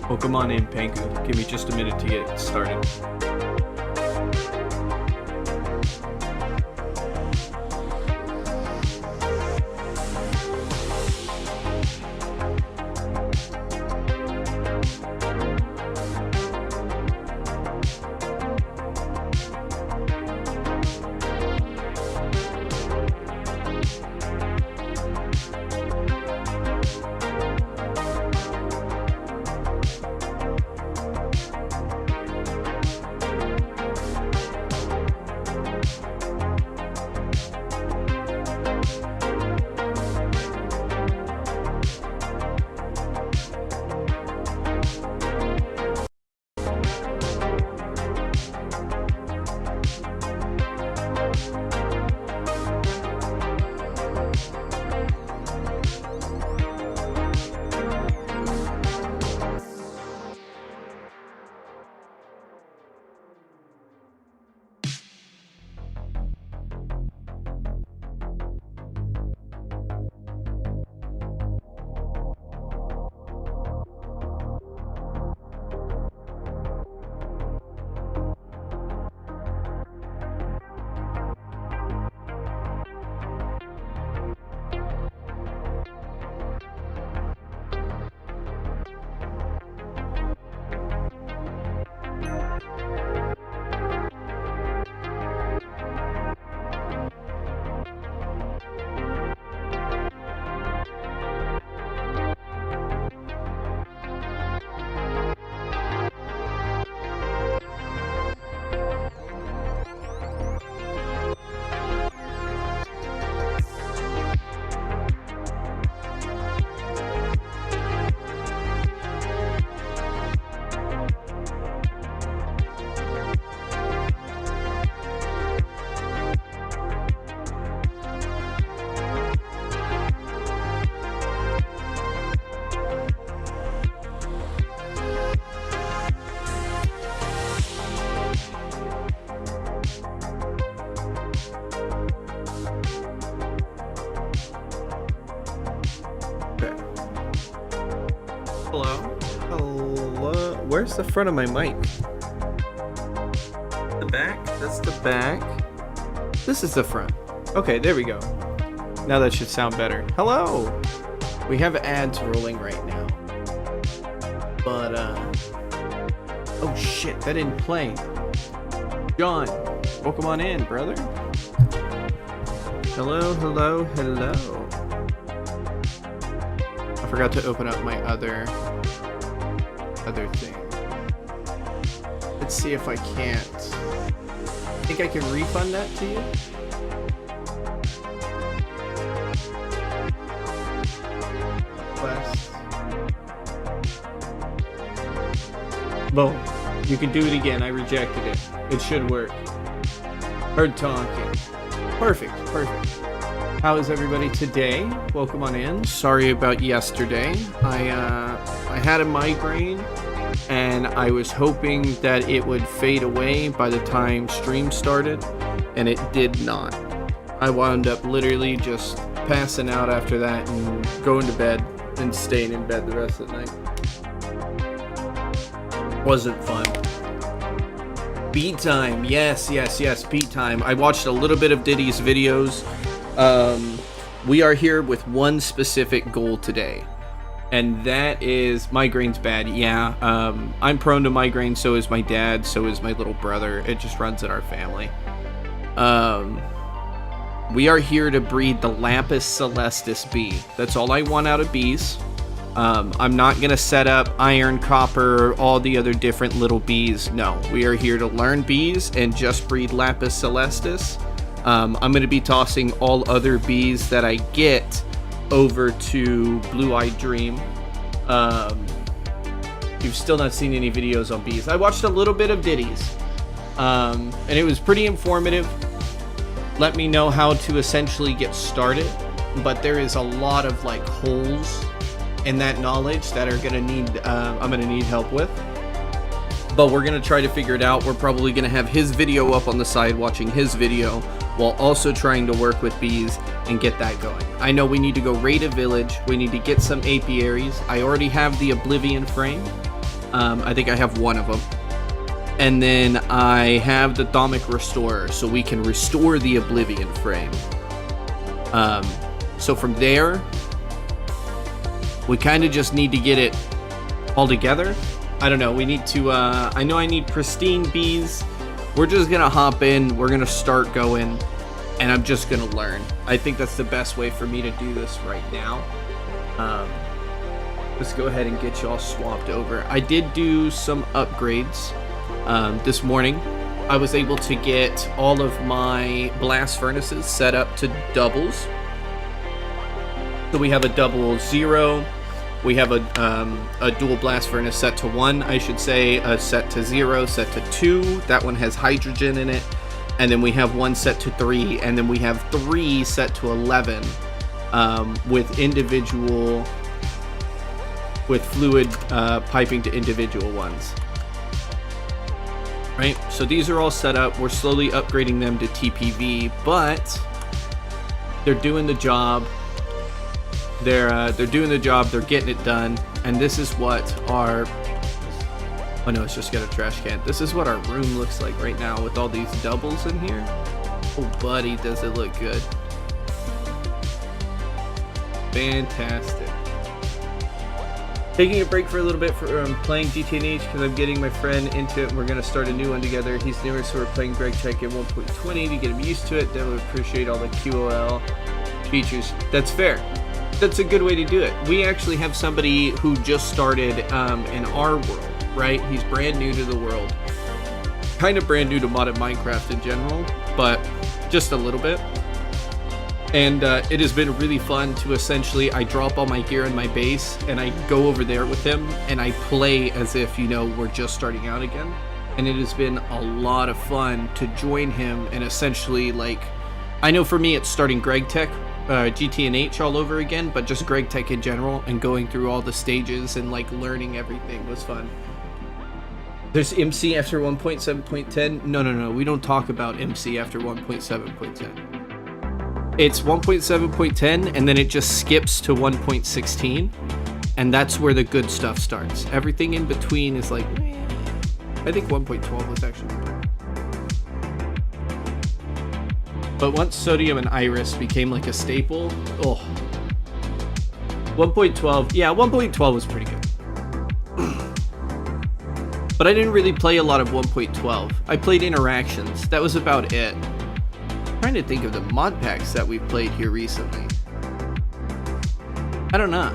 Well, come on in, Panku. Give me just a minute to get started. Hello? Hello? Where's the front of my mic? The back? That's the back. This is the front. Okay, there we go. Now that should sound better. Hello! We have ads rolling right now. But, oh shit, that didn't play. John, welcome on in, brother. Hello, hello, hello. I forgot to open up my other thing. Let's see if I can't. Think I can refund that to you? Quest. Boom. You can do it again. I rejected it. It should work. Heard talking. Perfect. Perfect. How is everybody today? Welcome on in. Sorry about yesterday. I had a migraine and I was hoping that it would fade away by the time stream started, and it did not. I wound up literally just passing out after that and going to bed and staying in bed the rest of the night. Wasn't fun. Beat time. Yes, beat time. I watched a little bit of Diddy's videos. We are here with one specific goal today, and that is migraine's bad. Yeah, I'm prone to migraine, so is my dad, so is my little brother. It just runs in our family. We are here to breed the Lapis Celestis bee. That's all I want out of bees. I'm not gonna set up iron, copper, all the other different little bees. No, we are here to learn bees and just breed Lapis Celestis. I'm going to be tossing all other bees that I get over to Blue-Eyed Dream. You've still not seen any videos on bees. I watched a little bit of Diddy's, and it was pretty informative. Let me know how to essentially get started, but there is a lot of like holes in that knowledge that are gonna need I'm gonna need help with. But we're gonna try to figure it out. We're probably gonna have his video up on the side watching his video while also trying to work with bees and get that going. I know we need to go raid a village. We need to get some apiaries. I already have the Oblivion frame. I think I have one of them. And then I have the Thaumic Restorer, so we can restore the Oblivion Frame. So from there, we kind of just need to get it all together. I don't know, we need to, I know I need pristine bees. We're just gonna hop in, we're gonna start going, and I'm just gonna learn. I think that's the best way for me to do this right now. Let's go ahead and get y'all swapped over. I did do some upgrades this morning. I was able to get all of my blast furnaces set up to doubles. So we have a double 0. We have a dual blast furnace set to 1, I should say, a set to 0, set to 2. That one has hydrogen in it. And then we have one set to 3, and then we have 3 set to 11 with individual, with fluid piping to individual ones. Right, so these are all set up. We're slowly upgrading them to TPV, but they're doing the job. They're doing the job. They're getting it done. And this is what our, oh no, it's just got a trash can. This is what our room looks like right now with all these doubles in here. Oh, buddy, does it look good? Fantastic. Taking a break for a little bit from playing GTNH because I'm getting my friend into it and we're going to start a new one together. He's newer, so we're playing GregTech at 1.20 to get him used to it. Then we'll appreciate all the QOL features. That's fair. That's a good way to do it. We actually have somebody who just started in our world, right? He's brand new to the world. Kind of brand new to modded Minecraft in general, but just a little bit. And it has been really fun to essentially, I drop all my gear in my base and I go over there with him and I play as if, you know, we're just starting out again. And it has been a lot of fun to join him and essentially, like, I know for me it's starting GregTech, GTNH all over again, but just GregTech in general and going through all the stages and like learning everything was fun. There's MC after 1.7.10. No, we don't talk about MC after 1.7.10. It's 1.7.10 and then it just skips to 1.16 and that's where the good stuff starts. Everything in between is like, I think 1.12 was actually good. But once Sodium and Iris became like a staple, 1.12, yeah, 1.12 was pretty good. But I didn't really play a lot of 1.12. I played interactions, that was about it. I'm trying to think of the mod packs that we've played here recently. I don't know.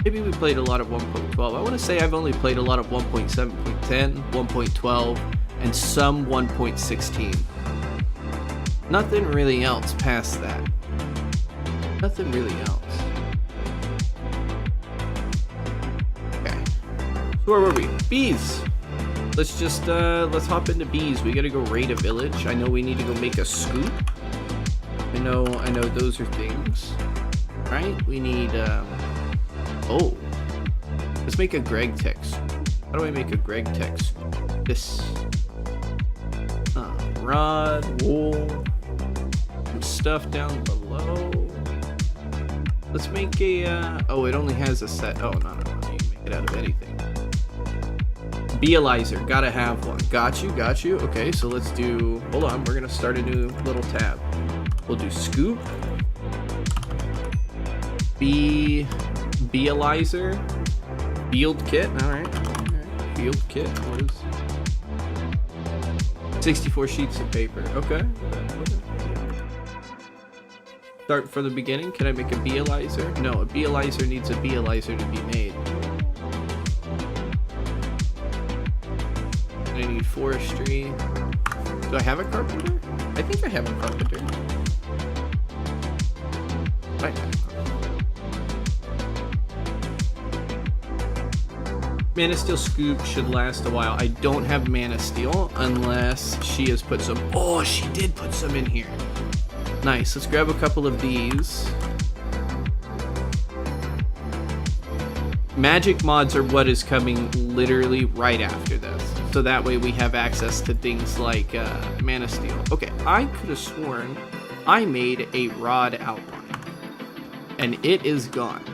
Maybe we played a lot of 1.12. I want to say I've only played a lot of 1.7.10, 1.12, and some 1.16. Nothing really else past that. Nothing really else. Okay. So where were we? Bees! Let's just, let's hop into bees. We gotta go raid a village. I know we need to go make a scoop. I know those are things. Right? We need, oh. Let's make a GregTech scoop. How do I make a GregTech scoop? This. Rod, wool, some stuff down below. Let's make a, oh, it only has a set. Oh, no. You can make it out of anything. Bealizer, gotta have one. Got you. Okay, so let's do, hold on, we're gonna start a new little tab. We'll do scoop. Bealizer. Field kit, alright. Field kit, what is 64 sheets of paper, okay. Start from the beginning, can I make a bealizer? No, a bealizer needs a bealizer to be made. I need forestry. Do I have a carpenter? I think I have a carpenter. I have a carpenter. Mana Steel Scoop should last a while. I don't have Mana Steel unless she has put some. Oh, she did put some in here. Nice. Let's grab a couple of these. Magic mods are what is coming literally right after this. So that way we have access to things like Mana Steel. Okay, I could have sworn I made a rod outline. And it is gone.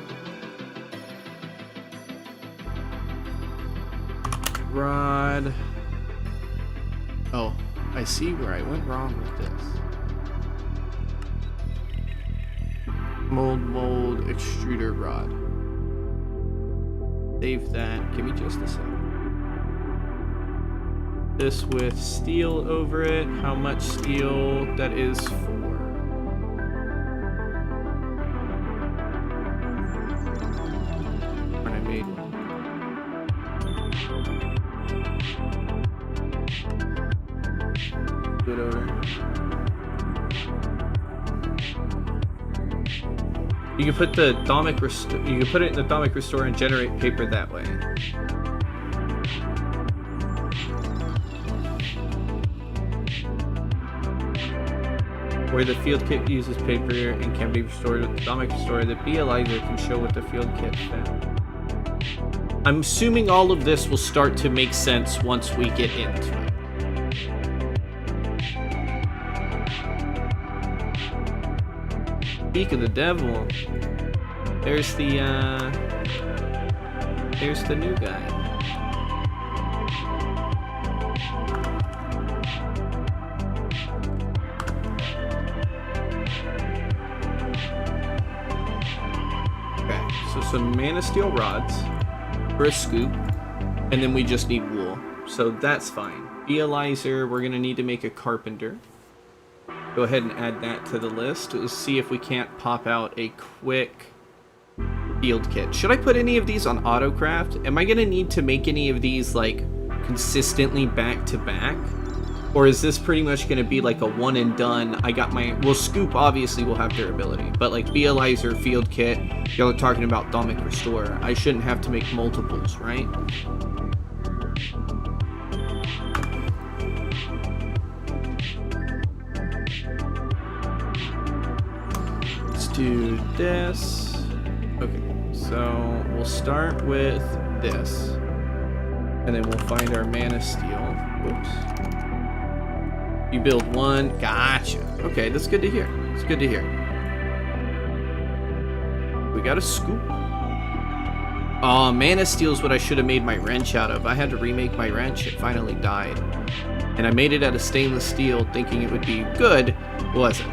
rod. Oh, I see where I went wrong with this. Mold extruder rod. Save that. Give me just a second. This with steel over it. How much steel? That is 4. When I made one. Do it over. You can put the atomic you can put it in the atomic restore and generate paper that way. Where the field kit uses paper and can be restored with the atomic restore, the BLizer can show what the field kit found. I'm assuming all of this will start to make sense once we get into it. Speak of the devil. There's the new guy. Okay, so some mana steel rods for a scoop, and then we just need wool. So that's fine. BLizer, we're gonna need to make a carpenter. Go ahead and add that to the list. Let's see if we can't pop out a quick field kit. Should I put any of these on autocraft? Am I gonna need to make any of these like consistently back to back? Or is this pretty much gonna be like a one and done? I got my, well, scoop obviously will have durability, but like BLizer, field kit, y'all are talking about atomic restore. I shouldn't have to make multiples, right? Do this. Okay, so we'll start with this, and then we'll find our mana steel. Oops. You build one. Gotcha. Okay, that's good to hear. It's good to hear. We got a scoop. Oh, mana steel is what I should have made my wrench out of. I had to remake my wrench. It finally died, and I made it out of stainless steel, thinking it would be good. Wasn't.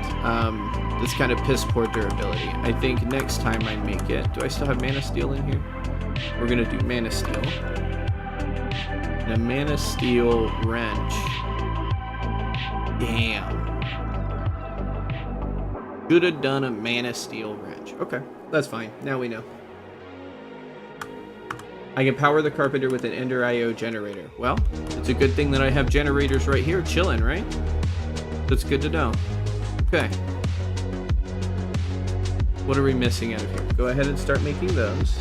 It's kind of piss poor durability. I think next time I make it, do I still have mana steel in here? We're gonna do mana steel. And a mana steel wrench. Damn. Should have done a mana steel wrench. Okay, that's fine. Now we know. I can power the carpenter with an Ender IO generator. Well, it's a good thing that I have generators right here chilling, right? That's good to know. Okay. What are we missing out of here? Go ahead and start making those.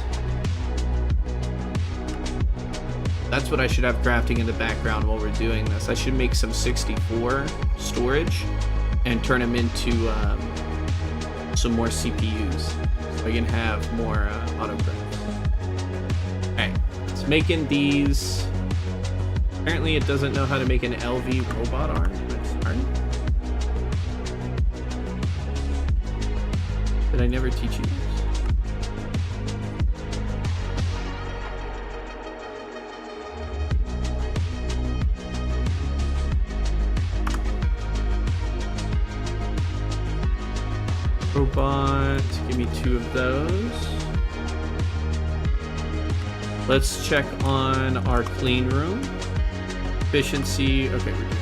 That's what I should have crafting in the background while we're doing this. I should make some 64 storage and turn them into some more CPUs so I can have more autocrafts. Okay, it's making these. Apparently it doesn't know how to make an LV robot arm. Did I never teach you this? Robot, give me 2 of those. Let's check on our clean room. Efficiency, okay, we're good.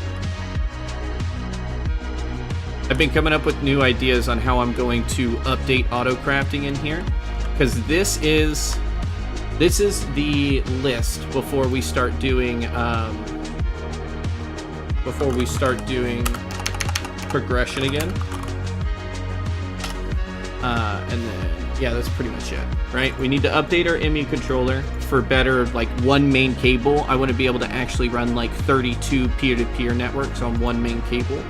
I've been coming up with new ideas on how I'm going to update auto crafting in here, because this is the list before we start doing progression again. And then yeah, that's pretty much it, right? We need to update our ME controller for better, like, one main cable. I want to be able to actually run like 32 peer-to-peer networks on one main cable.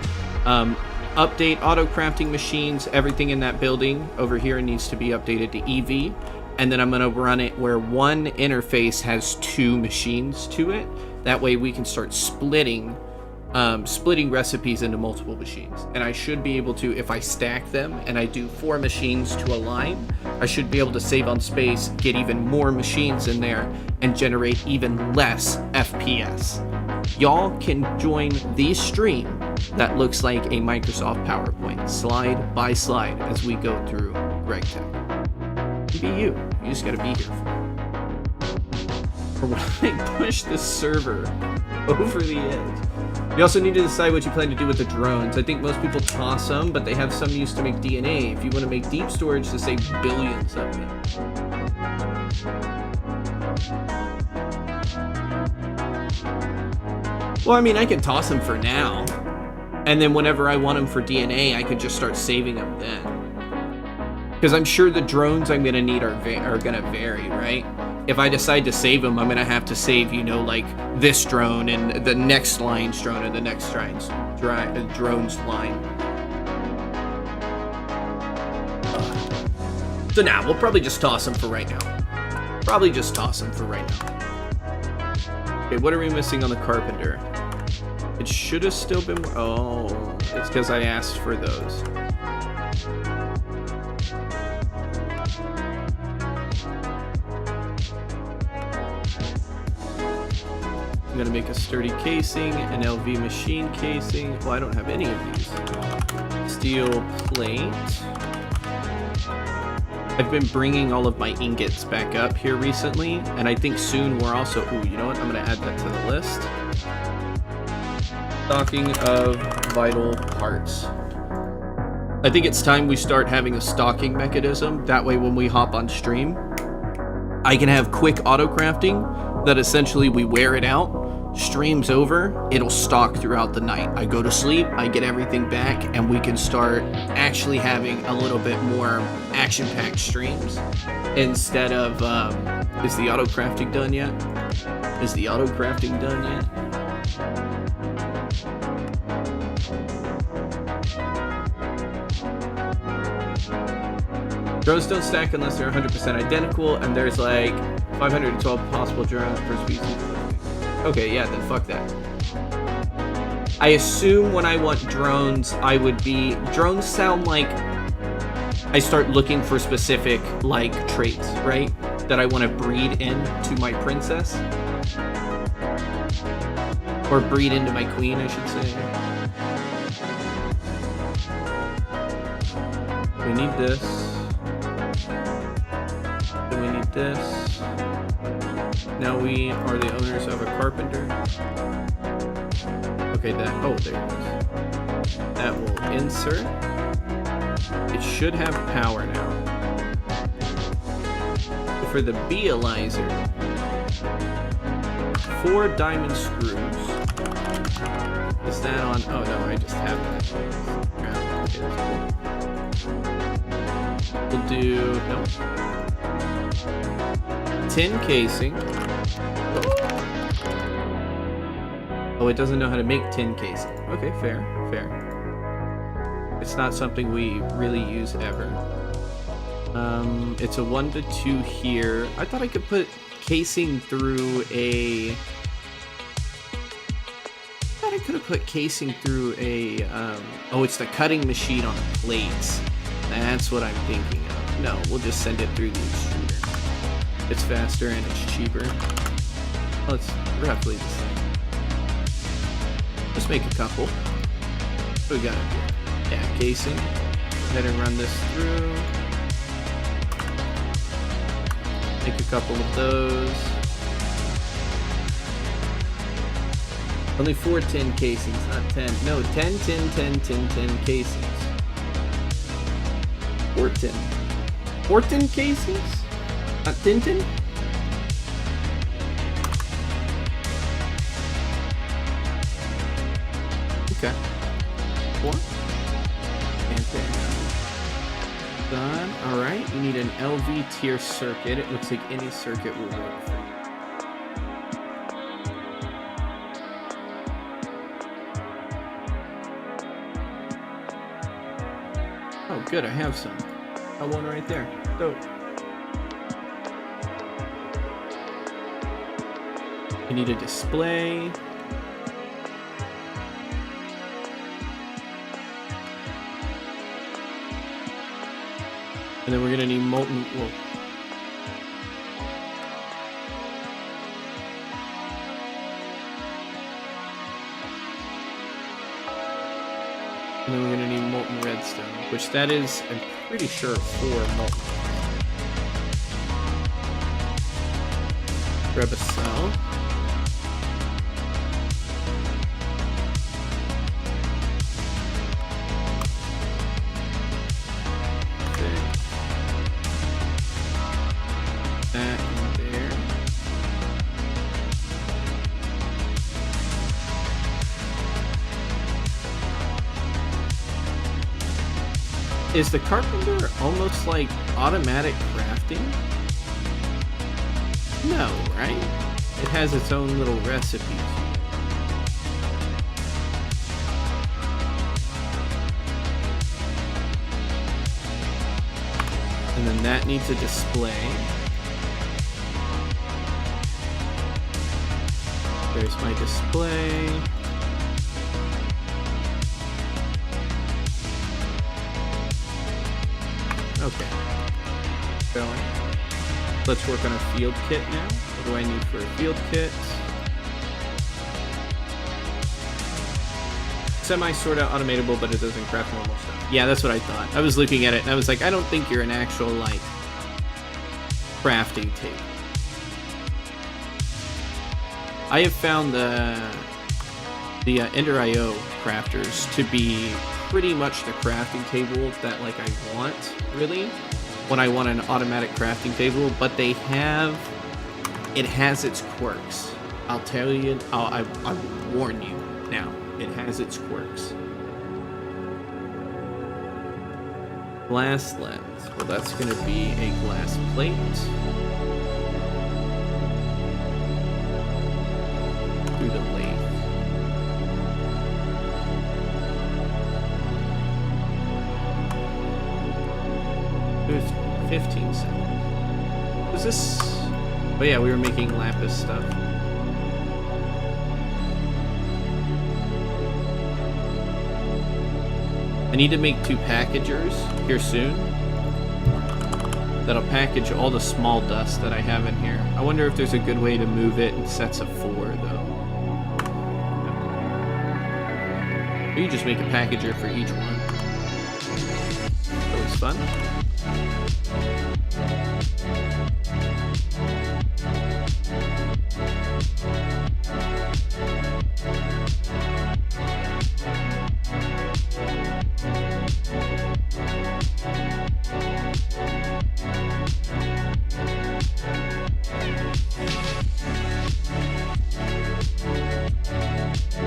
Update auto crafting machines. Everything in that building over here needs to be updated to EV, and then I'm going to run it where one interface has 2 machines to it. That way we can start splitting splitting recipes into multiple machines. And I should be able to, if I stack them and I do 4 machines to a line, I should be able to save on space, get even more machines in there, and generate even less FPS. Y'all can join the stream that looks like a Microsoft PowerPoint, slide by slide, as we go through Greg Tech. Be you. You just gotta be here for it. Or when I push the server over the edge. You also need to decide what you plan to do with the drones. I think most people toss them, but they have some use to make DNA. If you want to make deep storage to save billions of them. Well, I mean, I can toss them for now. And then whenever I want them for DNA, I could just start saving them then. Because I'm sure the drones I'm going to need are going to vary, right? If I decide to save them, I'm going to have to save, you know, like this drone and the next line's drone and the next drone's line. So now, we'll probably just toss them for right now. Probably just toss them for right now. Okay, what are we missing on the carpenter? It should have still been... Oh, it's because I asked for those. I'm gonna make a sturdy casing, an LV machine casing. Well, I don't have any of these. Steel plate. I've been bringing all of my ingots back up here recently, and I think soon we're also... Ooh, you know what? I'm gonna add that to the list. Stocking of vital parts. I think it's time we start having a stocking mechanism. That way when we hop on stream, I can have quick auto crafting that essentially we wear it out. Stream's over, it'll stock throughout the night. I go to sleep, I get everything back, and we can start actually having a little bit more action-packed streams instead of, is the auto crafting done yet? Is the auto crafting done yet? Drones don't stack unless they're 100% identical, and there's like 512 possible drones per species. Okay, yeah, then fuck that. I assume when I want drones, I would be... Drones sound like I start looking for specific, like, traits, right? That I want to breed into my princess. Or breed into my queen, I should say. We need this. Then we need this. Now we are the owners of a carpenter. Okay, that... Oh, there it is. That will insert. It should have power now. For the beealizer, 4 diamond screws. Is that on? Oh no, I just have that. We'll do... Nope. Tin casing. Oh, it doesn't know how to make tin casing. Okay, fair, fair. It's not something we really use ever. It's a 1 to 2 here. I thought I could put casing through a... I thought I could have put casing through a... Oh, it's the cutting machine on the plates. That's what I'm thinking of. No, we'll just send it through the extruder. It's faster and it's cheaper. Well, it's roughly the same. Let's make a couple. What we got up here? Yeah, casing. Go ahead and run this through. Make a couple of those. Only 4 tin casings, not 10. No, 10 casings. 4 tin. 4 tin casings? Not Tintin? Okay. 4. And then done. Alright, you need an LV tier circuit. It looks like any circuit will work for you. Oh, good, I have some. I have one right there. Dope. You need a display. And then we're gonna need molten wool. And then we're gonna need molten redstone, which that is, I'm pretty sure, 4 molten. Grab a cell. That in there. Is the carpenter almost like automatic crafting? No, right? It has its own little recipes. And then that needs a display. There's my display. Okay. Going. Let's work on a field kit now. What do I need for a field kit? Semi sort of automatable, but it doesn't craft normal stuff. Yeah, that's what I thought. I was looking at it and I was like, I don't think you're an actual, like, crafting table. I have found the Ender IO crafters to be pretty much the crafting table that, like, I want, really, when I want an automatic crafting table, but it has its quirks. I'll tell you, I will warn you now, it has its quirks. Glass lens, well, that's gonna be a glass plate. Through the lathe. There's 15 seconds. Was this? Oh yeah, we were making lapis stuff. I need to make 2 packagers here soon. That'll package all the small dust that I have in here. I wonder if there's a good way to move it in sets of 4 though. Or you just make a packager for each one. Always fun.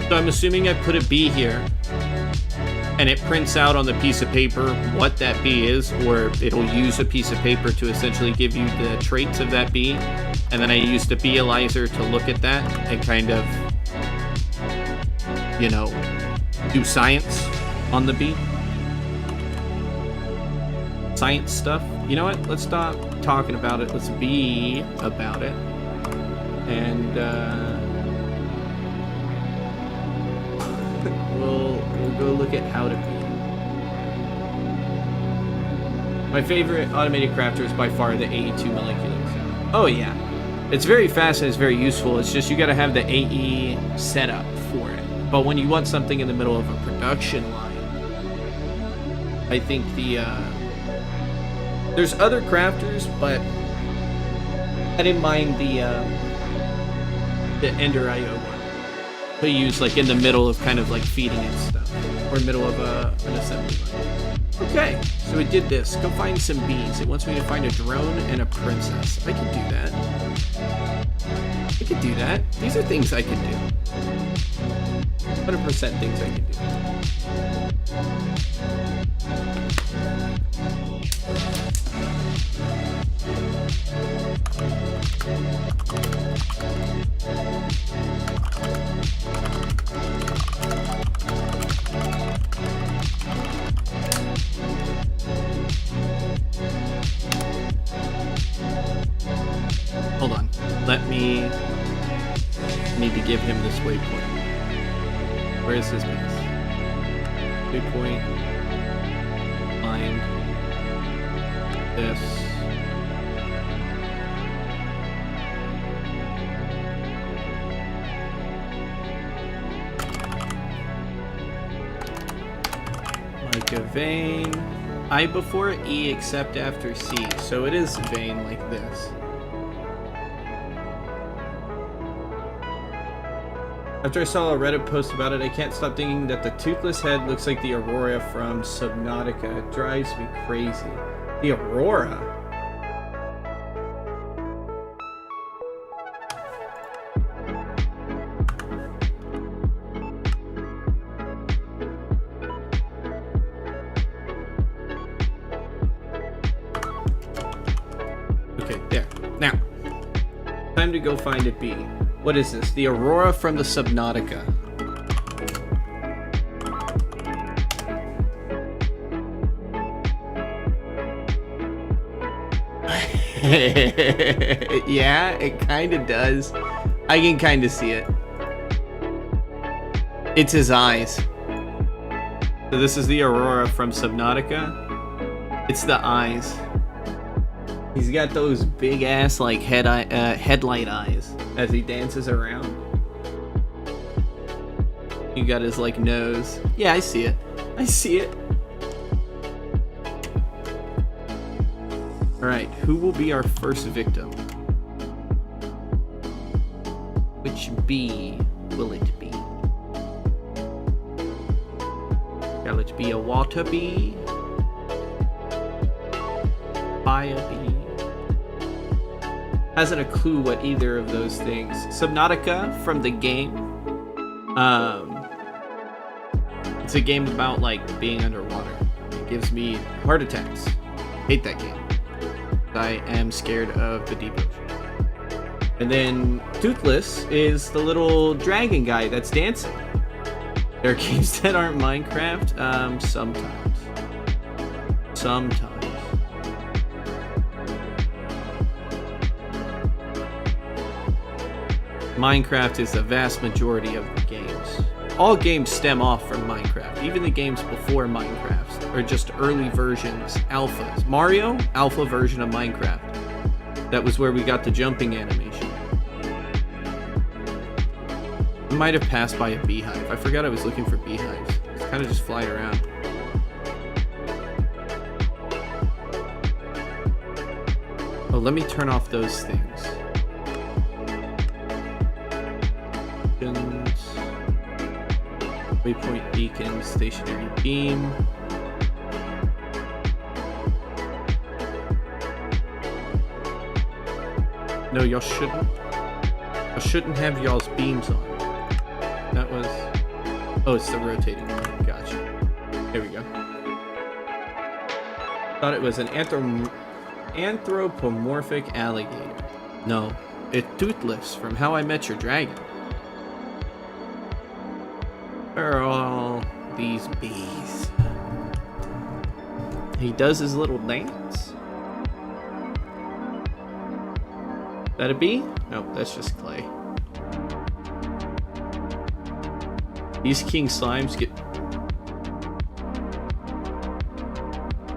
So I'm assuming I put a bee here, and it prints out on the piece of paper what that bee is, or it'll use a piece of paper to essentially give you the traits of that bee, and then I use the beealyzer to look at that and kind of, you know, do science on the bee. Science stuff. You know what? Let's stop talking about it. Let's be about it. And we'll go look at how to be. My favorite automated crafter is by far the AE2 molecular examiner. Oh yeah, it's very fast and it's very useful. It's just you got to have the AE setup for it. But when you want something in the middle of a production line, I think there's other crafters, but I didn't mind the Ender IO one. To use like in the middle of kind of like feeding it stuff, or middle of an assembly line. Okay, so we did this. Go find some bees. It wants me to find a drone and a princess. I can do that. I can do that. These are things I can do. 100% things I can do. Hold on. Let me need to give him this waypoint. Where is his base? Waypoint. Line. this. Like a vein. I before E except after C, so it is vein like this. After I saw a Reddit post about it, I can't stop thinking that the toothless head looks like the Aurora from Subnautica. It drives me crazy. The Aurora? Okay, there. Now, time to go find a B. What is this? The Aurora from the Subnautica. Yeah, it kind of does. I can kind of see it. It's his eyes. So this is the Aurora from Subnautica. It's the eyes. He's got those big ass like headlight eyes as he dances around. You got his like nose. Yeah, I see it. I see it. Alright, who will be our first victim? Which bee will it be? Shall it be a water bee? Fire bee? Hasn't a clue what either of those things. Subnautica from the game. It's a game about like being underwater. It gives me heart attacks. Hate that game. I am scared of the deep ocean. And then Toothless is the little dragon guy that's dancing. There are games that aren't Minecraft. Sometimes. Sometimes. Minecraft is the vast majority of the games. All games stem off from Minecraft. Even the games before Minecraft are just early versions, alphas. Mario, alpha version of Minecraft. That was where we got the jumping animation. I might have passed by a beehive. I forgot I was looking for beehives. It's kind of just flying around. Oh, let me turn off those things. Waypoint beacon, stationary beam. No, y'all shouldn't. I shouldn't have y'all's beams on. That was... Oh, it's the rotating one. Gotcha. Here we go. Thought it was an anthropomorphic alligator. No, it's Toothless from How I Met Your Dragon. Where are all these bees? He does his little dance. Is that a bee? Nope, that's just clay. These king slimes get...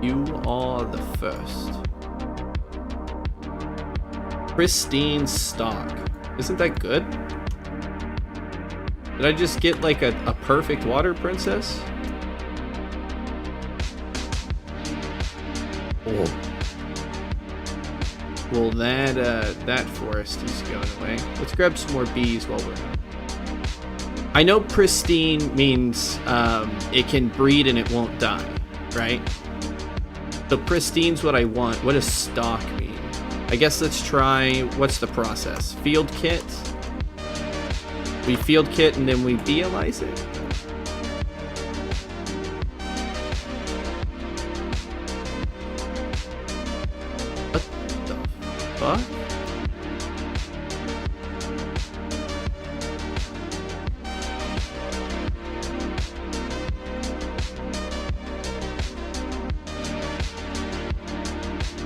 You are the first. Pristine stock. Isn't that good? Did I just get like a perfect water princess? Oh. Well, that forest is going away. Let's grab some more bees while we're out. I know pristine means it can breed and it won't die, right? So pristine's what I want. What does stock mean? I guess let's try, what's the process? Field kit? We field kit and then we beealize it. What the fuck?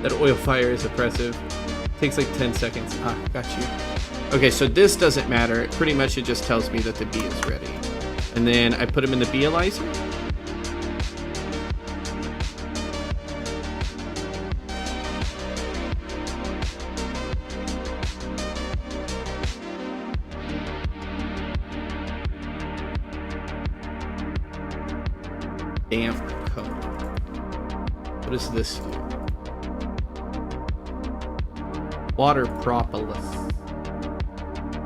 That oil fire is oppressive. Takes like 10 seconds. Ah, got you. Okay, so this doesn't matter. Pretty much it just tells me that the bee is ready. And then I put them in the beealizer. damp cone. What does this do? Water propolis.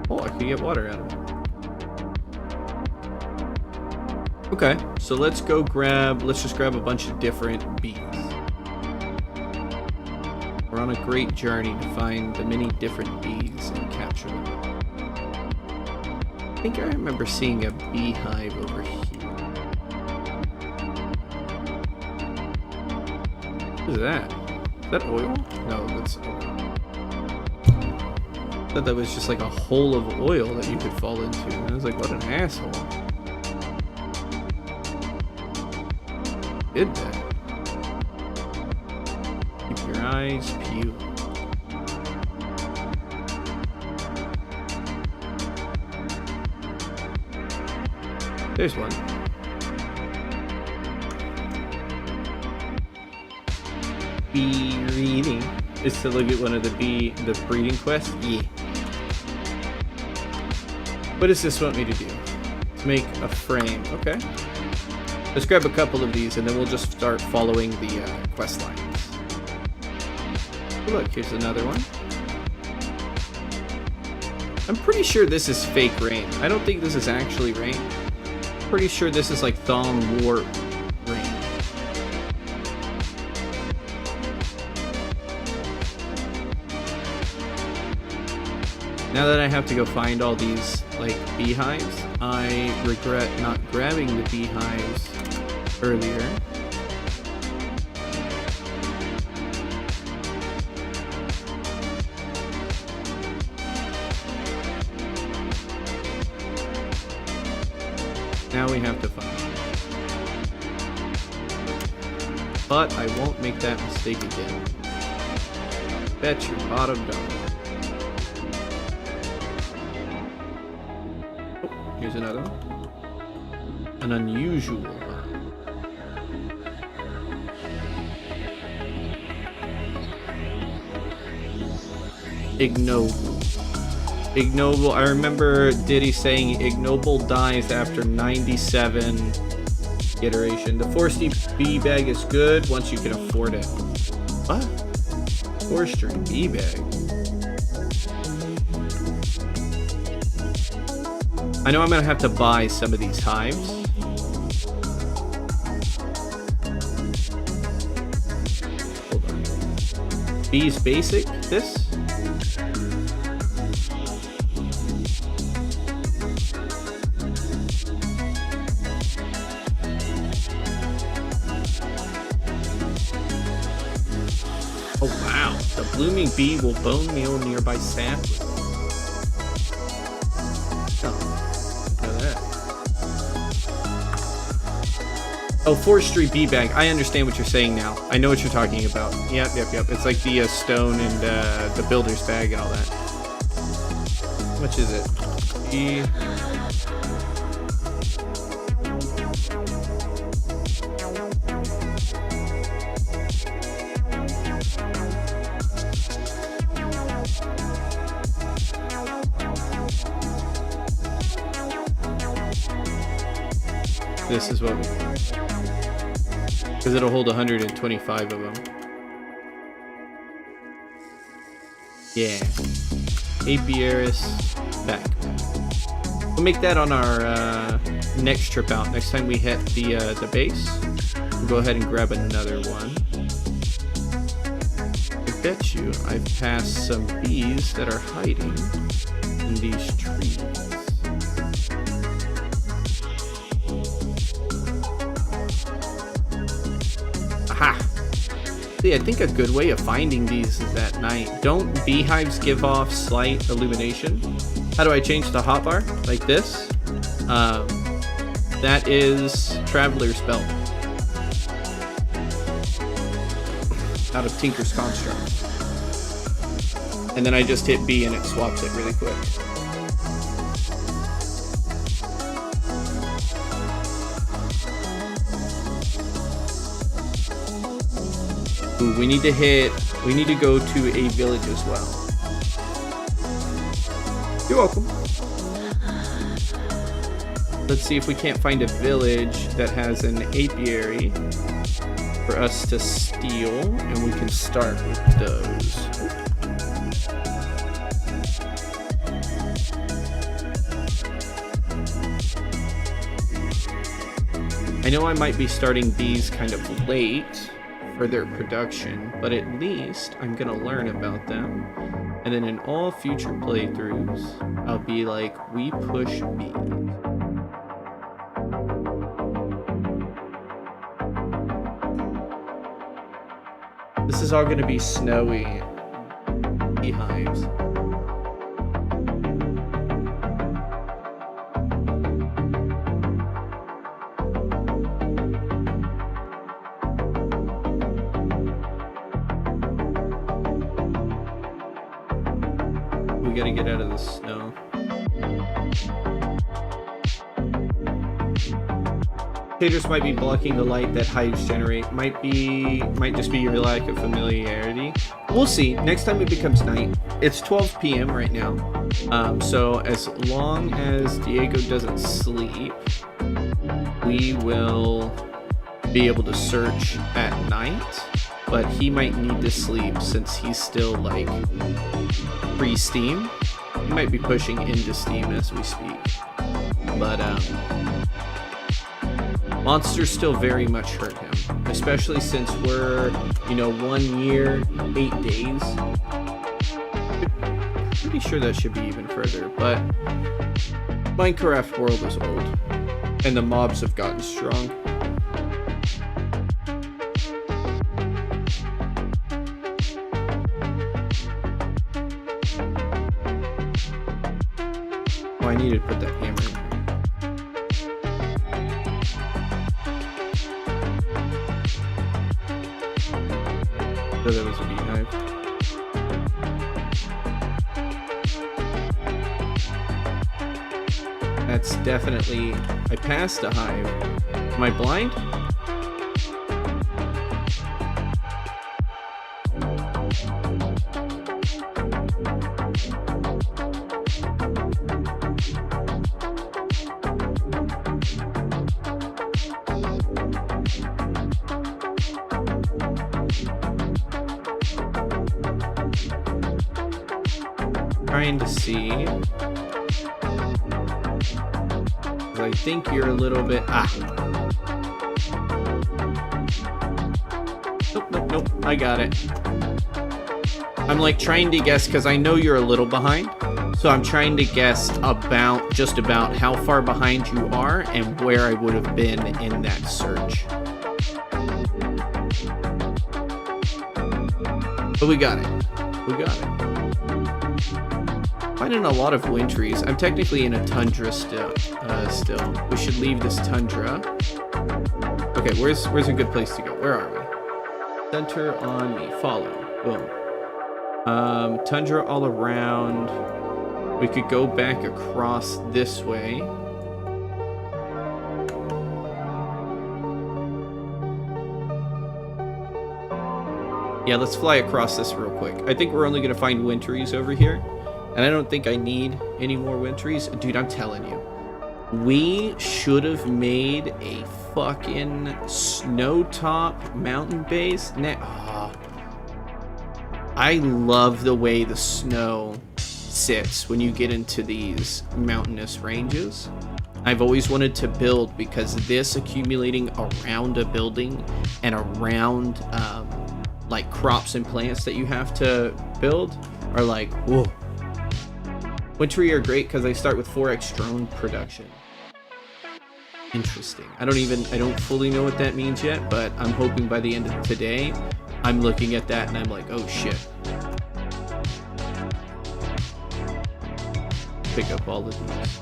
Oh, I can get water out of it. Okay, so let's just grab a bunch of different bees. We're on a great journey to find the many different bees and capture them. I think I remember seeing a beehive over here. What is that? Is that oil? No, that's oil. I thought that was just like a hole of oil that you could fall into. And I was like, what an asshole. Did that? Keep your eyes peeled. There's one. Bee reading is to look at one of the breeding quests. Yeah. What does this want me to do? To make a frame. Okay. Let's grab a couple of these and then we'll just start following the quest lines. Oh, look, here's another one. I'm pretty sure this is fake rain. I don't think this is actually rain. Pretty sure this is like Thom Warp rain. Now that I have to go find all these like beehives, I regret not grabbing the beehives earlier. Now we have to find them. But I won't make that mistake again. Bet your bottom dollar. Oh, here's another one. An unusual one. Ignoble. Ignoble. I remember Diddy saying ignoble dies after 97 iteration. The forestry bee bag is good once you can afford it. What? Forestry bee bag. I know I'm gonna have to buy some of these hives. Hold on. Bees basic. This. Oh wow, the blooming bee will bone meal nearby saplings. Oh, look at that. Oh, forestry bee bag. I understand what you're saying now. I know what you're talking about. Yep. It's like the stone and the builder's bag and all that. How much is it? This is what we... Because it'll hold 125 of them. Yeah. Apiaris backpack. We'll make that on our next trip out. Next time we hit the base, we'll go ahead and grab another one. I bet you I've passed some bees that are hiding in these trees. Aha! See, I think a good way of finding these is at night. Don't beehives give off slight illumination? How do I change the hotbar? Like this? That is Traveler's Belt. Out of Tinker's Construct. And then I just hit B and it swaps it really quick. Ooh, we need to go to a village as well. You're welcome. Let's see if we can't find a village that has an apiary for us to steal, and we can start with those. I know I might be starting these kind of late for their production, but at least I'm gonna learn about them. And then in all future playthroughs, I'll be like, we push bees. This is all gonna be snowy beehives. We gotta get out of the snow. Shaders might be blocking the light that hives generate. Might just be your lack of familiarity. We'll see. Next time it becomes night. It's 12 p.m. right now. So as long as Diego doesn't sleep, we will be able to search at night. But he might need to sleep since he's still like pre-Steam. He might be pushing into Steam as we speak. But monsters still very much hurt him, especially since we're, 1 year, 8 days. Pretty sure that should be even further, but Minecraft world is old, and the mobs have gotten strong. Oh, I need to put that hammer in. So that was a beehive. That's definitely... I passed a hive. Am I blind? Trying to see. I think you're a little bit... Nope. I got it. I'm like trying to guess because I know you're a little behind. So I'm trying to guess just about how far behind you are and where I would have been in that search. But we got it. Finding a lot of wind trees. I'm technically in a tundra still. We should leave this tundra. Okay, where's a good place to go? Where are we? Center on me. Follow. Boom. Tundra all around. We could go back across this way. Yeah, let's fly across this real quick. I think we're only going to find wind trees over here. And I don't think I need any more wind trees. Dude, I'm telling you. We should have made a fucking snow-top mountain base. I love the way the snow sits when you get into these mountainous ranges. I've always wanted to build because this accumulating around a building and around like crops and plants that you have to build are like, whoa. Wind tree are great because they start with 4x drone production. Interesting. I don't fully know what that means yet, but I'm hoping by the end of today, I'm looking at that and I'm like, oh shit. Pick up all of these.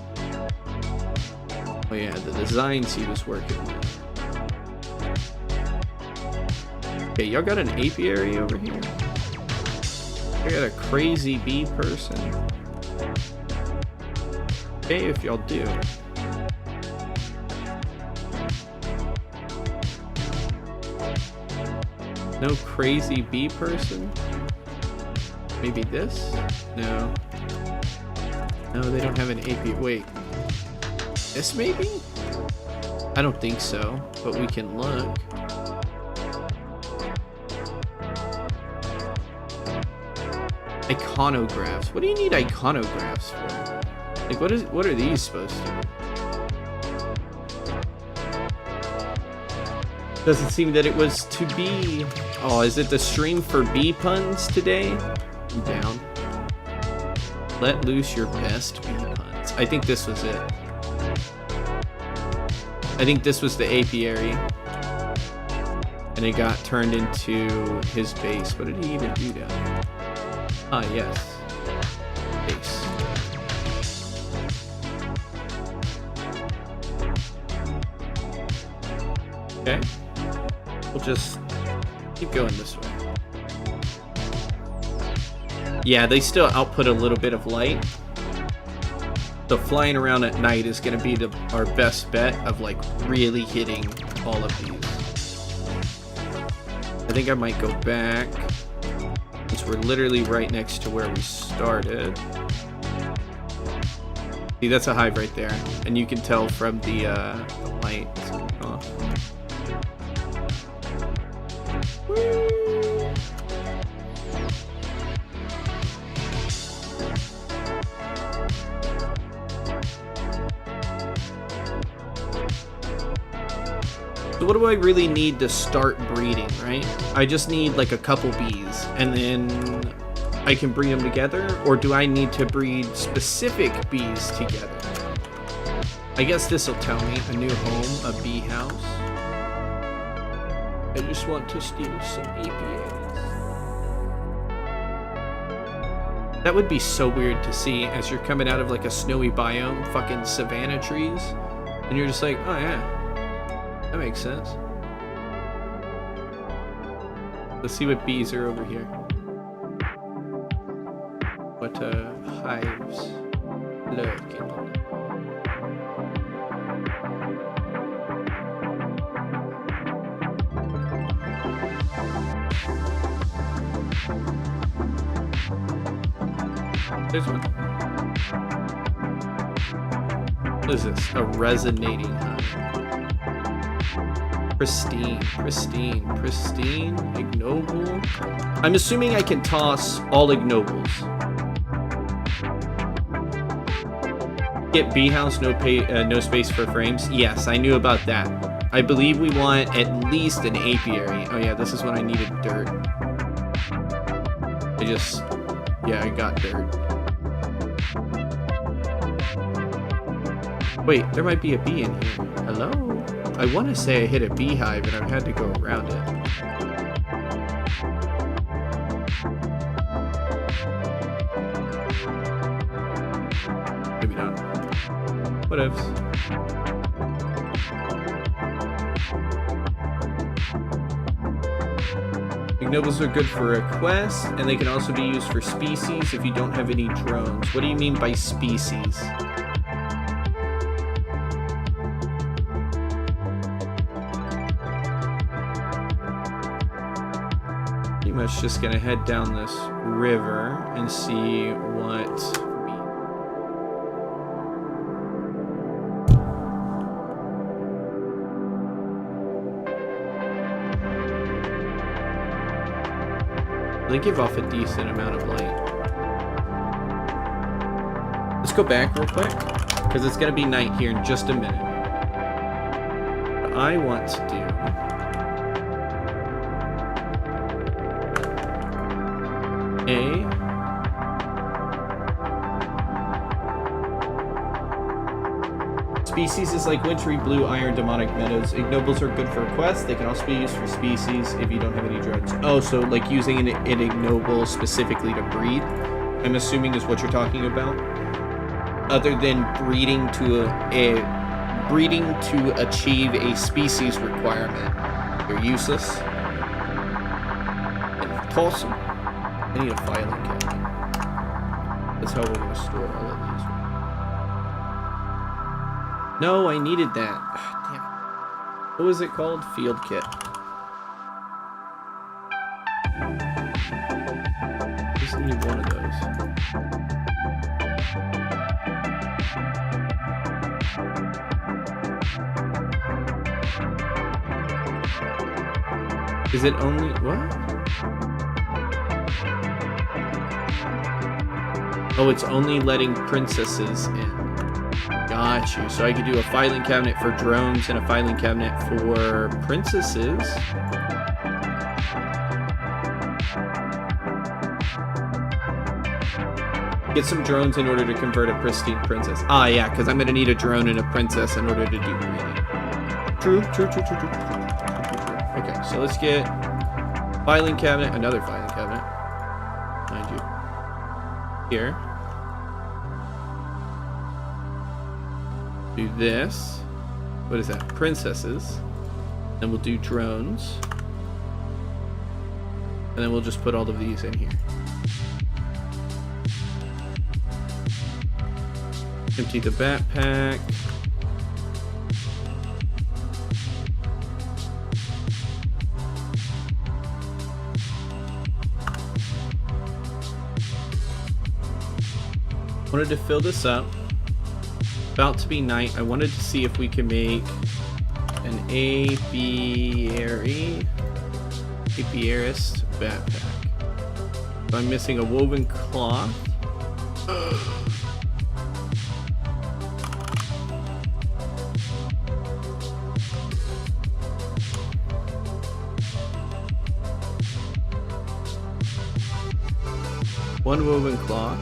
Oh yeah, the designs he was working with. Okay, y'all got an apiary over here? I got a crazy bee person. Okay, if y'all do. No crazy bee person? Maybe this? No. No, they don't have an apiary. Wait. This maybe? I don't think so, but we can look. Iconographs. What do you need iconographs for? Like, what are these supposed to be? Doesn't seem that it was to be. Oh, is it the stream for bee puns today? I'm down. Let loose your best bee puns. I think this was it. I think this was the apiary. And it got turned into his base. What did he even do down here? Ah, yes. Base. Okay. We'll just keep going this way. Yeah, they still output a little bit of light. So flying around at night is going to be our best bet of like really hitting all of these. I think I might go back since we're literally right next to where we started. See, that's a hive right there, and you can tell from the light. Oh. So what do I really need to start breeding, right? I just need like a couple bees and then I can breed them together, or do I need to breed specific bees together? I guess this will tell me. A new home, a bee house. I just want to steal some apiaries. That would be so weird to see as you're coming out of like a snowy biome, fucking savanna trees, and you're just like, oh yeah. That makes sense. Let's see what bees are over here. What hives lurk in them. There's one. What is this? A resonating hive. Pristine, ignoble. I'm assuming I can toss all ignobles. Get bee house, no space for frames. Yes, I knew about that. I believe we want at least an apiary. Oh yeah, this is when I needed dirt. I got dirt. Wait, there might be a bee in here. Hello? I want to say I hit a beehive and I've had to go around it. Maybe not. Whatevs. Ignobles are good for a quest, and they can also be used for species if you don't have any drones. What do you mean by species? Much just gonna head down this river and see what they give off a decent amount of light. Let's go back real quick because it's gonna be night here in just a minute. What I want to do species is like wintry blue iron demonic meadows. Ignobles are good for quests. They can also be used for species if you don't have any drones. Oh, so like using an ignoble specifically to breed, I'm assuming is what you're talking about. Other than breeding to achieve a species requirement, they're useless. And toss them. I need a filing cabinet. That's how we're going to store all of these. No, I needed that. Ugh, damn it. What was it called? Field kit. Just need one of those. Is it only what? Oh, it's only letting princesses in. Got you. So I could do a filing cabinet for drones and a filing cabinet for princesses. Get some drones in order to convert a pristine princess. Ah, yeah, because I'm going to need a drone and a princess in order to do breeding. True. Okay, so let's get filing cabinet, another filing cabinet. Mind you. Here. Do this. What is that? Princesses. Then we'll do drones. And then we'll just put all of these in here. Empty the backpack. Wanted to fill this up. About to be night. I wanted to see if we can make an apiarist backpack. So I'm missing a woven cloth. One woven cloth.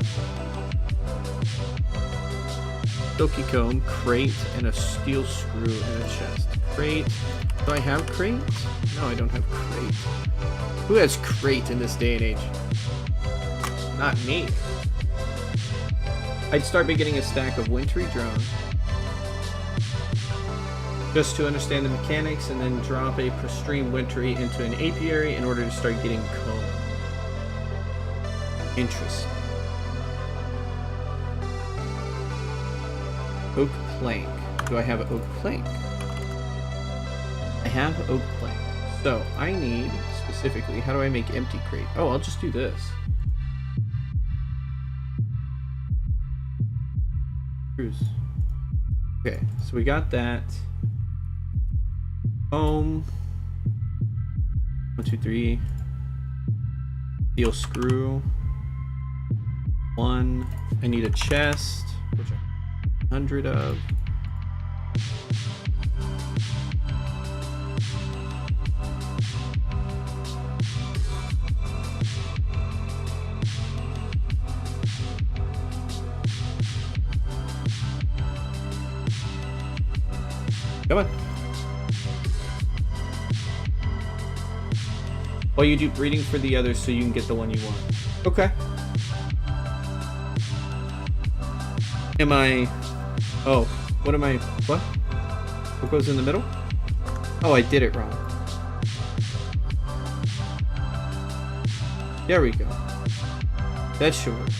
Silky comb, crate, and a steel screw and a chest. Crate. Do I have crate? No, I don't have crate. Who has crate in this day and age? Not me. I'd start by getting a stack of wintry drones. Just to understand the mechanics, and then drop a pristine wintry into an apiary in order to start getting comb. Interesting. Oak plank. Do I have an oak plank? I have oak plank. So I need specifically, how do I make empty crate? Oh, I'll just do this. Cruise. Okay, so we got that. Foam. 1, 2, 3. Steel screw. 1. I need a chest, which I 100 of. Come on. While you do breeding for the others so you can get the one you want. Okay. Am I... Oh, what am I... What? What goes in the middle? Oh, I did it wrong. There we go. That should work.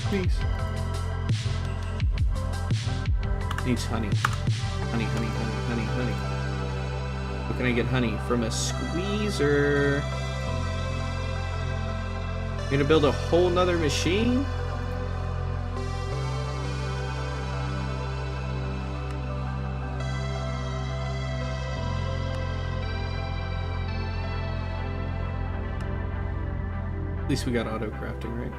Please. Needs honey. Honey. What can I get honey? From a squeezer. You're gonna build a whole nother machine? At least we got auto crafting, right?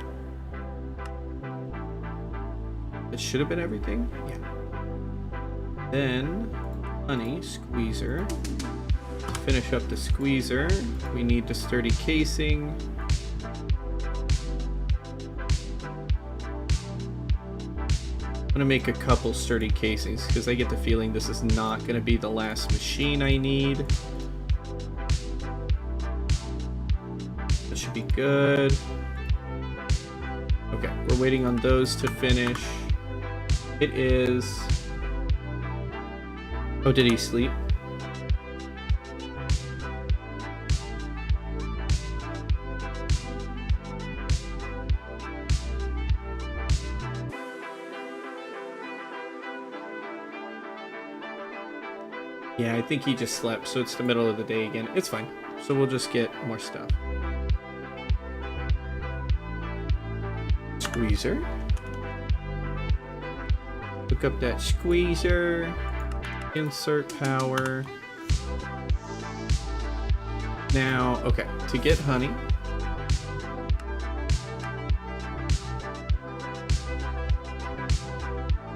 It should have been everything? Yeah. Then, honey, squeezer. To finish up the squeezer, we need the sturdy casing. I'm gonna make a couple sturdy casings because I get the feeling this is not gonna be the last machine I need. That should be good. Okay, we're waiting on those to finish. It is... Oh, did he sleep? Yeah, I think he just slept, so it's the middle of the day again. It's fine. So we'll just get more stuff. Squeezer. Hook up that squeezer. Insert power. Now, okay, to get honey,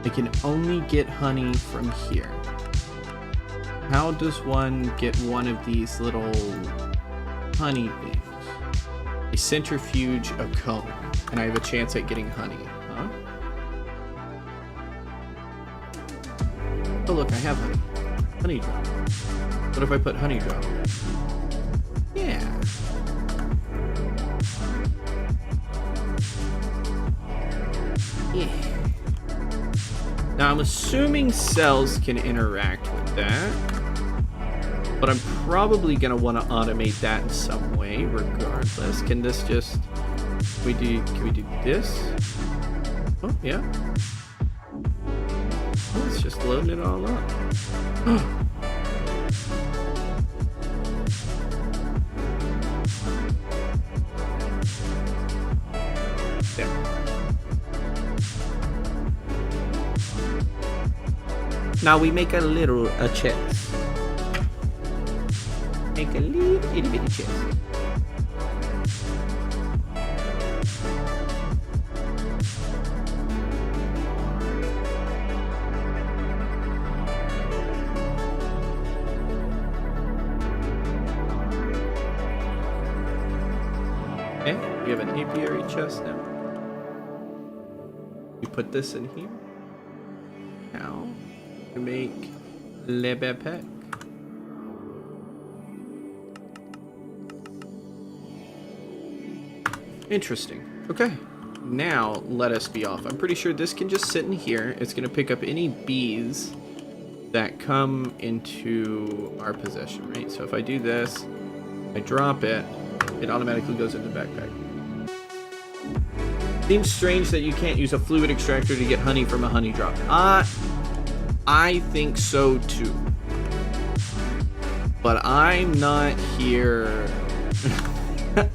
I can only get honey from here. How does one get one of these little honey things? A centrifuge, a comb, and I have a chance at getting honey, huh? Oh look, I have honey. Honey drop. What if I put honey drop? Yeah. Yeah. Now I'm assuming cells can interact with that, but I'm probably gonna want to automate that in some way regardless. Can this just, can we do this? Oh yeah. Oh, it's just loading it all up. Now we make a chest. Make a little itty bitty chest. Okay, we have an apiary chest now. We put this in here. Now to make le backpack. Interesting. Okay, now let us be off. I'm pretty sure this can just sit in here. It's gonna pick up any bees that come into our possession, right? So if I do this, I drop it, it automatically goes into the backpack. Seems strange that you can't use a fluid extractor to get honey from a honey drop. I think so too. But I'm not here.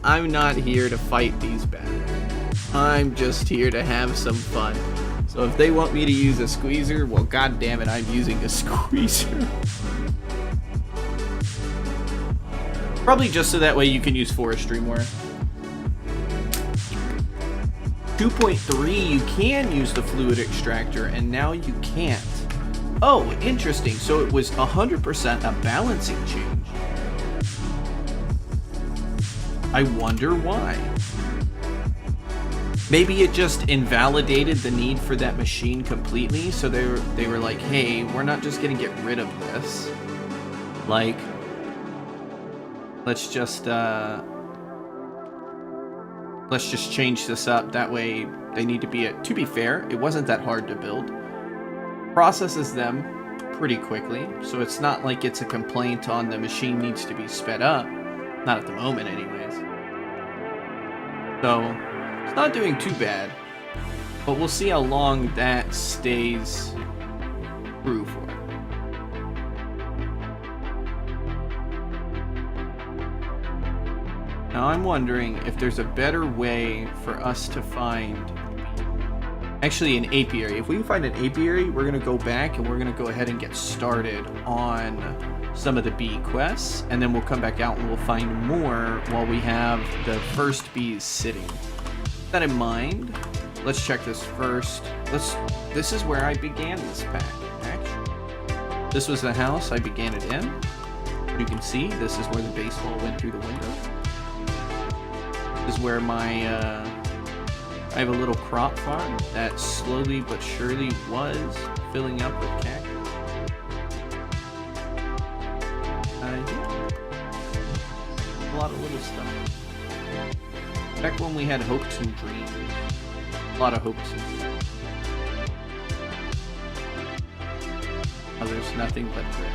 I'm not here to fight these battles. I'm just here to have some fun. So if they want me to use a squeezer, well, god damn it, I'm using a squeezer. Probably just so that way you can use forestry more. 2.3, you can use the fluid extractor, and now you can't. Oh, interesting. So it was 100% a balancing change. I wonder why. Maybe it just invalidated the need for that machine completely, so they were like, hey, we're not just gonna get rid of this. Like, let's just change this up. That way they need to be to be fair, it wasn't that hard to build. Processes them pretty quickly, so it's not like it's a complaint on the machine needs to be sped up. Not at the moment anyways. So it's not doing too bad, but we'll see how long that stays true for. Now I'm wondering if there's a better way for us to find actually an apiary. If we can find an apiary, we're gonna go back and we're gonna go ahead and get started on some of the bee quests, and then we'll come back out and we'll find more while we have the first bees sitting. With that in mind, let's check this first. This is where I began this pack, actually. This was the house I began it in. You can see, this is where the baseball went through the window. This is where my, I have a little crop farm that slowly but surely was filling up with cactus. Yeah. A lot of little stuff. Back when we had hopes and dreams. A lot of hopes and dreams. Oh, there's nothing but gray.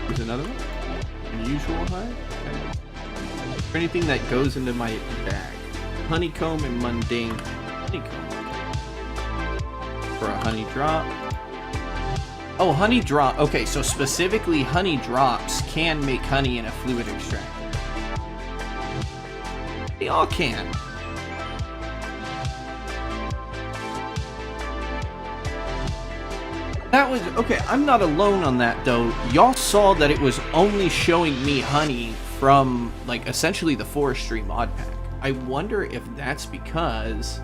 Here's another one. Unusual hive. Okay. For anything that goes into my bag. Honeycomb and mundane honeycomb. For a honey drop. Oh, honey drop. Okay, so specifically honey drops can make honey in a fluid extractor. They all can. That was okay. I'm not alone on that though. Y'all saw that it was only showing me honey from like essentially the forestry mod pack. I wonder if that's because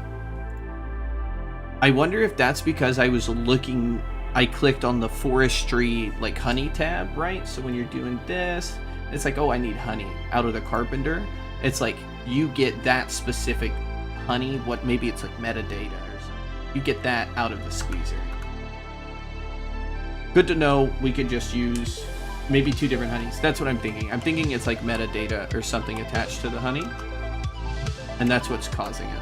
I was looking. I clicked on the forestry like honey tab, right? So when you're doing this, it's like, oh, I need honey out of the carpenter. It's like you get that specific honey. What maybe it's like metadata or something. You get that out of the squeezer. Good to know. We could just use maybe 2 different honeys. That's what I'm thinking. I'm thinking it's like metadata or something attached to the honey, and that's what's causing it.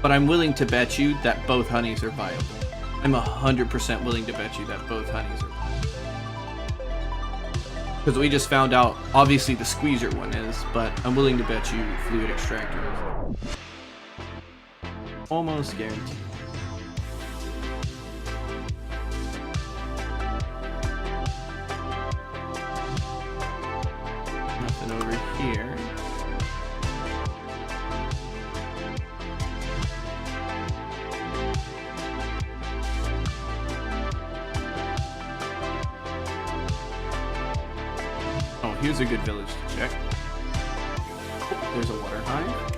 But I'm willing to bet you that both honeys are viable. I'm 100% willing to bet you that both honeys are viable. Because we just found out, obviously the squeezer one is, but I'm willing to bet you fluid extractor is. Almost guaranteed. Nothing over here. Oh, here's a good village to check. Oh, there's a water hive.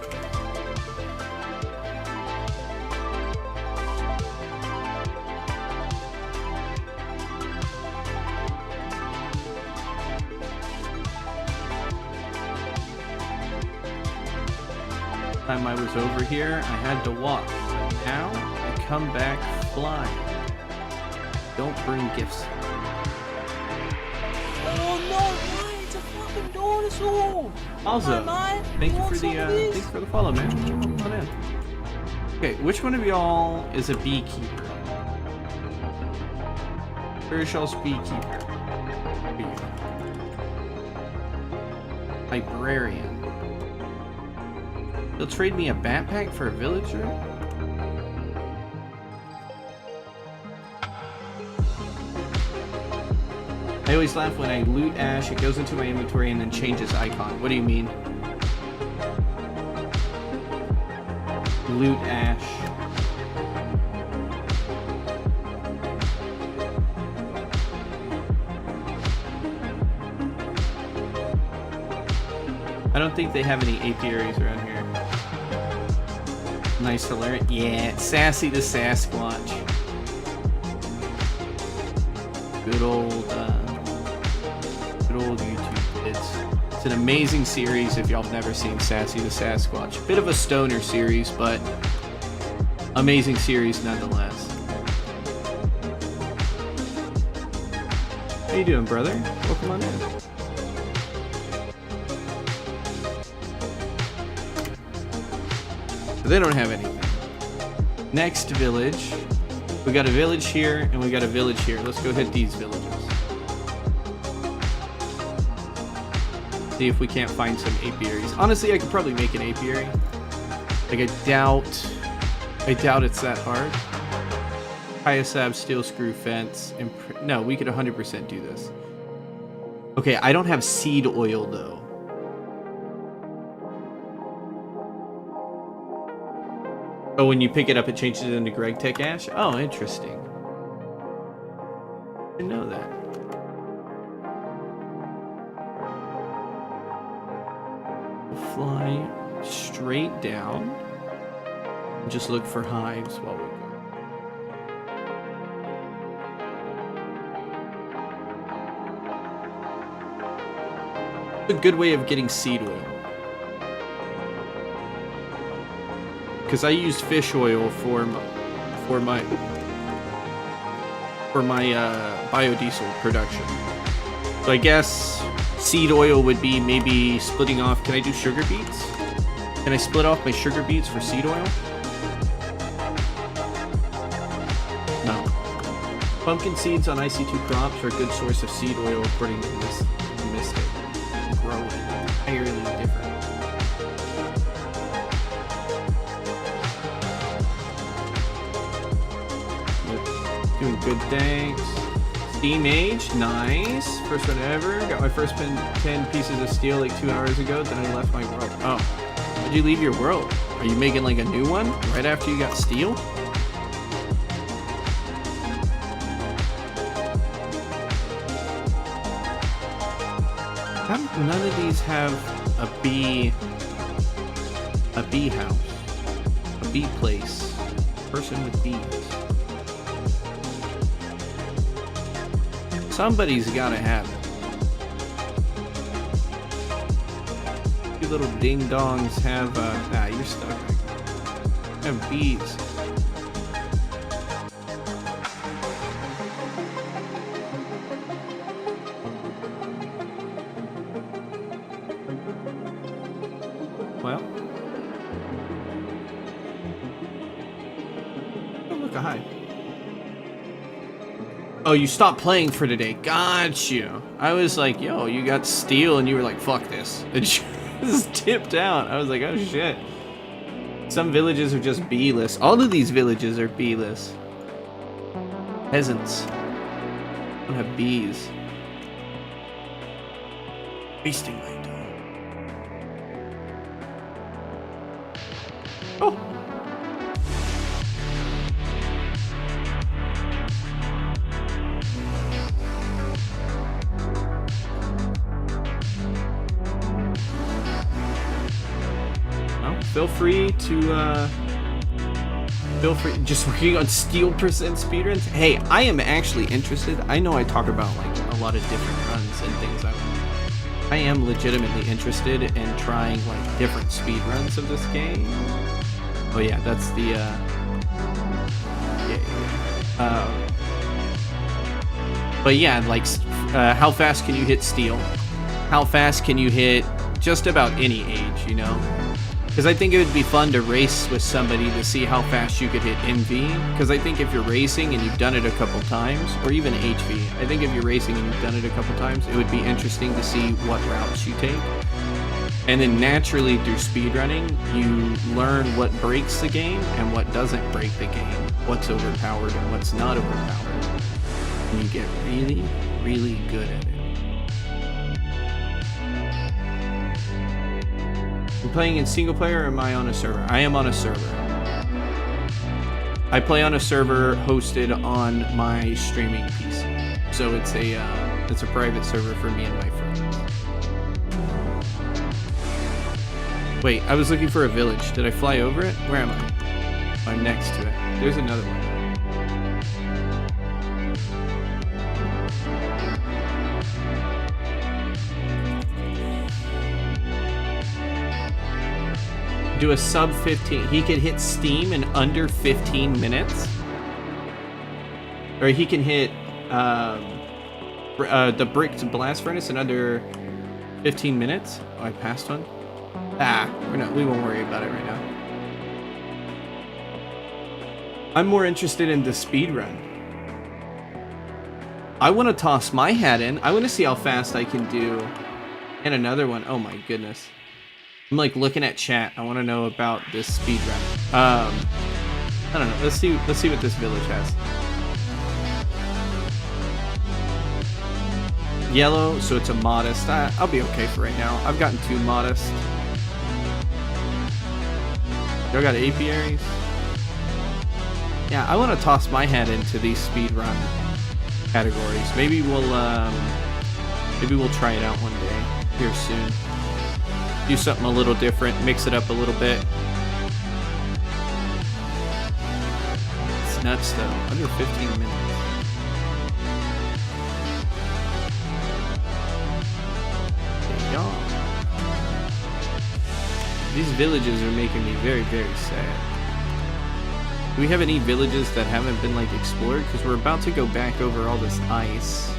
Time I was over here, I had to walk. But now I come back flying. Don't bring gifts. Oh no! Why? It's a fucking dinosaur! Also, thank you for the follow, man. Come on in. Okay, which one of y'all is a beekeeper? Where's y'all's beekeeper? Librarian. They'll trade me a backpack for a villager? I always laugh when I loot ash, it goes into my inventory and then changes icon. What do you mean? Loot ash. I don't think they have any apiaries around here. Nice to learn. Yeah, Sassy the Sasquatch. Good old YouTube kids. It's an amazing series if y'all have never seen Sassy the Sasquatch. Bit of a stoner series, but amazing series nonetheless. How you doing, brother? Welcome on in. So they don't have anything. Next village. We got a village here and we got a village here. Let's go hit these villages. See if we can't find some apiaries. Honestly, I could probably make an apiary. Like I doubt it's that hard. Hyasab steel screw fence. No, we could 100% do this. Okay, I don't have seed oil though. Oh, when you pick it up, it changes it into Greg Tech Ash? Oh, interesting. I didn't know that. We'll fly straight down. And just look for hives while we go. A good way of getting seed oil. Because I used fish oil for my biodiesel production. So I guess seed oil would be maybe splitting off. Can I do sugar beets? Can I split off my sugar beets for seed oil? No. Pumpkin seeds on IC2 crops are a good source of seed oil according to this Mystic. Grow entirely different. Doing good, thanks. Steam Age, nice. First one ever. Got my first 10 pieces of steel like 2 hours ago. Then I left my world. Oh, did you leave your world? Are you making like a new one right after you got steel? How none of these have a bee house, a bee place, person with bees? Somebody's gotta have it. You little ding dongs have you're stuck. Have bees. Well. Oh, look, a hive. Oh, you stopped playing for today. Got you. I was like, yo, you got steel, and you were like, fuck this. And you just tipped out. I was like, oh shit. Some villages are just bee-less. All of these villages are bee-less. Peasants don't have bees. Wasting my time. Oh. Feel free just working on steel percent speedruns. Hey, I am actually interested. I know I talk about like a lot of different runs and things. I am legitimately interested in trying like different speedruns of this game. Oh yeah, that's the but yeah, like how fast can you hit steel? How fast can you hit just about any age, you know? Because I think it would be fun to race with somebody to see how fast you could hit MV. Because I think if you're racing and you've done it a couple times, or even HV, I think if you're racing and you've done it a couple times, it would be interesting to see what routes you take. And then naturally through speedrunning, you learn what breaks the game and what doesn't break the game. What's overpowered and what's not overpowered. And you get really, really good at it. I'm playing in single player or am I on a server? I am on a server. I play on a server hosted on my streaming PC. So it's a private server for me and my friends. Wait, I was looking for a village. Did I fly over it? Where am I? I'm next to it. There's another one. Do a sub 15. He can hit Steam in under 15 minutes. Or he can hit the bricked blast furnace in under 15 minutes. Oh, I passed one. We won't worry about it right now. I'm more interested in the speed run. I want to toss my hat in. I want to see how fast I can do. And another one. Oh my goodness. I'm like looking at chat. I want to know about this speed run. I don't know. Let's see what this village has. Yellow, so it's a modest. I'll be okay for right now. I've gotten too modest. Y'all got apiaries? Yeah, I want to toss my head into these speedrun categories. Maybe we'll try it out one day here soon. Do something a little different, mix it up a little bit. It's nuts though, under 15 minutes. Y'all. These villages are making me very, very sad. Do we have any villages that haven't been like explored? Because we're about to go back over all this ice.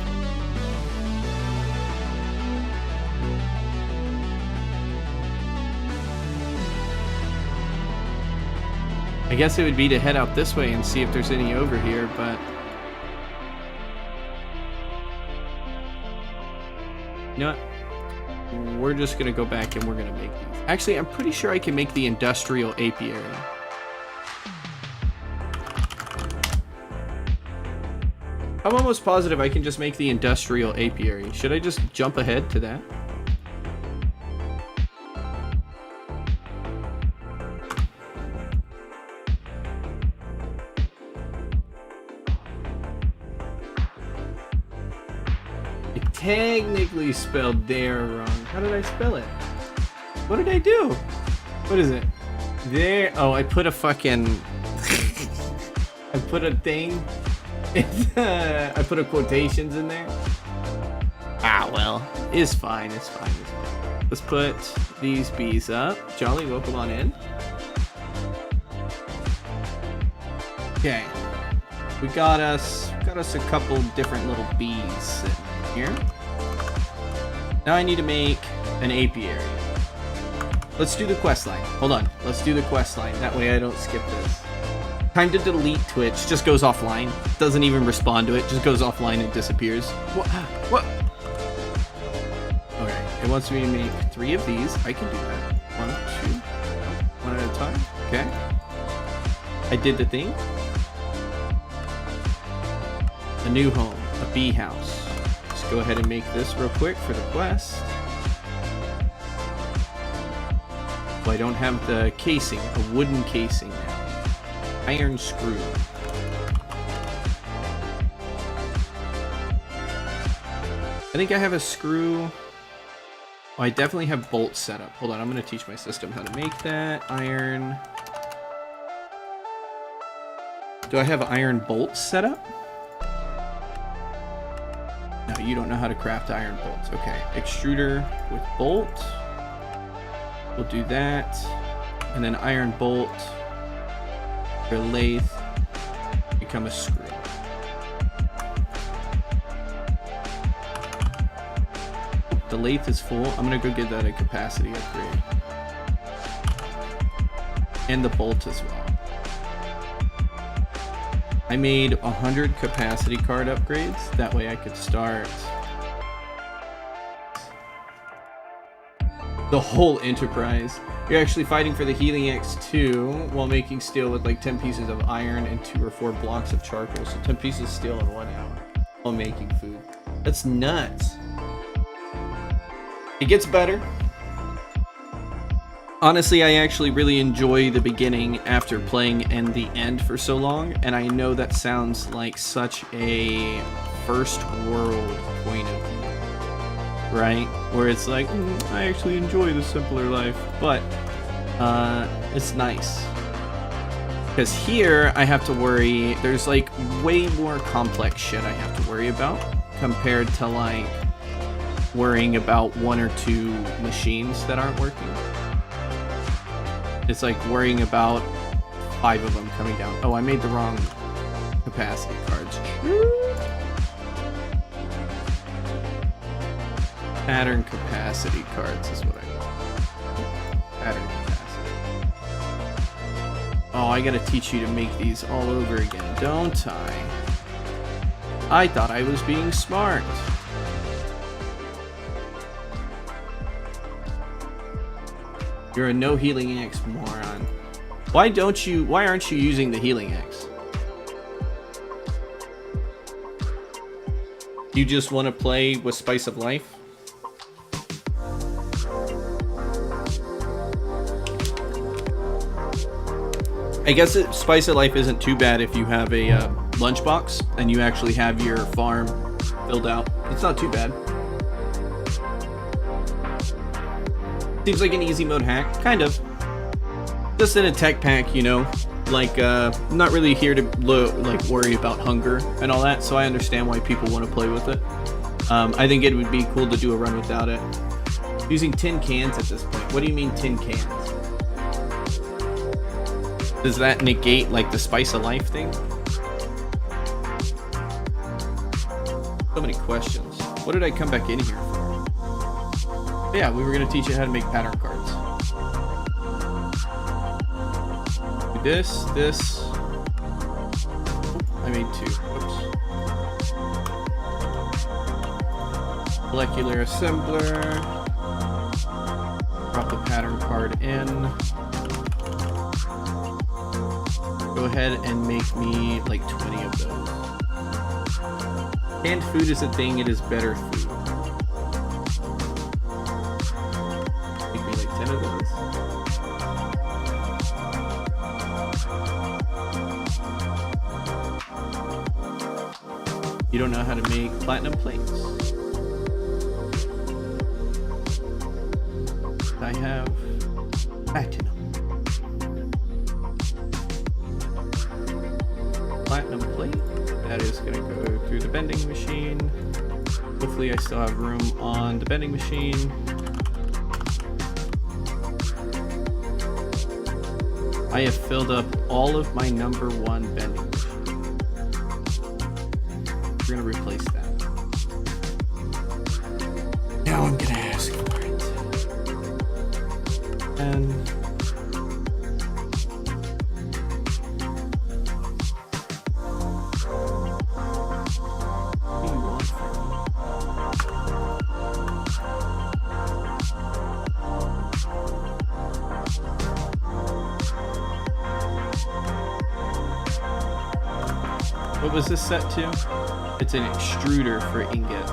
I guess it would be to head out this way and see if there's any over here, but... You know what? We're just gonna go back and we're gonna make these. Actually, I'm pretty sure I can make the industrial apiary. I'm almost positive I can just make the industrial apiary. Should I just jump ahead to that? technically spelled there wrong. How did I spell it? What did I do? What is it? There. Oh, I put a fucking. I put a thing. I put a quotations in there. Ah, well, it's fine. It's fine. It's fine. Let's put these bees up. Jolly, welcome on in. Okay. We got us a couple different little bees sitting here. Now I need to make an apiary. Let's do the quest line. Hold on. Let's do the quest line. That way I don't skip this. Time to delete Twitch. Just goes offline. Doesn't even respond to it. Just goes offline and disappears. What? Okay. It wants me to make 3 of these. I can do that. 1, 2. One at a time. Okay. I did the thing. A new home. A bee house. Let's go ahead and make this real quick for the quest. Well, I don't have the casing. A wooden casing now. Iron screw. I think I have a screw. Oh, I definitely have bolts set up. Hold on, I'm going to teach my system how to make that. Iron. Do I have iron bolts set up? No, you don't know how to craft iron bolts. Okay, extruder with bolt. We'll do that. And then iron bolt. Your lathe. Become a screw. The lathe is full. I'm gonna go get that a capacity upgrade. And the bolt as well. I made 100 capacity card upgrades. That way I could start the whole enterprise. You're actually fighting for the Healing X2 while making steel with like 10 pieces of iron and 2 or 4 blocks of charcoal. So 10 pieces of steel in 1 hour while making food. That's nuts. It gets better. Honestly, I actually really enjoy the beginning after playing and the end for so long, and I know that sounds like such a first world point of view, right? Where it's like, I actually enjoy the simpler life, but it's nice. Because here I have to worry, there's like way more complex shit I have to worry about compared to like worrying about 1 or 2 machines that aren't working. It's like worrying about 5 of them coming down. Oh, I made the wrong capacity cards. Pattern capacity cards is what I want. Pattern capacity. Oh, I gotta teach you to make these all over again, don't I? I thought I was being smart. You're a no healing X moron. Why aren't you using the healing X? You just want to play with Spice of Life? I guess Spice of Life isn't too bad if you have a lunchbox and you actually have your farm filled out. It's not too bad. Seems like an easy mode hack, kind of. Just in a tech pack, you know. Like, I'm not really here to like worry about hunger and all that, so I understand why people want to play with it. I think it would be cool to do a run without it. Using tin cans at this point. What do you mean tin cans? Does that negate like the Spice of Life thing? So many questions. What did I come back in here for? Yeah, we were going to teach you how to make pattern cards. Do this. I made 2. Whoops. Molecular assembler. Drop the pattern card in. Go ahead and make me like 20 of those. Canned food is a thing, it is better food. Make me like 10 of those. You don't know how to make platinum plates. I have platinum. Platinum plate. That is going to go through the bending machine. Hopefully I still have room on the bending machine. I have filled up all of my number 1 bending machine. We're going to replace that. Now I'm going to ask for it. And what do you want from me? What was this set to? It's an extruder for ingots.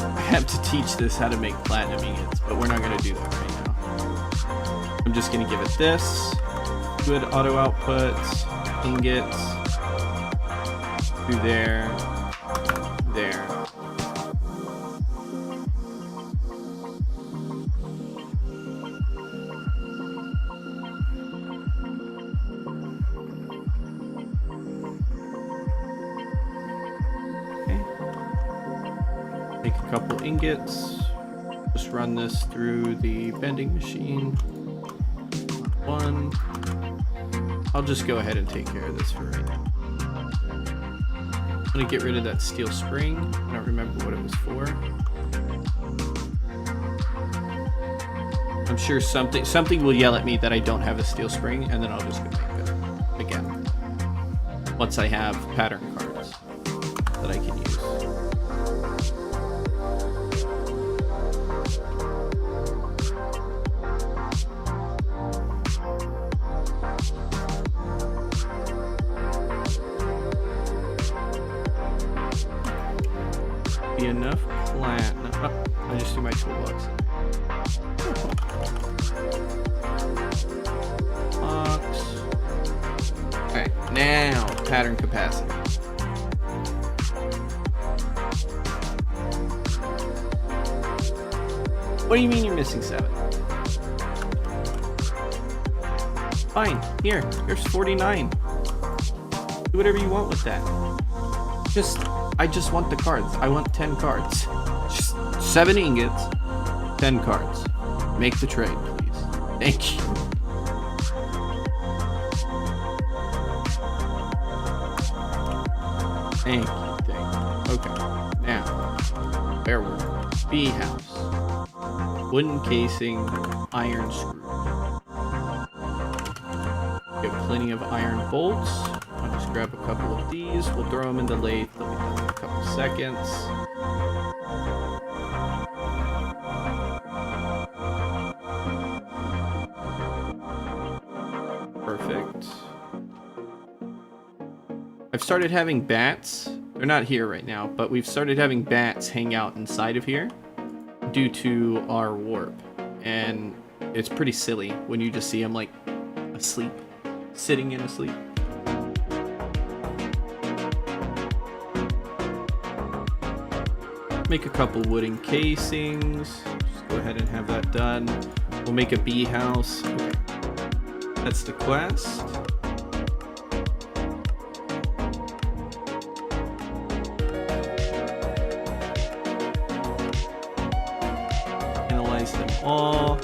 I have to teach this how to make platinum ingots, but we're not going to do that right now. I'm just going to give it this. Good auto output, ingots, through there, there. Take a couple ingots, just run this through the bending machine. One. I'll just go ahead and take care of this for right now. I'm gonna get rid of that steel spring. I don't remember what it was for. I'm sure something will yell at me that I don't have a steel spring, and then I'll just go make it again. Once I have pattern cards that I can use. Be enough platinum. Oh, I just threw my toolbox. Box. Alright, now pattern capacity. What do you mean you're missing 7? Fine, here's 49. Do whatever you want with that. I just want the cards. I want 10 cards. Just 7 ingots, 10 cards. Make the trade, please. Thank you. Thank you. Okay. Now, where were we? Bee house. Wooden casing, iron screw. We have plenty of iron bolts. I'll just grab a couple of these. We'll throw them in the lathe. They'll be done in a couple seconds. Perfect. I've started having bats. They're not here right now, but we've started having bats hang out inside of here due to our warp. And it's pretty silly when you just see them like asleep, sitting in asleep. Make a couple wooden casings. Just go ahead and have that done. We'll make a bee house. Okay. That's the quest. Analyze them all.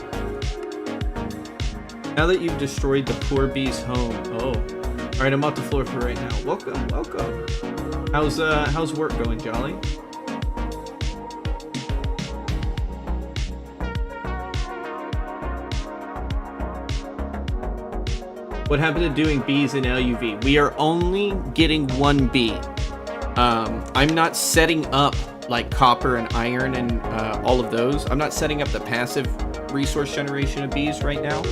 Now that you've destroyed the poor bee's home. Oh. Alright, I'm off the floor for right now. Welcome, welcome. How's work going, Jolly? What happened to doing bees in LUV? We are only getting 1 bee. I'm not setting up like copper and iron and all of those. I'm not setting up the passive resource generation of bees right now.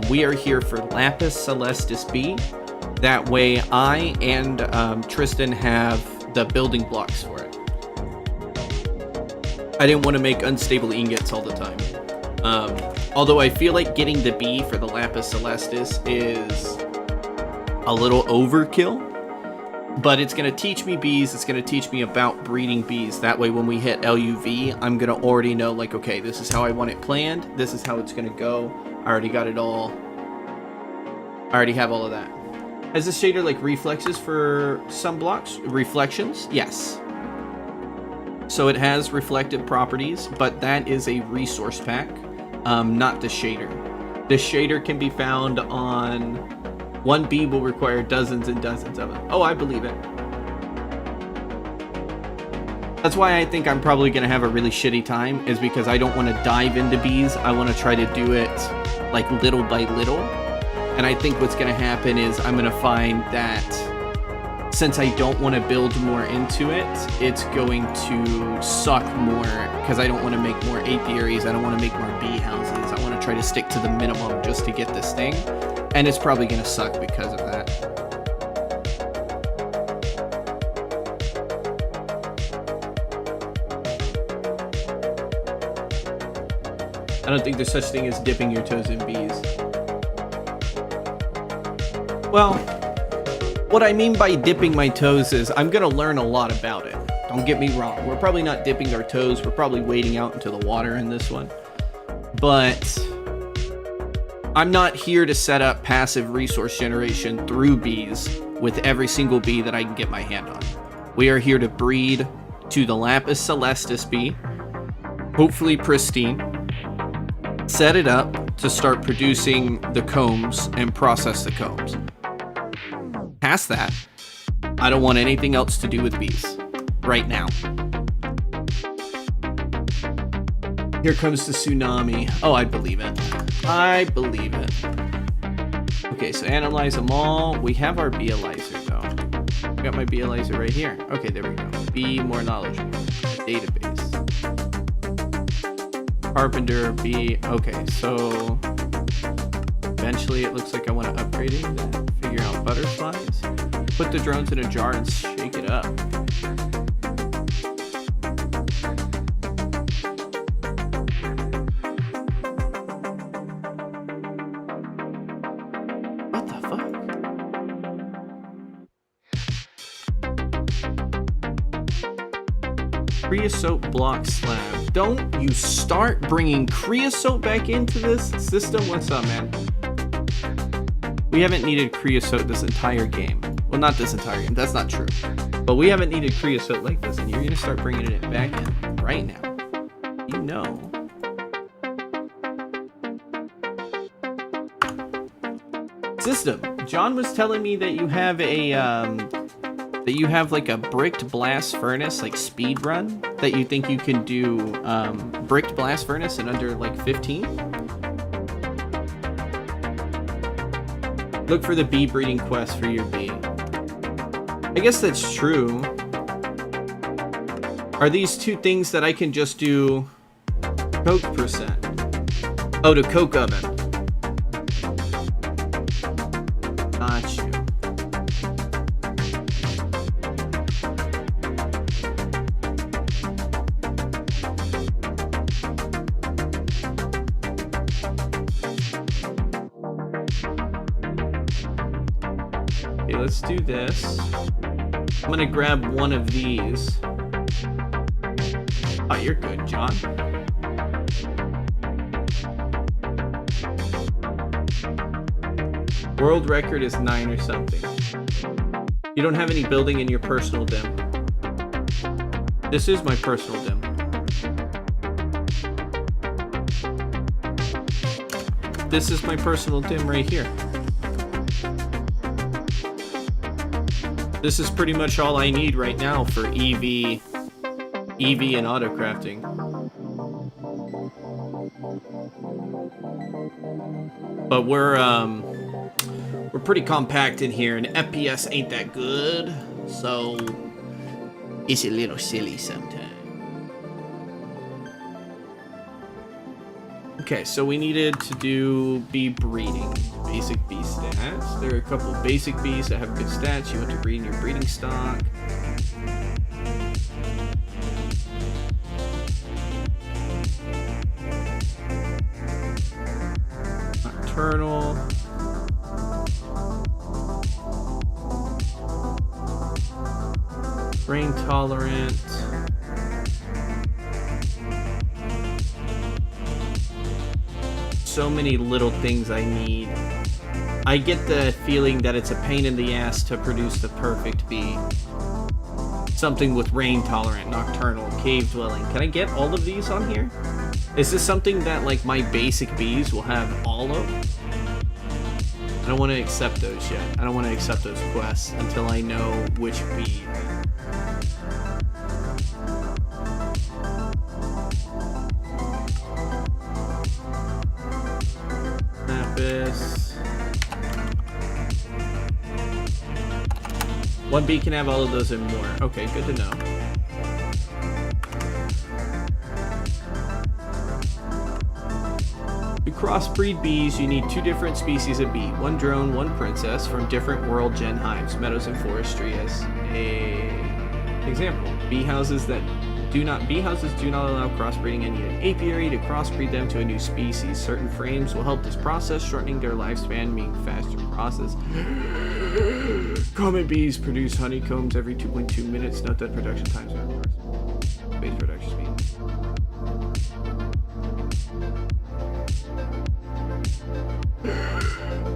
We are here for Lapis Celestis bee. That way I and Tristan have the building blocks for it. I didn't want to make unstable ingots all the time. Although I feel like getting the bee for the Lapis Celestis is a little overkill. But it's going to teach me bees. It's going to teach me about breeding bees. That way, when we hit LUV, I'm going to already know, like, okay, this is how I want it planned. This is how it's going to go. I already got it all. I already have all of that. Has this shader, like, reflexes for some blocks? Reflections? Yes. So it has reflective properties, but that is a resource pack, not the shader. The shader can be found on... One bee will require dozens and dozens of them. Oh, I believe it. That's why I think I'm probably going to have a really shitty time, is because I don't want to dive into bees. I want to try to do it like little by little. And I think what's going to happen is I'm going to find that since I don't want to build more into it, it's going to suck more because I don't want to make more apiaries. I don't want to make more bee houses. I want to try to stick to the minimum just to get this thing. And it's probably going to suck because of that. I don't think there's such thing as dipping your toes in bees. Well, what I mean by dipping my toes is I'm going to learn a lot about it. Don't get me wrong. We're probably not dipping our toes. We're probably wading out into the water in this one. But I'm not here to set up passive resource generation through bees with every single bee that I can get my hand on. We are here to breed to the Lapis Celestis bee, hopefully pristine, set it up to start producing the combs and process the combs. Past that, I don't want anything else to do with bees right now. Here comes the tsunami. Oh, I believe it. I believe it. Okay, so analyze them all. We have our Bealyzer, though. I got my Bealyzer right here. Okay, there we go. Be more knowledgeable. Database. Carpenter, bee. Okay, so eventually it looks like I want to upgrade it. Then figure out butterflies. Put the drones in a jar and shake it up. Creosote block slab. Don't you start bringing creosote back into this system? What's up, man? We haven't needed creosote this entire game. Well, not this entire game. That's not true. But we haven't needed creosote like this, and you're going to start bringing it back in right now. You know. System. John was telling me that you have a, like a bricked blast furnace, like speed run, that you think you can do bricked blast furnace in under like 15. Look for the bee breeding quest for your bee. I guess that's true. Are these two things that I can just do coke percent? Oh, to coke oven. Got you. Okay, let's do this. I'm gonna grab one of these. Oh, you're good, John. World record is 9 or something. You don't have any building in your personal dim. This is my personal dim. This is my personal dim right here. This is pretty much all I need right now for EV and auto crafting. But we're pretty compact in here, and FPS ain't that good, so it's a little silly sometimes. Okay, so we needed to do bee breeding. Basic bee stats. There are a couple of basic bees that have good stats. You want to breed in your breeding stock. Nocturnal. Rain tolerant. So many little things I need. I get the feeling that it's a pain in the ass to produce the perfect bee. Something with rain tolerant, nocturnal, cave dwelling. Can I get all of these on here? Is this something that like my basic bees will have all of? I don't want to accept those yet. I don't want to accept those quests until I know which bee. Lapis. One bee can have all of those and more. Okay, good to know. To crossbreed bees, you need 2 different species of bee. 1 drone, 1 princess from different world gen hives, meadows and forestry as a example. Bee houses do not allow crossbreeding and need an apiary to crossbreed them to a new species. Certain frames will help this process, shortening their lifespan, meaning faster process. Common bees produce honeycombs every 2.2 minutes. Note that production times are reversible. Base production speed.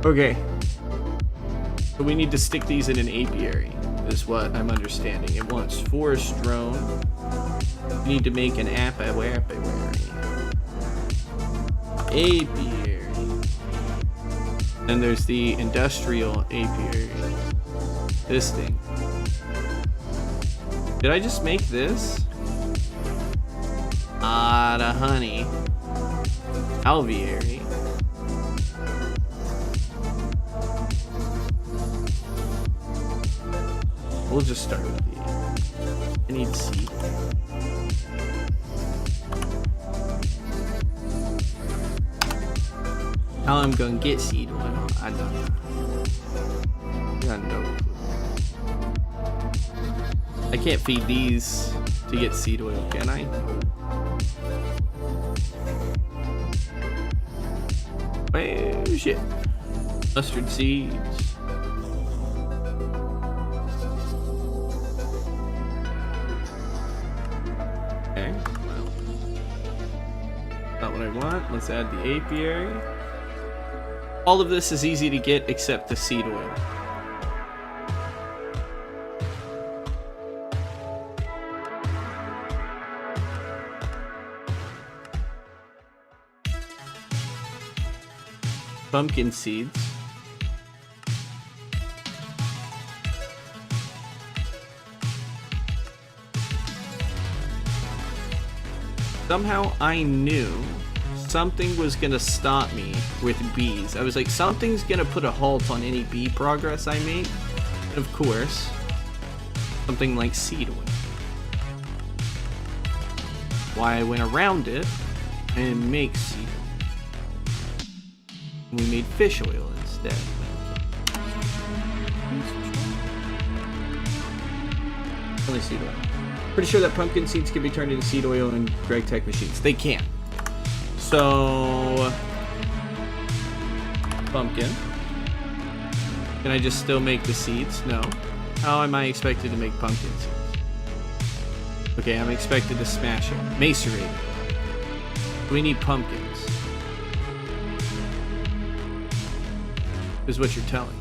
Okay. So we need to stick these in an apiary, is what I'm understanding. It wants forest drone. We need to make an apiary. Apiary. Then there's the industrial apiary. This thing. Did I just make this? The honey. Alveary. We'll just start with the. I need seed. How I'm gonna get seed oil? I don't know. Got no clue. I can't feed these to get seed oil, can I? Oh shit. Mustard seeds. Okay, well. Not what I want. Let's add the apiary. All of this is easy to get except the seed oil. Pumpkin seeds. Somehow I knew something was gonna stop me with bees. I was like, something's gonna put a halt on any bee progress I make. And of course, something like seed oil. Why I went around it and make seed oil. We made fish oil instead. Only seed oil. Pretty sure that pumpkin seeds can be turned into seed oil in Greg Tech machines. They can. So, pumpkin. Can I just still make the seeds? No. How am I expected to make pumpkin seeds? Okay, I'm expected to smash it. Macerate it. We need pumpkins. Is what you're telling me.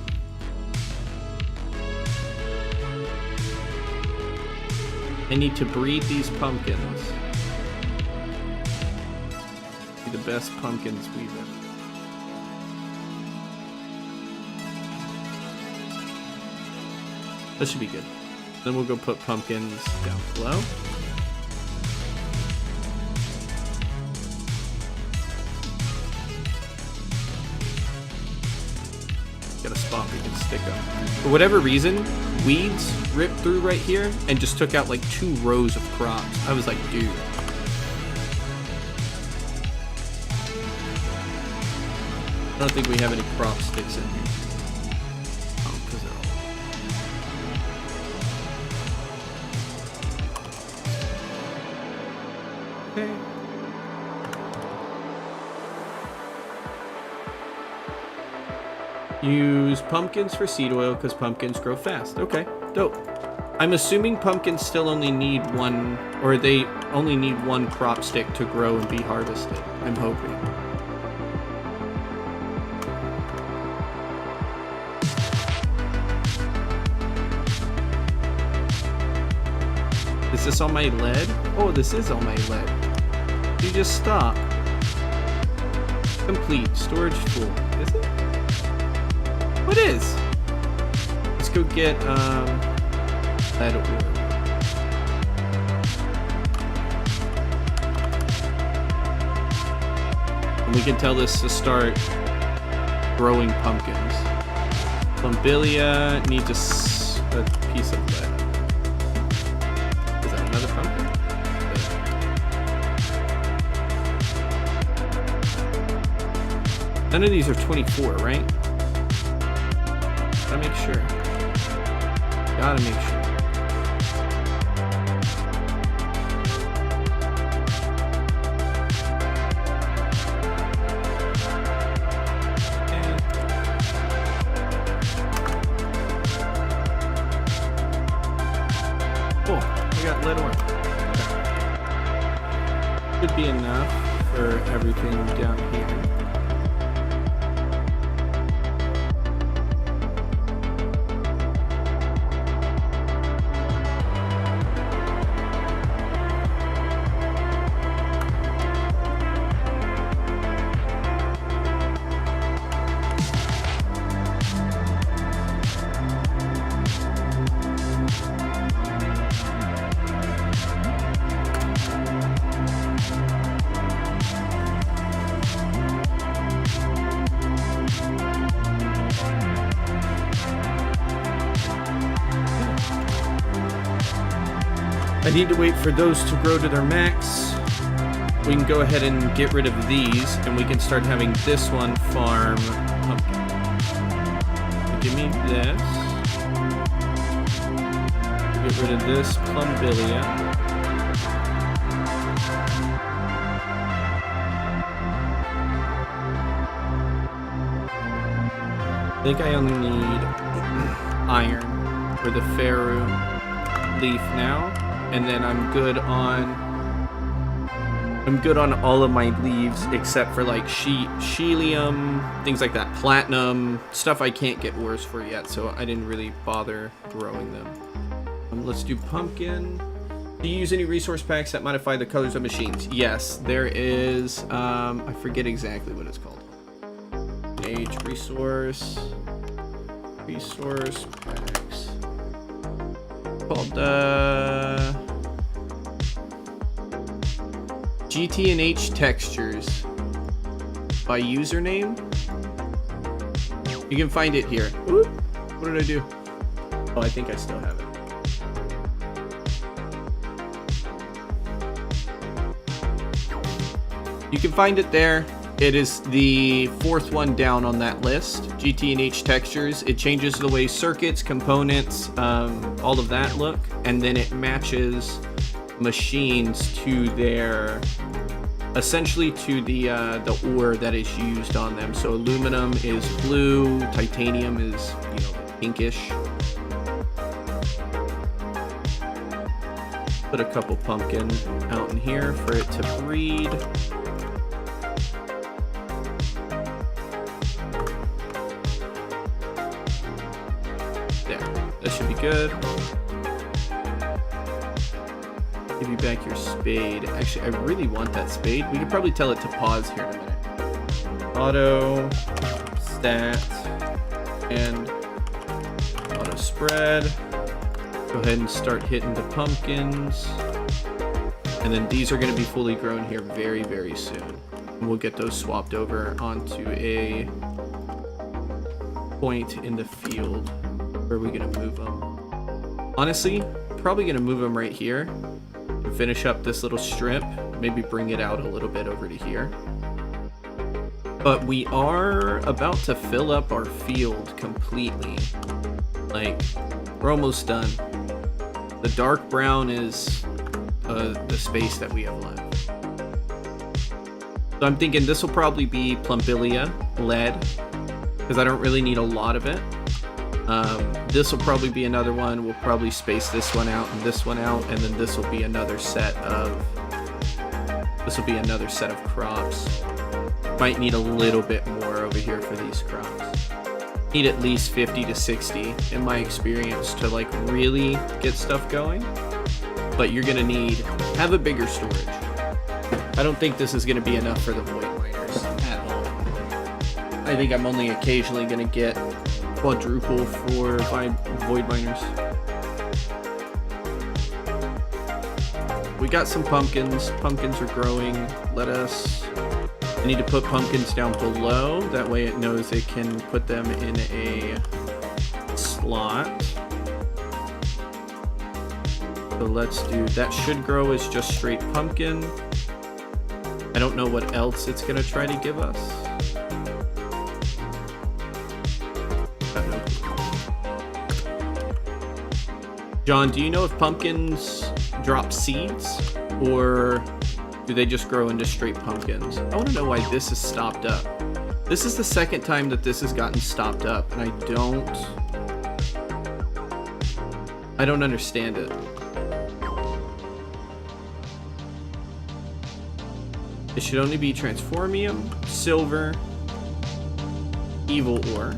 I need to breed these pumpkins. Be the best pumpkins we've ever. That should be good. Then we'll go put pumpkins down below. Got a spot we can stick up. For whatever reason, weeds ripped through right here and just took out like 2 rows of crops. I was like, dude. I don't think we have any crop sticks in here. Oh, because they're all. Okay. Use pumpkins for seed oil because pumpkins grow fast. Okay, dope. I'm assuming pumpkins still only need one, or they only need one crop stick to grow and be harvested. I'm hoping. Is this on my lead? Oh, this is on my lead. You just stop. Complete. Storage full. Is it? What is? Let's go get lead ore. And we can tell this to start growing pumpkins. Plumbilia needs a piece of lead. Is that another pumpkin? None of these are 24, right? Gotta make sure. Gotta make sure. Cool. We got lead ore. Okay. Should be enough for everything down here. I need to wait for those to grow to their max. We can go ahead and get rid of these, and we can start having this one farm pumpkin. So give me this. Get rid of this plumbilia. I think I only need iron for the Faru leaf now. And then I'm good on all of my leaves except for like Shelium, things like that, platinum, stuff I can't get ores for yet, so I didn't really bother growing them. Let's do pumpkin. Do you use any resource packs that modify the colors of machines? Yes, there is, I forget exactly what it's called. GTNH resource packs. Called GTNH textures by username. You can find it here. Ooh, what did I do? Oh, I think I still have it. You can find it there. It is the fourth one down on that list. GTNH textures. It changes the way circuits, components, all of that look, and then it matches machines to their, essentially to the ore that is used on them. So aluminum is blue, titanium is, you know, pinkish. Put a couple pumpkin out in here for it to breed. That should be good. Give you back your spade. Actually, I really want that spade. We could probably tell it to pause here in a minute. Auto, stat, and auto spread. Go ahead and start hitting the pumpkins. And then these are going to be fully grown here very, very soon. And we'll get those swapped over onto a point in the field. Where are we going to move them? Honestly, probably going to move them right here and finish up this little strip. Maybe bring it out a little bit over to here. But we are about to fill up our field completely. Like, we're almost done. The dark brown is the space that we have left. So I'm thinking this will probably be plumbilia, lead, because I don't really need a lot of it. This will probably be another one. We'll probably space this one out and this one out, and then this will be another set of crops. Might need a little bit more over here for these crops. Need at least 50 to 60 in my experience to like really get stuff going. But you're gonna have a bigger storage. I don't think this is gonna be enough for the void miners at all. I think I'm only occasionally gonna get quadruple for void miners. We got some pumpkins. Pumpkins are growing. I need to put pumpkins down below. That way it knows it can put them in a slot. So let's do, that should grow as just straight pumpkin. I don't know what else it's gonna try to give us. John, do you know if pumpkins drop seeds or do they just grow into straight pumpkins? I want to know why this is stopped up. This is the second time that this has gotten stopped up, and I don't understand it. It should only be transformium, silver, evil ore.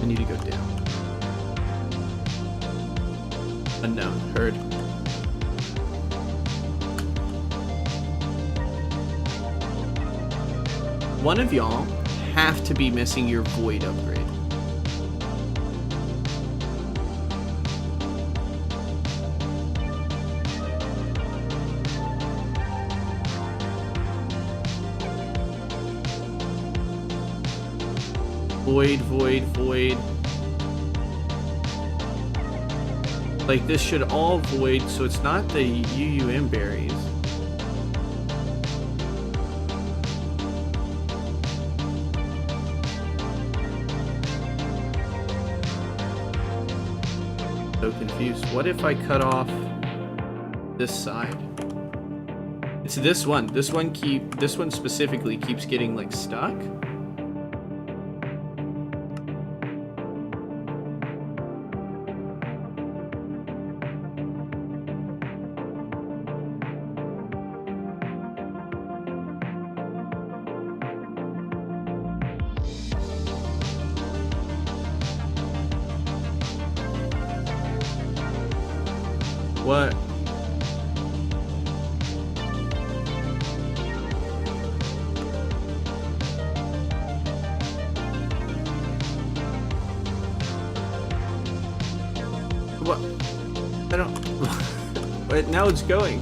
I need to go down. Unknown, heard. One of y'all have to be missing your void upgrade. Void. Like, this should all void, so it's not the UUM berries. So confused. What if I cut off this side? It's this one. This one specifically keeps getting, like, stuck. What? What? I don't... But now it's going.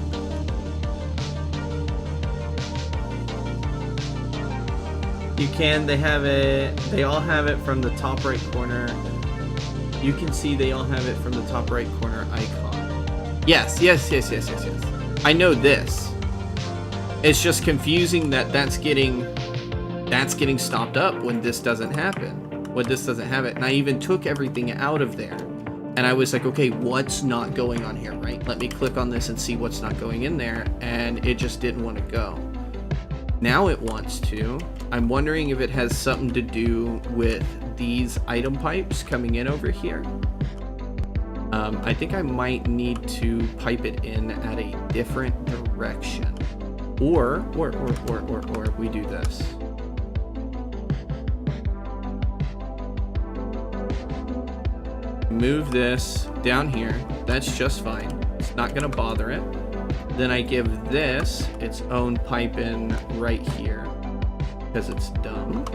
You can, they have it, they all have it from the top right corner. You can see they all have it from the top right corner icon. Yes. I know this. It's just confusing that that's getting stopped up when this doesn't happen. When this doesn't have it. And I even took everything out of there. And I was like, okay, what's not going on here, right? Let me click on this and see what's not going in there. And it just didn't want to go. Now it wants to. I'm wondering if it has something to do with these item pipes coming in over here. I think I might need to pipe it in at a different direction. Or we do this. Move this down here. That's just fine. It's not gonna bother it. Then I give this its own pipe in right here because it's dumb.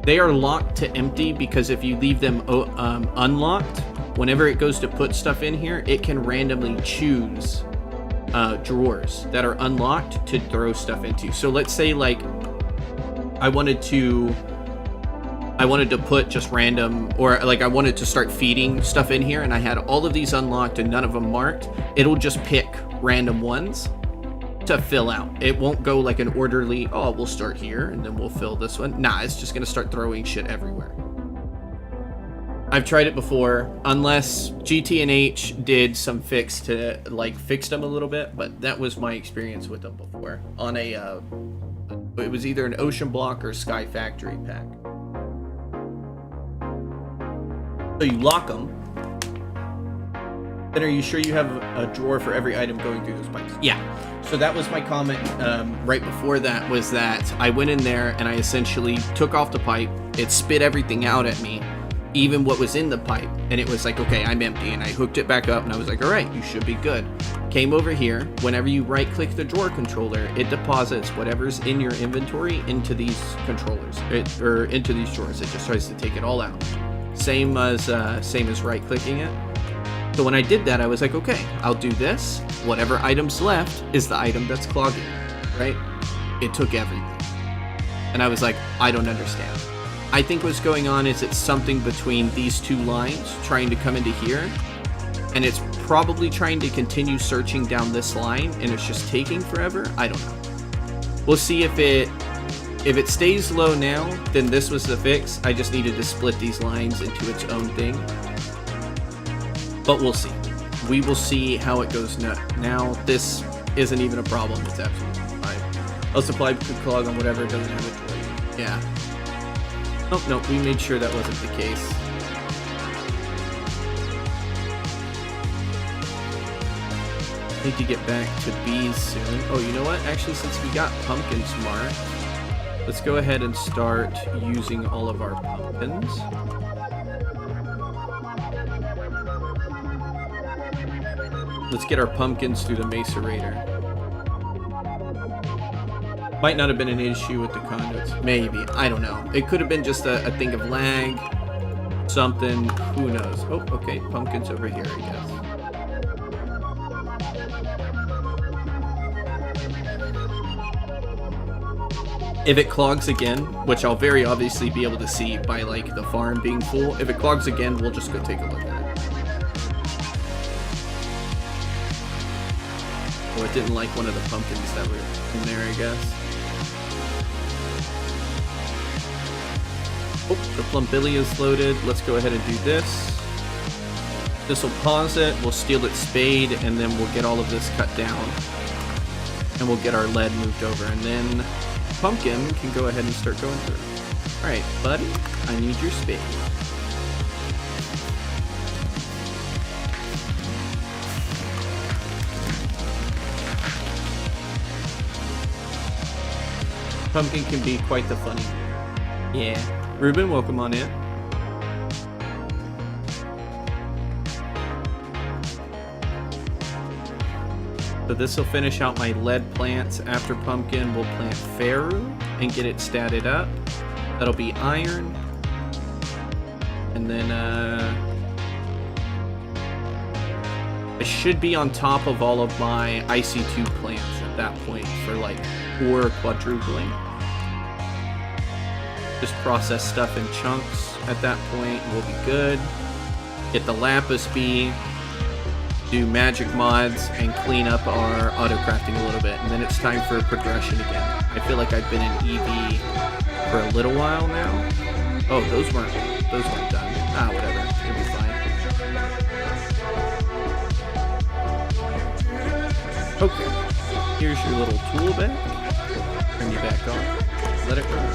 They are locked to empty because if you leave them unlocked, whenever it goes to put stuff in here, it can randomly choose drawers that are unlocked to throw stuff into. So let's say like I wanted to put just random, or like I wanted to start feeding stuff in here and I had all of these unlocked and none of them marked, it'll just pick random ones to fill out. It won't go like an orderly, oh, we'll start here and then we'll fill this one. Nah, it's just gonna start throwing shit everywhere. I've tried it before, unless GTNH did some fix to, like, fix them a little bit, but that was my experience with them before. On a, it was either an Ocean Block or Sky Factory pack. So you lock them. Then are you sure you have a drawer for every item going through those pipes? Yeah. So that was my comment right before that, was that I went in there and I essentially took off the pipe. It spit everything out at me, even what was in the pipe. And it was like, okay, I'm empty. And I hooked it back up and I was like, all right, you should be good. Came over here. Whenever you right click the drawer controller, it deposits whatever's in your inventory into these controllers, or into these drawers. It just tries to take it all out. Same as right clicking it. So when I did that, I was like, okay, I'll do this. Whatever item's left is the item that's clogging, right? It took everything. And I was like, I don't understand. I think what's going on is it's something between these two lines trying to come into here. And it's probably trying to continue searching down this line and it's just taking forever. I don't know. We'll see if it stays low now, then this was the fix. I just needed to split these lines into its own thing. But we'll see. We will see how it goes now. This isn't even a problem. It's absolutely fine. I'll supply clog on whatever it doesn't have a drawer. Yeah. Oh, no, we made sure that wasn't the case. Need to get back to bees soon. Oh, you know what? Actually, since we got pumpkins marked, let's go ahead and start using all of our pumpkins. Let's get our pumpkins through the macerator. Might not have been an issue with the conduits. Maybe. I don't know. It could have been just a thing of lag. Something. Who knows? Oh, okay. Pumpkins over here, I guess. If it clogs again, which I'll very obviously be able to see by, like, the farm being full, if it clogs again, we'll just go take a look at it. Oh, it didn't like one of the pumpkins that were in there, I guess. Oh, the Plumbillia is loaded. Let's go ahead and do this. This will pause it, we'll steal its spade, and then we'll get all of this cut down. And we'll get our lead moved over, and then Pumpkin can go ahead and start going through. Alright, buddy, I need your spade. Pumpkin can be quite the funny. Yeah. Ruben, welcome on in. So this will finish out my lead plants. After pumpkin, we'll plant Faru and get it statted up. That'll be iron. And then I should be on top of all of my IC2 plants at that point for like ore quadrupling. Just process stuff in chunks at that point. We'll be good. Get the lapis bee. Do magic mods and clean up our auto crafting a little bit, and then it's time for progression again. I feel like I've been in EV for a little while now. Oh, those weren't done. Ah, whatever. It'll be fine. Okay. Here's your little tool bag. Turn you back on. Let it run.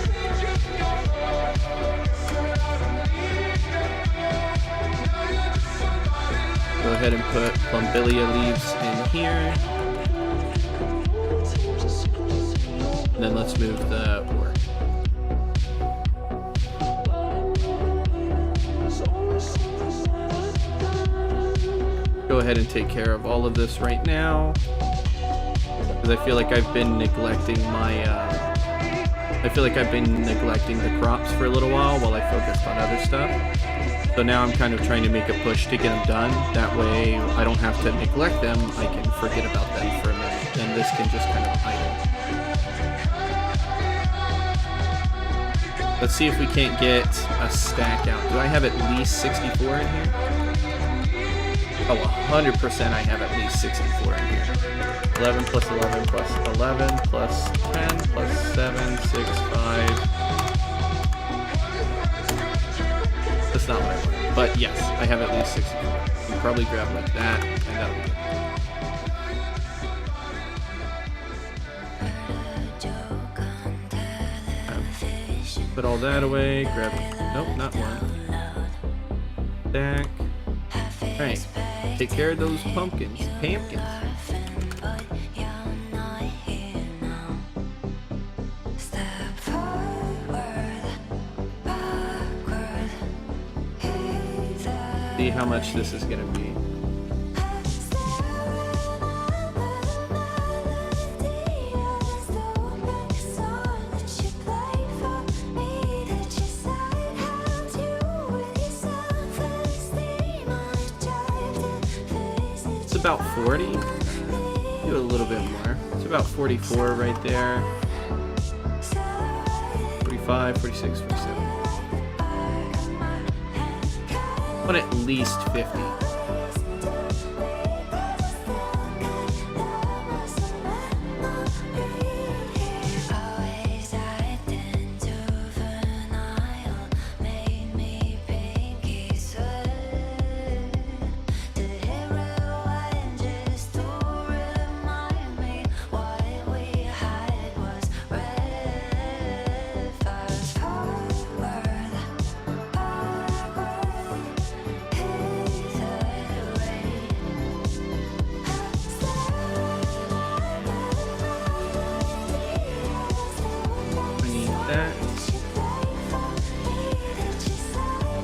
Go ahead and put Plumbillia leaves in here. And then let's move the ore. Go ahead and take care of all of this right now. Because I feel like I've been neglecting the crops for a little while I focused on other stuff. So now I'm kind of trying to make a push to get them done. That way I don't have to neglect them. I can forget about them for a minute. And this can just kind of idle. Let's see if we can't get a stack out. Do I have at least 64 in here? Oh, 100% I have at least 64 in here. 11 plus 11 plus 11 plus 10 plus 7, 6, 5. That's not what I want. But yes, I have at least 64. You can probably grab like that, and that'll be good. Put all that away, grab, nope, not one. Stack. Alright, take care of those pumpkins. See how much this is gonna be. About 40. Do a little bit more. It's about 44 right there. 45, 46, 47. I want at least 50.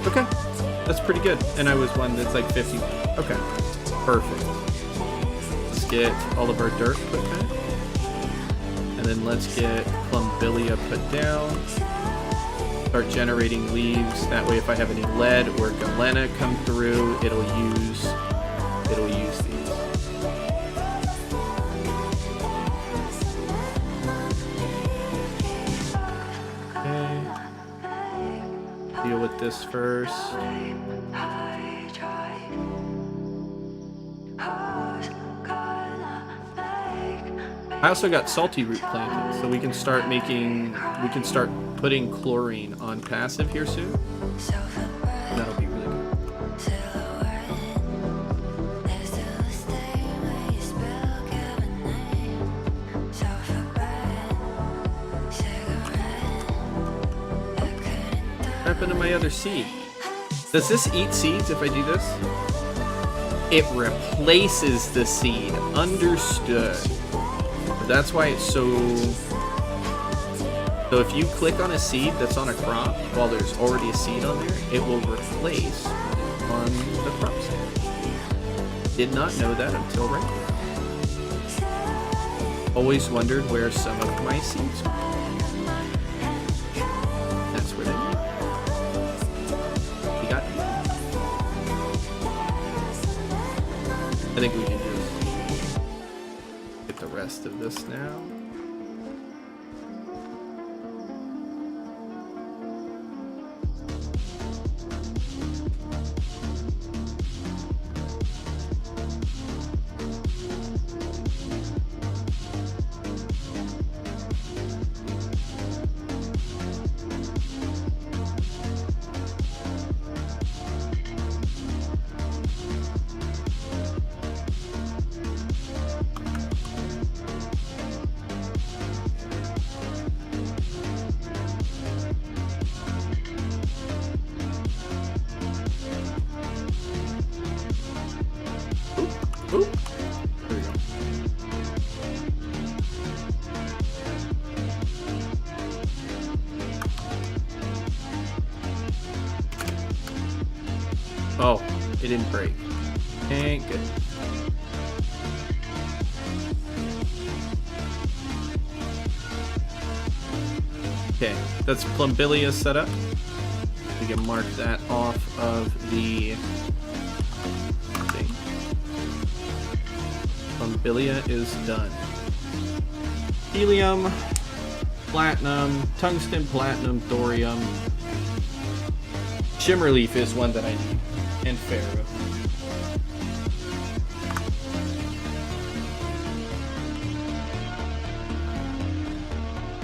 Okay, that's pretty good. And I was one that's like 50. Okay, perfect. Let's get all of our dirt put back. And then let's get Plumbilia put down. Start generating leaves. That way if I have any lead or galena come through, it'll use these. Deal with this first. I also got salty root planted, so we can start putting chlorine on passive here soon. That'll be really good. What happened to my other seed? Does this eat seeds if I do this? It replaces the seed. Understood. That's why it's so... So if you click on a seed that's on a crop while there's already a seed on there, it will replace on the crop stand. Did not know that until right now. Always wondered where some of my seeds are. That's where they are. We got these. I think we can just get the rest of this now. Oop. There we go. Oh, it didn't break. Ain't good. Okay, that's Plumbilia set up. We can mark that off of the thing. Plumbilia is done. Helium, platinum, tungsten, platinum, thorium. Shimmerleaf is one that I need, and ferro.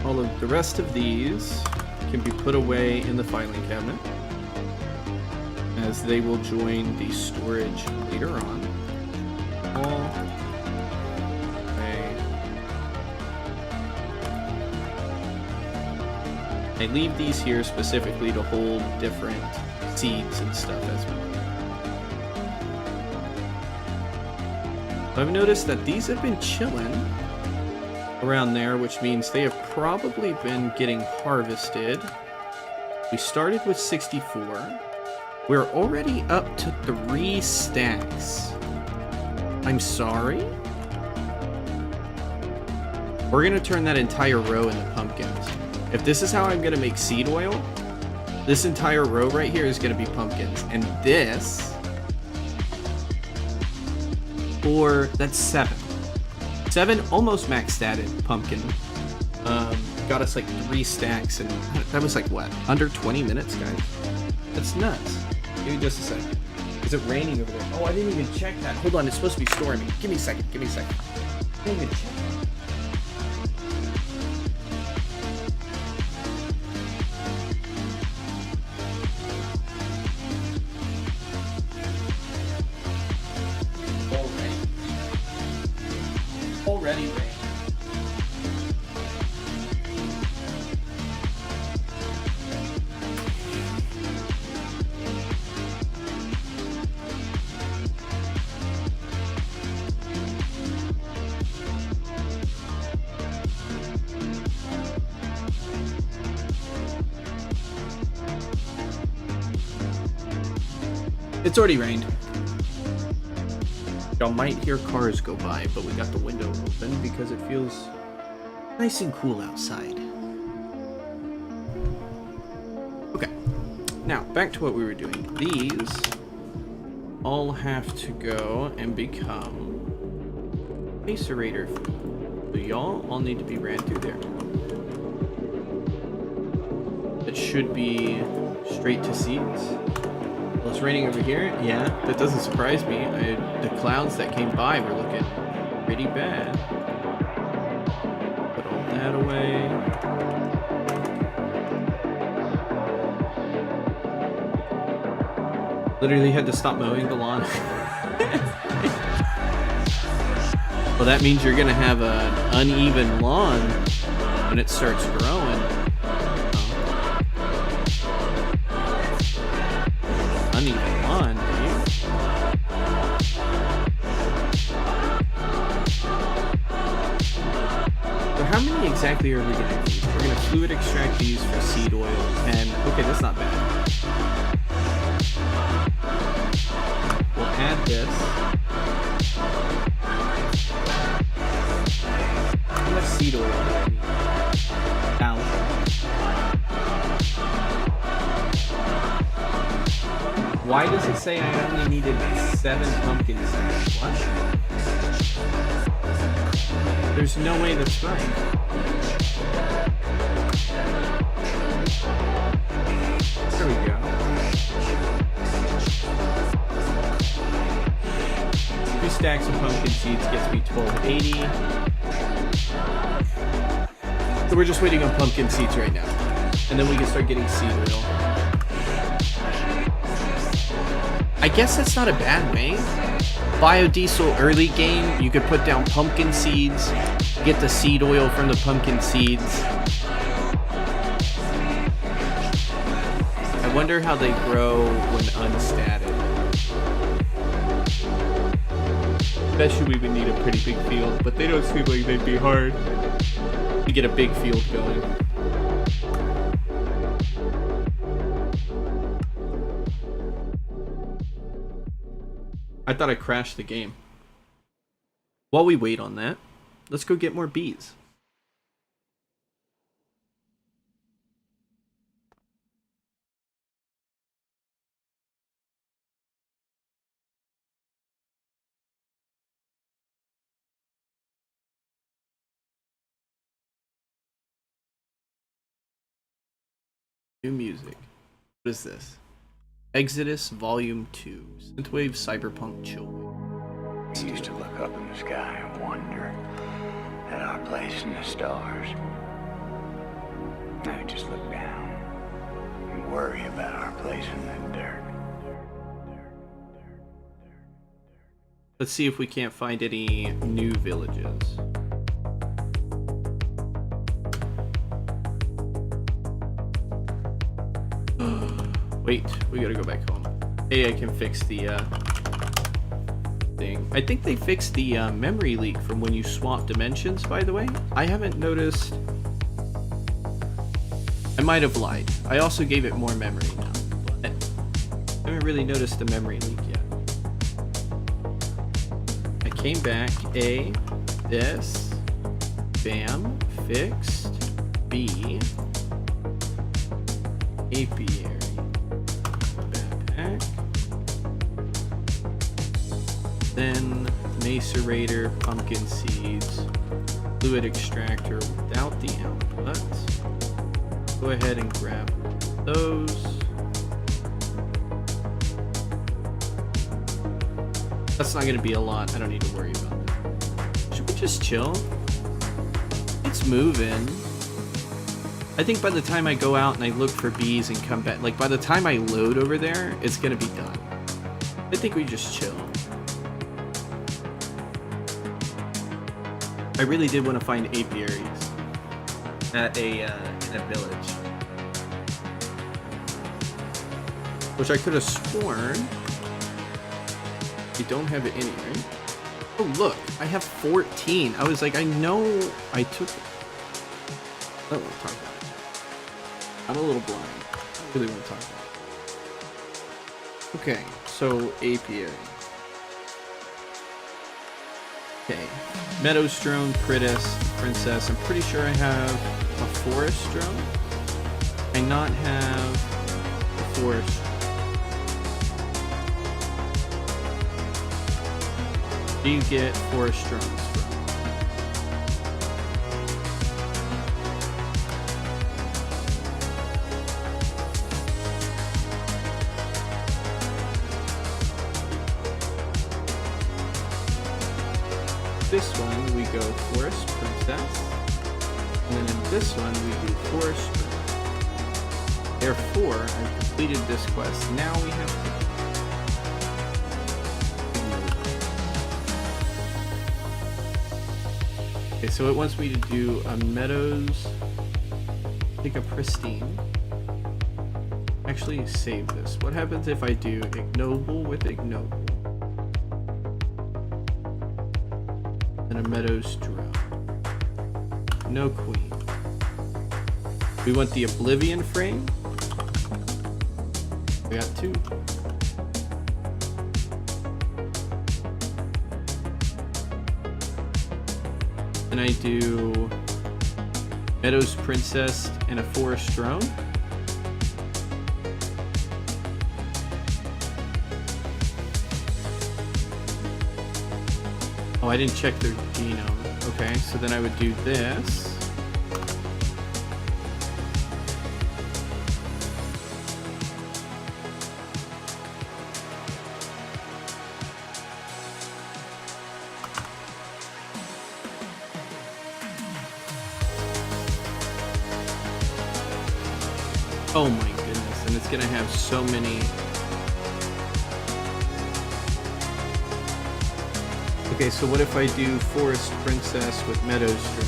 All of the rest of these can be put away in the filing cabinet. as they will join the storage later on. I leave these here specifically to hold different seeds and stuff as well. I've noticed that these have been chilling around there, which means they have probably been getting harvested. We started with 64. We're already up to 3 stacks. I'm sorry? We're gonna turn that entire row into pumpkins. If this is how I'm gonna make seed oil, this entire row right here is gonna be pumpkins. And this, that's 7. 7 almost maxed out in pumpkin. Got us like 3 stacks, and that was like what? Under 20 minutes, guys? That's nuts. Give me just a second. Is it raining over there? Oh, I didn't even check that. Hold on, it's supposed to be stormy. Give me a second, give me a second. I didn't even check. Already rain. It's already rained. Y'all might hear cars go by, but we got the window open because it feels nice and cool outside. Okay, now back to what we were doing. These all have to go and become macerator food. So y'all all need to be ran through there. It should be straight to seeds. Well, it's raining over here. Yeah, that doesn't surprise me. The clouds that came by were looking pretty bad. Put all that away. Literally had to stop mowing the lawn. Well, that means you're gonna have an uneven lawn when it starts growing. Uneven lawn, dude. So how many exactly are we gonna use? We're gonna fluid extract these for seed oil, and okay, that's not bad. We'll add this. How much seed oil do I need? 1,000. Why does it say I only needed 7 pumpkin seeds? What? There's no way that's right. There we go. 2 stacks of pumpkin seeds gets me 1280. So we're just waiting on pumpkin seeds right now. And then we can start getting seed oil. I guess that's not a bad way. Biodiesel early game, you could put down pumpkin seeds, get the seed oil from the pumpkin seeds. I wonder how they grow when unstatted. Bet you we would need a pretty big field, but they don't seem like they'd be hard to get a big field going. I thought I crashed the game. While we wait on that, let's go get more bees. New music. What is this? Exodus Volume 2. Synthwave Cyberpunk Chill. We used to look up in the sky and wonder at our place in the stars. Now we just look down and worry about our place in the dirt. Let's see if we can't find any new villages. Wait, we gotta go back home. Hey, I can fix the thing. I think they fixed the memory leak from when you swap dimensions, by the way. I haven't noticed. I might have lied. I also gave it more memory now, but I haven't really noticed the memory leak yet. I came back, A, this, bam, fixed, B, apiary. Then macerator, pumpkin seeds, fluid extractor without the output. Go ahead and grab those. That's not going to be a lot. I don't need to worry about that. Should we just chill? It's moving. I think by the time I go out and I look for bees and come back, like by the time I load over there, it's going to be done. I think we just chill. I really did want to find apiaries at in a village, which I could have sworn you don't have it anywhere. Oh look, I have 14. I was like, I know I took it. I don't want to talk about it. I'm a little blind. I really want to talk about it. Okay, so apiary. Okay, Meadows drone, Princess. I'm pretty sure I have a forest drone. I not have a forest. Do you get forest drones from? This one we go Forest Princess, and then in this one we do Forest Drone. Therefore, I've completed this quest. Now we have to. Okay, so it wants me to do a Meadows. I think a Pristine. Actually, save this. What happens if I do Ignoble with Ignoble? And a Meadows drone. No queen. We want the Oblivion frame. We got 2. And I do Meadows Princess and a Forest drone. Oh, I didn't check their genome. Okay, so then I would do this. Oh my goodness, and it's gonna have so many. Okay, so what if I do Forest Princess with Meadows drone?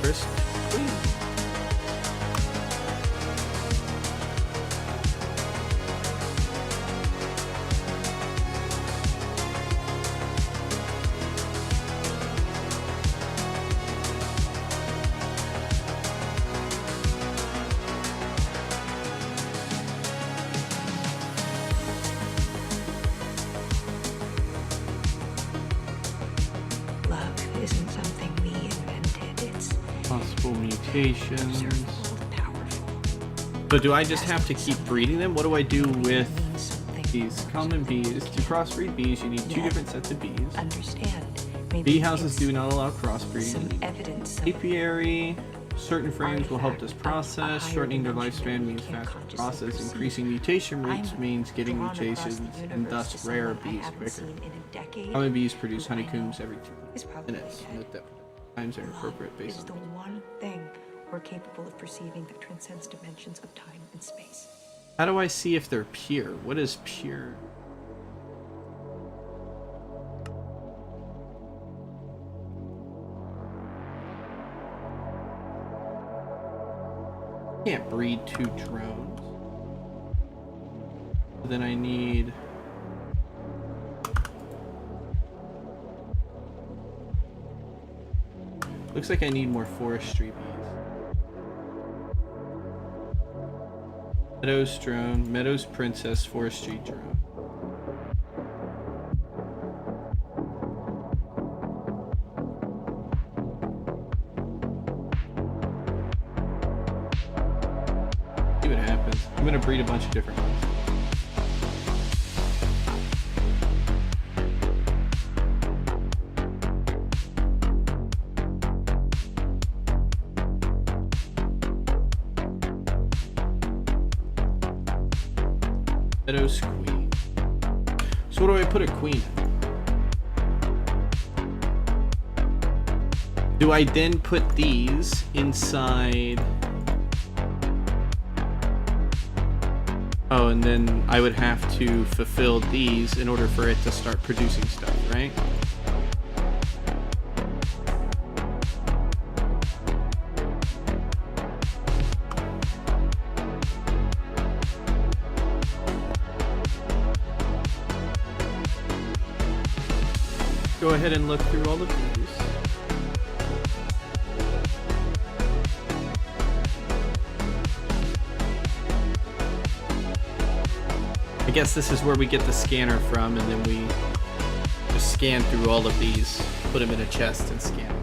First queen. Mutations. So do I just have to keep breeding them? What do I do with these common bees? To crossbreed bees, you need 2 different sets of bees. Bee houses do not allow crossbreeding. Apiary, certain frames will help this process. Shortening their lifespan means faster process. Increasing mutation rates means getting mutations and thus rare bees quicker. Common bees produce honeycombs every 2 minutes. Note that times are appropriate based on or capable of perceiving that transcends dimensions of time and space. How do I see if they're pure? What is pure? Can't breed 2 drones. Then I need... Looks like I need more forestry bees. Meadows drone, Meadows princess, forestry drone. See what happens. I'm gonna breed a bunch of different ones. Meadows queen. So what do I put a queen in? Do I then put these inside? Oh, and then I would have to fulfill these in order for it to start producing stuff, right? Go ahead and look through all of these. I guess this is where we get the scanner from, and then we just scan through all of these, put them in a chest, and scan them.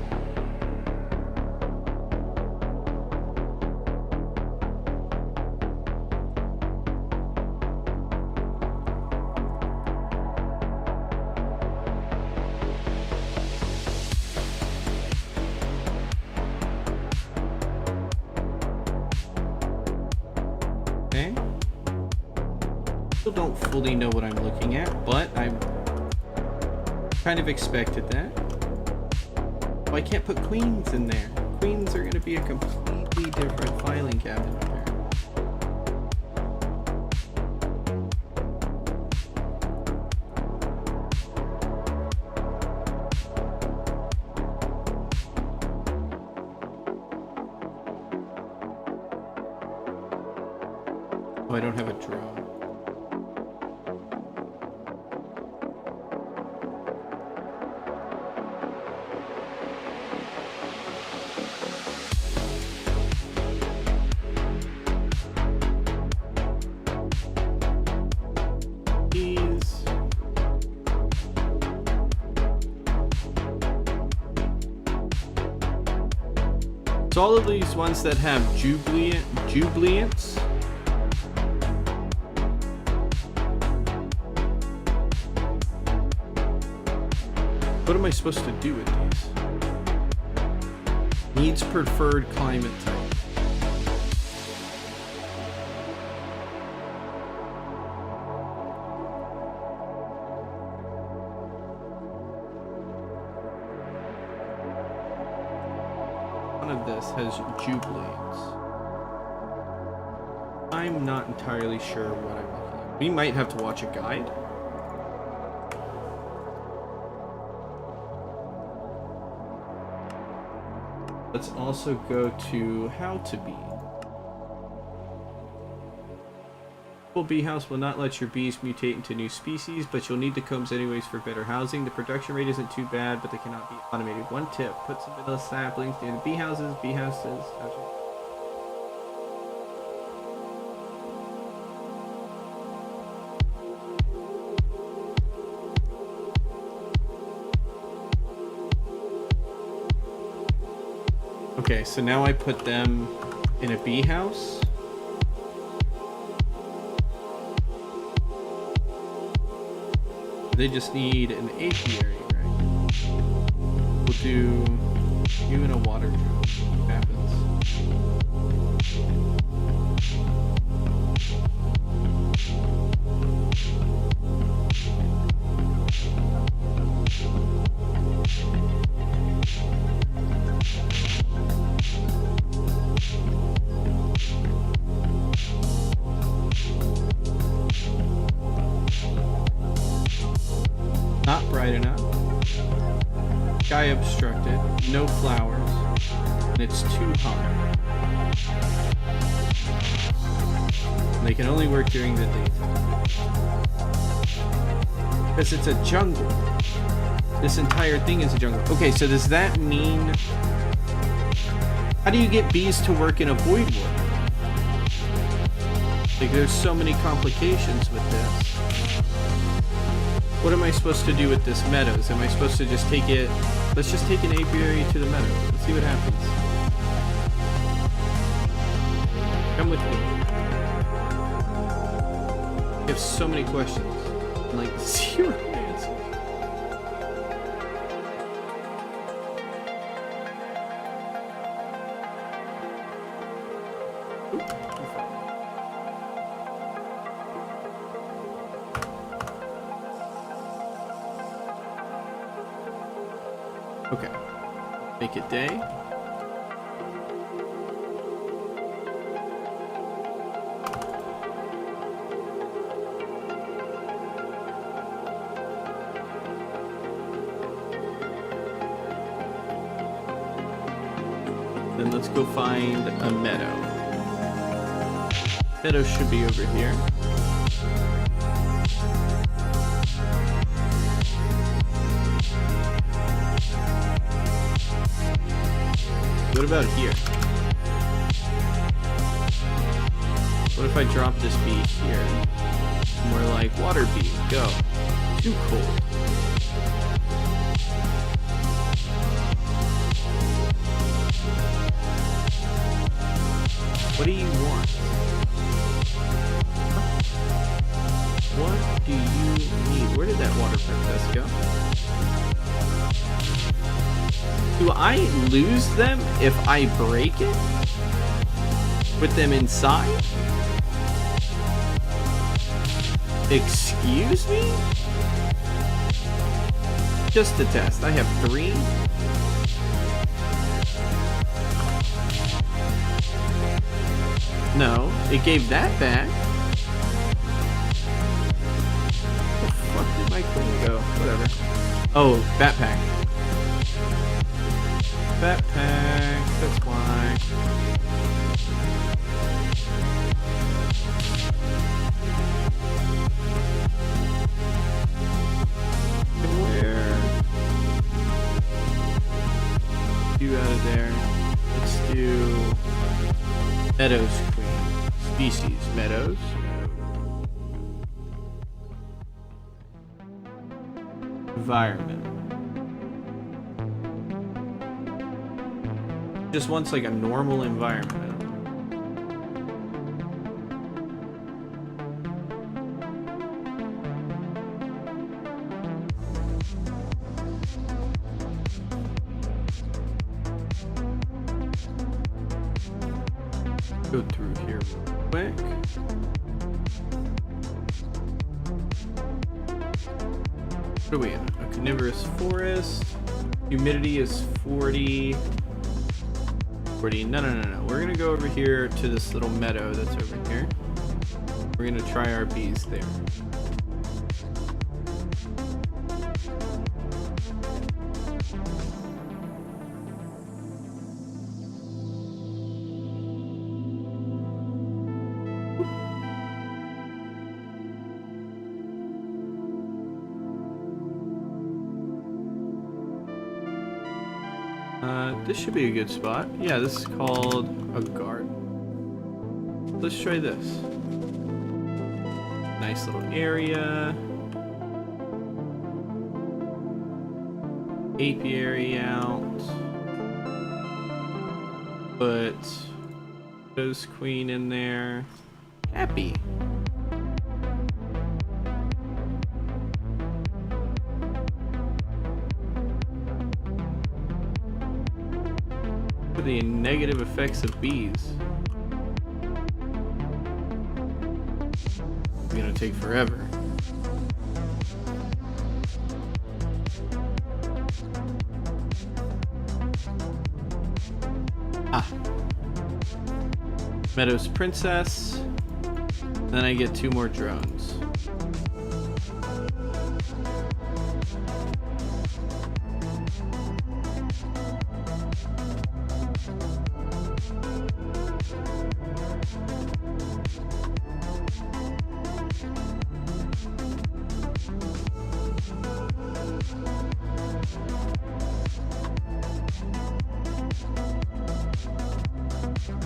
Okay. Still don't fully know what I'm looking at, but I kind of expected that. Oh, I can't put queens in there. Queens are going to be a completely different filing cabinet here. Oh, I don't have a drone. These. So all of these ones that have jubileants. What am I supposed to do with these? Needs preferred climate type. One of this has jubileants. I'm not entirely sure what I'm looking at. We might have to watch a guide. Let's also go to how to be. Full bee house will not let your bees mutate into new species, but you'll need the combs anyways for better housing. The production rate isn't too bad, but they cannot be automated. One tip, put some vanilla saplings near the bee houses. Okay, so now I put them in a bee house. They just need an apiary, right? We'll do you in a water drum. What happens? Not bright enough. Sky obstructed. No flowers. And it's too hot. They can only work during the daytime. Because it's a jungle. This entire thing is a jungle. Okay, so does that mean... How do you get bees to work in a void world? Like, there's so many complications with this. What am I supposed to do with this meadows? Am I supposed to just take it... Let's just take an apiary to the meadow. Let's see what happens. Come with me. I have so many questions. And like, zero answers. Okay. Make it day. Then let's go find a meadow. Meadow should be over here. What about here? What if I drop this bee here? More like water bee, go. Too cold. What do you want? What do you need? Where did that water princess go? Do I lose them if I break it? With them inside? Excuse me? Just a test. I have 3. No, it gave that back. Where the fuck did my queen go? Whatever. Oh, backpack. Backpack, that's why. Where? You out of there. Let's do Meadows Queen. Species, Meadows. Environment. Just wants like a normal environment. Go through here real quick. What are we in? A carnivorous forest. Humidity is 40. No. We're gonna go over here to this little meadow that's over here. We're gonna try our bees there. This should be a good spot. Yeah, this is called a garden. Let's try this. Nice little area. Apiary out. Put Rose Queen in there. Happy. The negative effects of bees. It's gonna take forever. Ah. Meadows Princess. Then I get 2 more drones.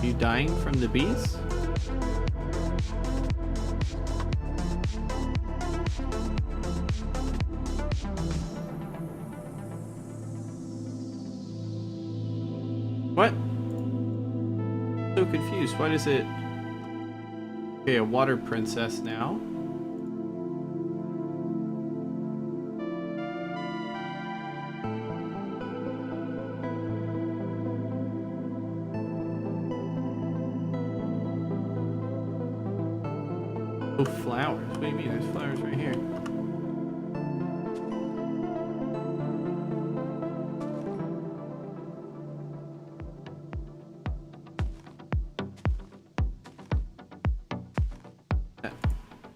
You dying from the bees? What? So confused. Why does it... Okay, a water princess now. Oh, flowers. What do you mean? There's flowers right here.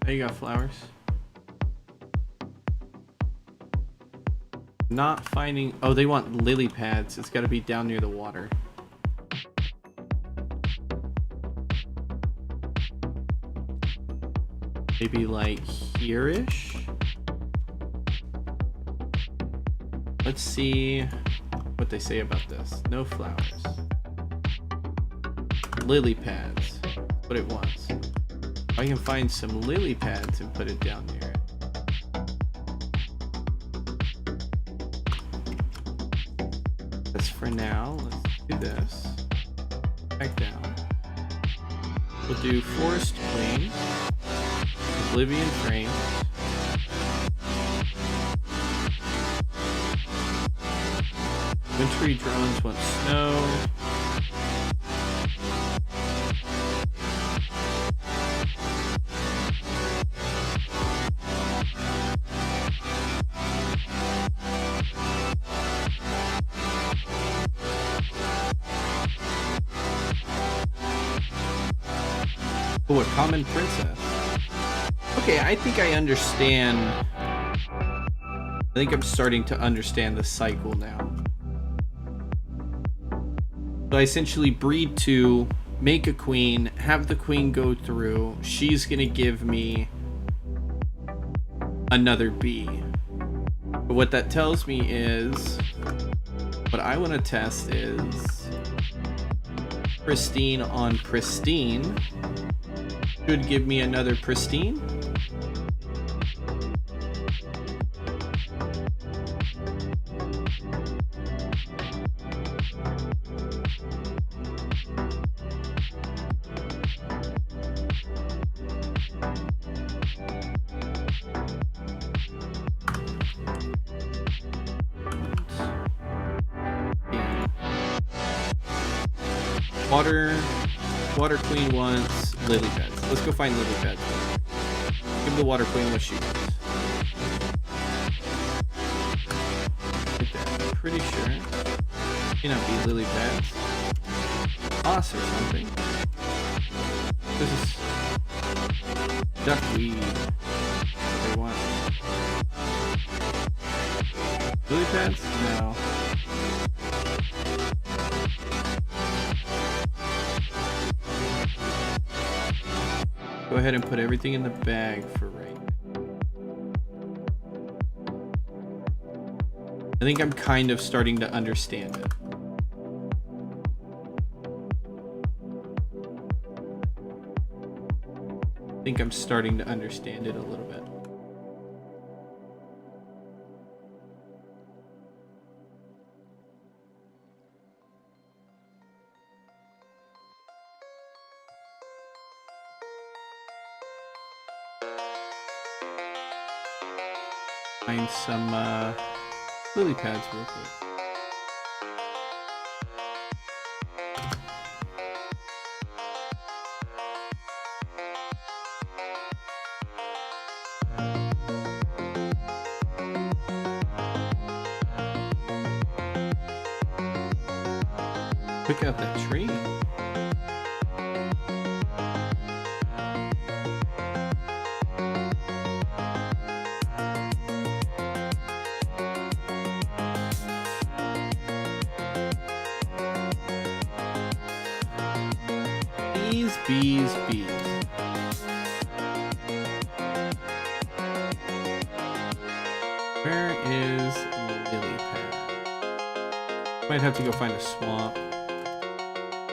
There you got flowers. Not finding... Oh, they want lily pads. It's got to be down near the water. Maybe like here-ish? Let's see what they say about this. No flowers. Lily pads. What it wants. If I can find some lily pads and put it down near it. That's for now. Let's do this. Back down. We'll do Forest Queen. Oblivion Frame. Wintry drones want snow. Oh, a common princess. Okay, I think I understand. I think I'm starting to understand the cycle now. So I essentially breed to make a queen, have the queen go through. She's gonna give me another bee. But what that tells me is, what I want to test is pristine on pristine. Should give me another pristine. Water Queen wants lily pads. Let's go find lily pads. Give the Water Queen what she wants. Get that. I'm pretty sure. May not be lily pads. Moss or something. This is duckweed. What they want. Lily pads? No. Go ahead and put everything in the bag for right now. I think I'm kind of starting to understand it. I think I'm starting to understand it a little bit. Find some lily pads real quick. Pick out that tree. Bees. Where is lily pad? Might have to go find a swamp.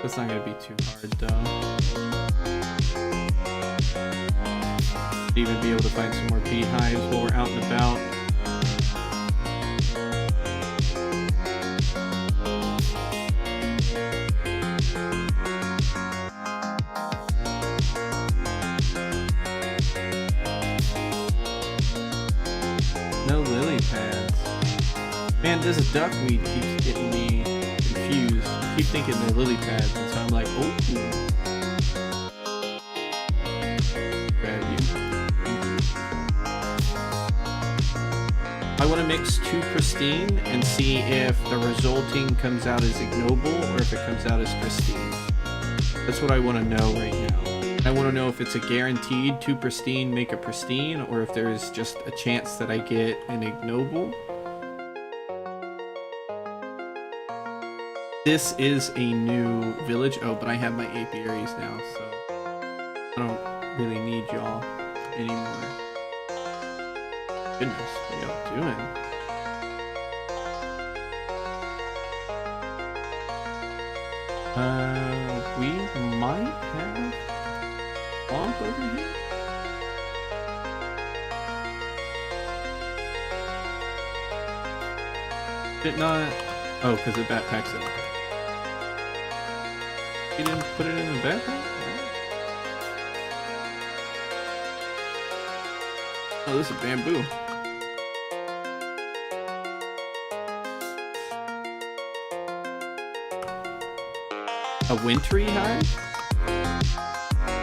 That's not gonna be too hard though. Even be able to find some more beehives while we're out and about. No lily pads. Man, this duckweed keeps getting me confused. I keep thinking they're lily pads, and so I'm like, oh. Grab you. I want to mix 2 pristine and see if the resulting comes out as ignoble or if it comes out as pristine. That's what I want to know right now. I want to know if it's a guaranteed 2 pristine make a pristine, or if there's just a chance that I get an ignoble. This is a new village. Oh, but I have my apiaries now, so I don't really need y'all anymore. Goodness, what are y'all doing? We might have swamp over here. Did not. Oh, because it backpacks it. You didn't put it in the backpack? Oh, this is bamboo. A wintry hive?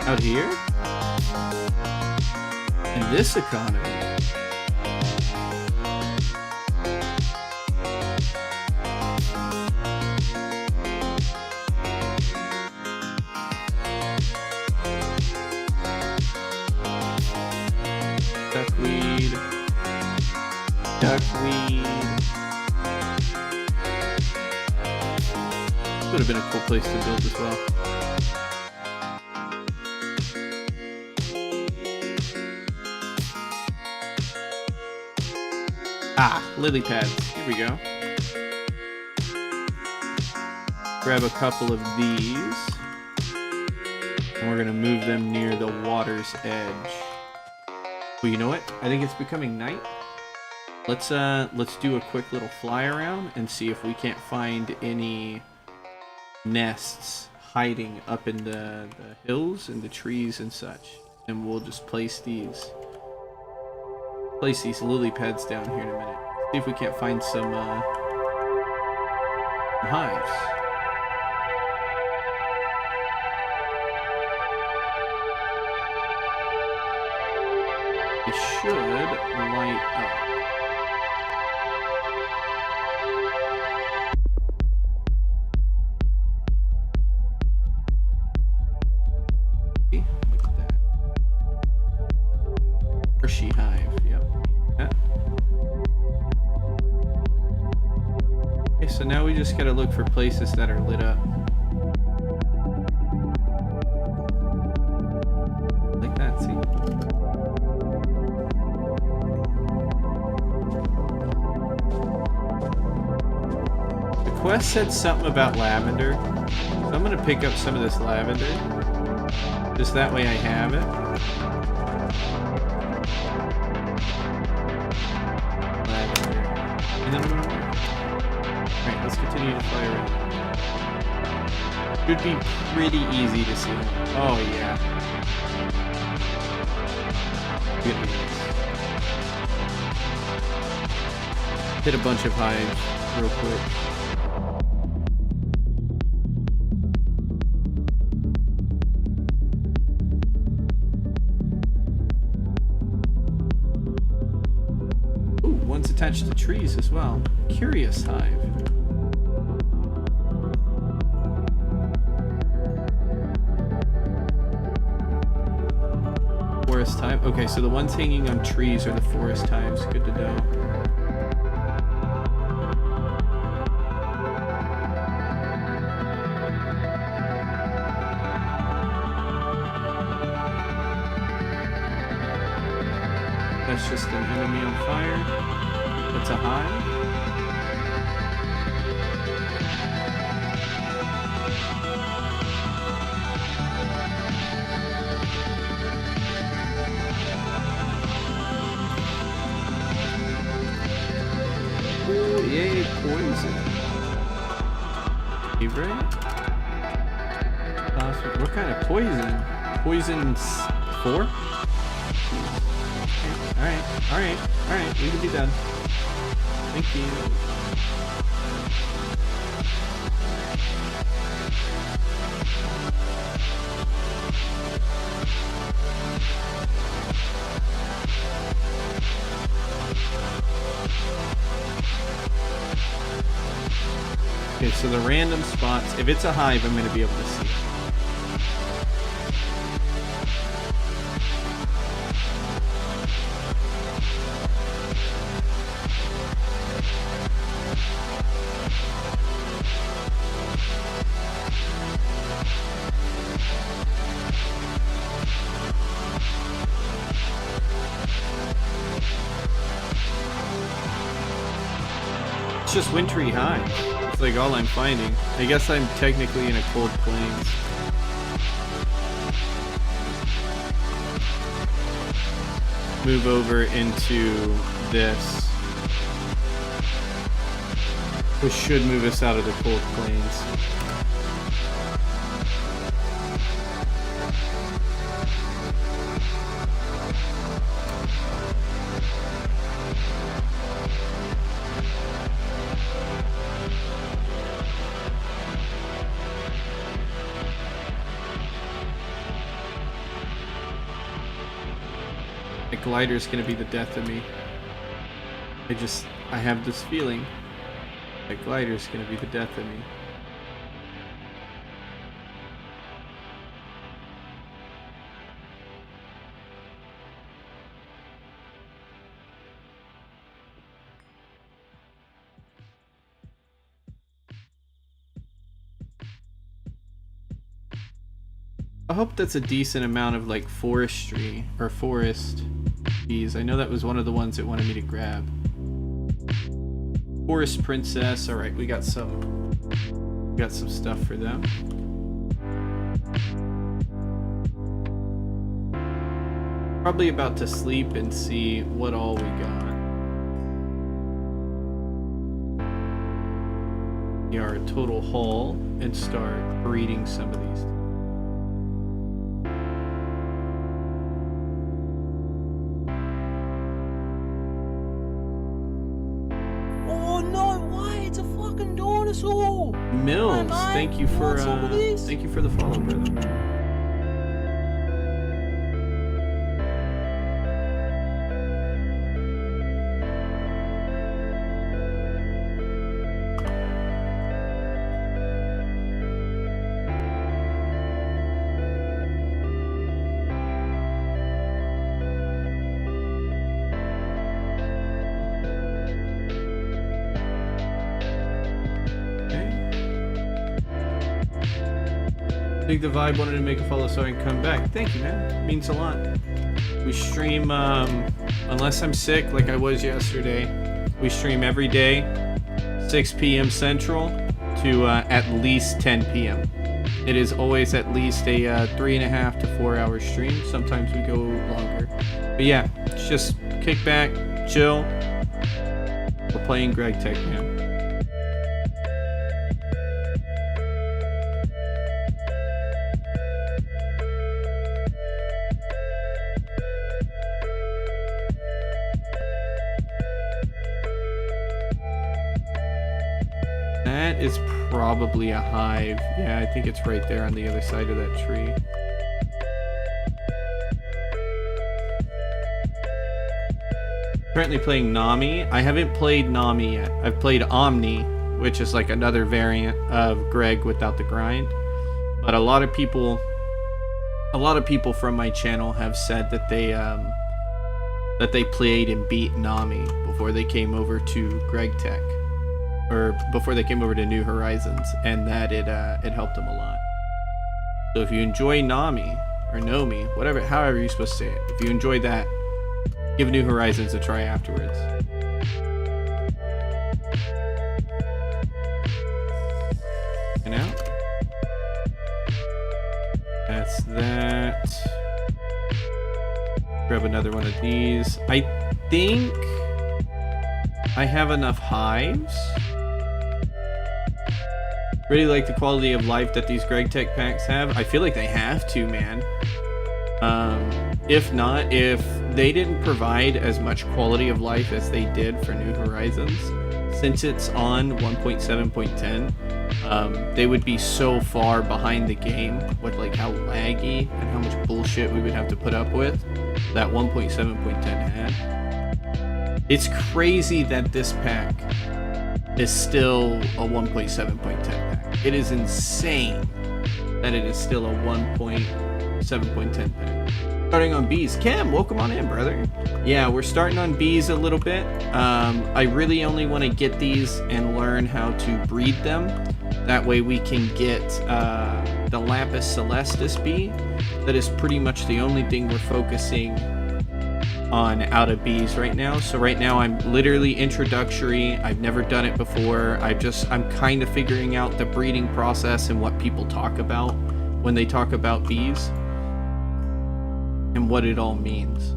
Out here? In this economy? Duckweed. Duckweed. Would have been a cool place to build as well. Ah, lily pads. Here we go. Grab a couple of these. And we're gonna move them near the water's edge. Well, you know what? I think it's becoming night. Let's do a quick little fly around and see if we can't find any nests hiding up in the hills and the trees and such. And we'll just place these lily pads down here in a minute. See if we can't find some hives. It should light up. Look at that. Hershey hive, yep. Yeah. Okay, so now we just gotta look for places that are lit up. Like that, see? Quest said something about lavender, so I'm gonna pick up some of this lavender. Just that way I have it. Lavender. And then, alright, let's continue to fly around. Should be pretty easy to see. Oh yeah. Goodness. Hit a bunch of hives real quick. Attached to trees as well. Curious hive. Forest hive. Okay, so the ones hanging on trees are the forest hives. Good to know. That's just an enemy on fire. It's a hive. yay, poison. Favorite? What kind of poison? Poison 4? Alright, we can be done. Thank you. Okay, so the random spots, if it's a hive, I'm going to be able to see it. It's just wintry high. It's like all I'm finding. I guess I'm technically in a cold plains. Move over into this, which should move us out of the cold plains. The glider is going to be the death of me. I have this feeling that glider is going to be the death of me. I hope that's a decent amount of like forestry or forest keys. I know that was one of the ones that wanted me to grab. Forest princess. All right, we got some stuff for them. Probably about to sleep and see what all we got. Our total haul and start breeding some of these. Mills, thank you for the follow, brother. I think the vibe wanted to make a follow so I can come back. Thank you, man. It means a lot. We stream, unless I'm sick like I was yesterday, we stream every day, 6 p.m. Central to at least 10 p.m. It is always at least a 3.5 to 4 hour stream. Sometimes we go longer. But yeah, it's just kick back, chill. We're playing Greg Tech, man. That is probably a hive. Yeah, I think it's right there on the other side of that tree. Currently playing Nami. I haven't played Nami yet. I've played Omni, which is like another variant of Greg without the grind. But a lot of people from my channel have said that they played and beat Nami before they came over to Greg Tech. Or before they came over to New Horizons, and that it helped them a lot. So if you enjoy Nami or Nomi, whatever, however you're supposed to say it, if you enjoy that, give New Horizons a try afterwards. And out. That's that. Grab another one of these. I think I have enough hives. Really like the quality of life that these Greg Tech packs have. I feel like they have to, man. If not, if they didn't provide as much quality of life as they did for New Horizons, since it's on 1.7.10, they would be so far behind the game with like how laggy and how much bullshit we would have to put up with that 1.7.10 had. It's crazy that this pack is still a 1.7.10 pack. It is insane that it is still a 1.7.10 pack. Starting on bees. Cam, welcome on in, brother. Yeah, we're starting on bees a little bit. I really only want to get these and learn how to breed them. That way we can get the Lapis Celestis bee. That is pretty much the only thing we're focusing on out of bees right now. So right now I'm literally introductory. I've never done it before. I'm kind of figuring out the breeding process and what people talk about when they talk about bees and what it all means.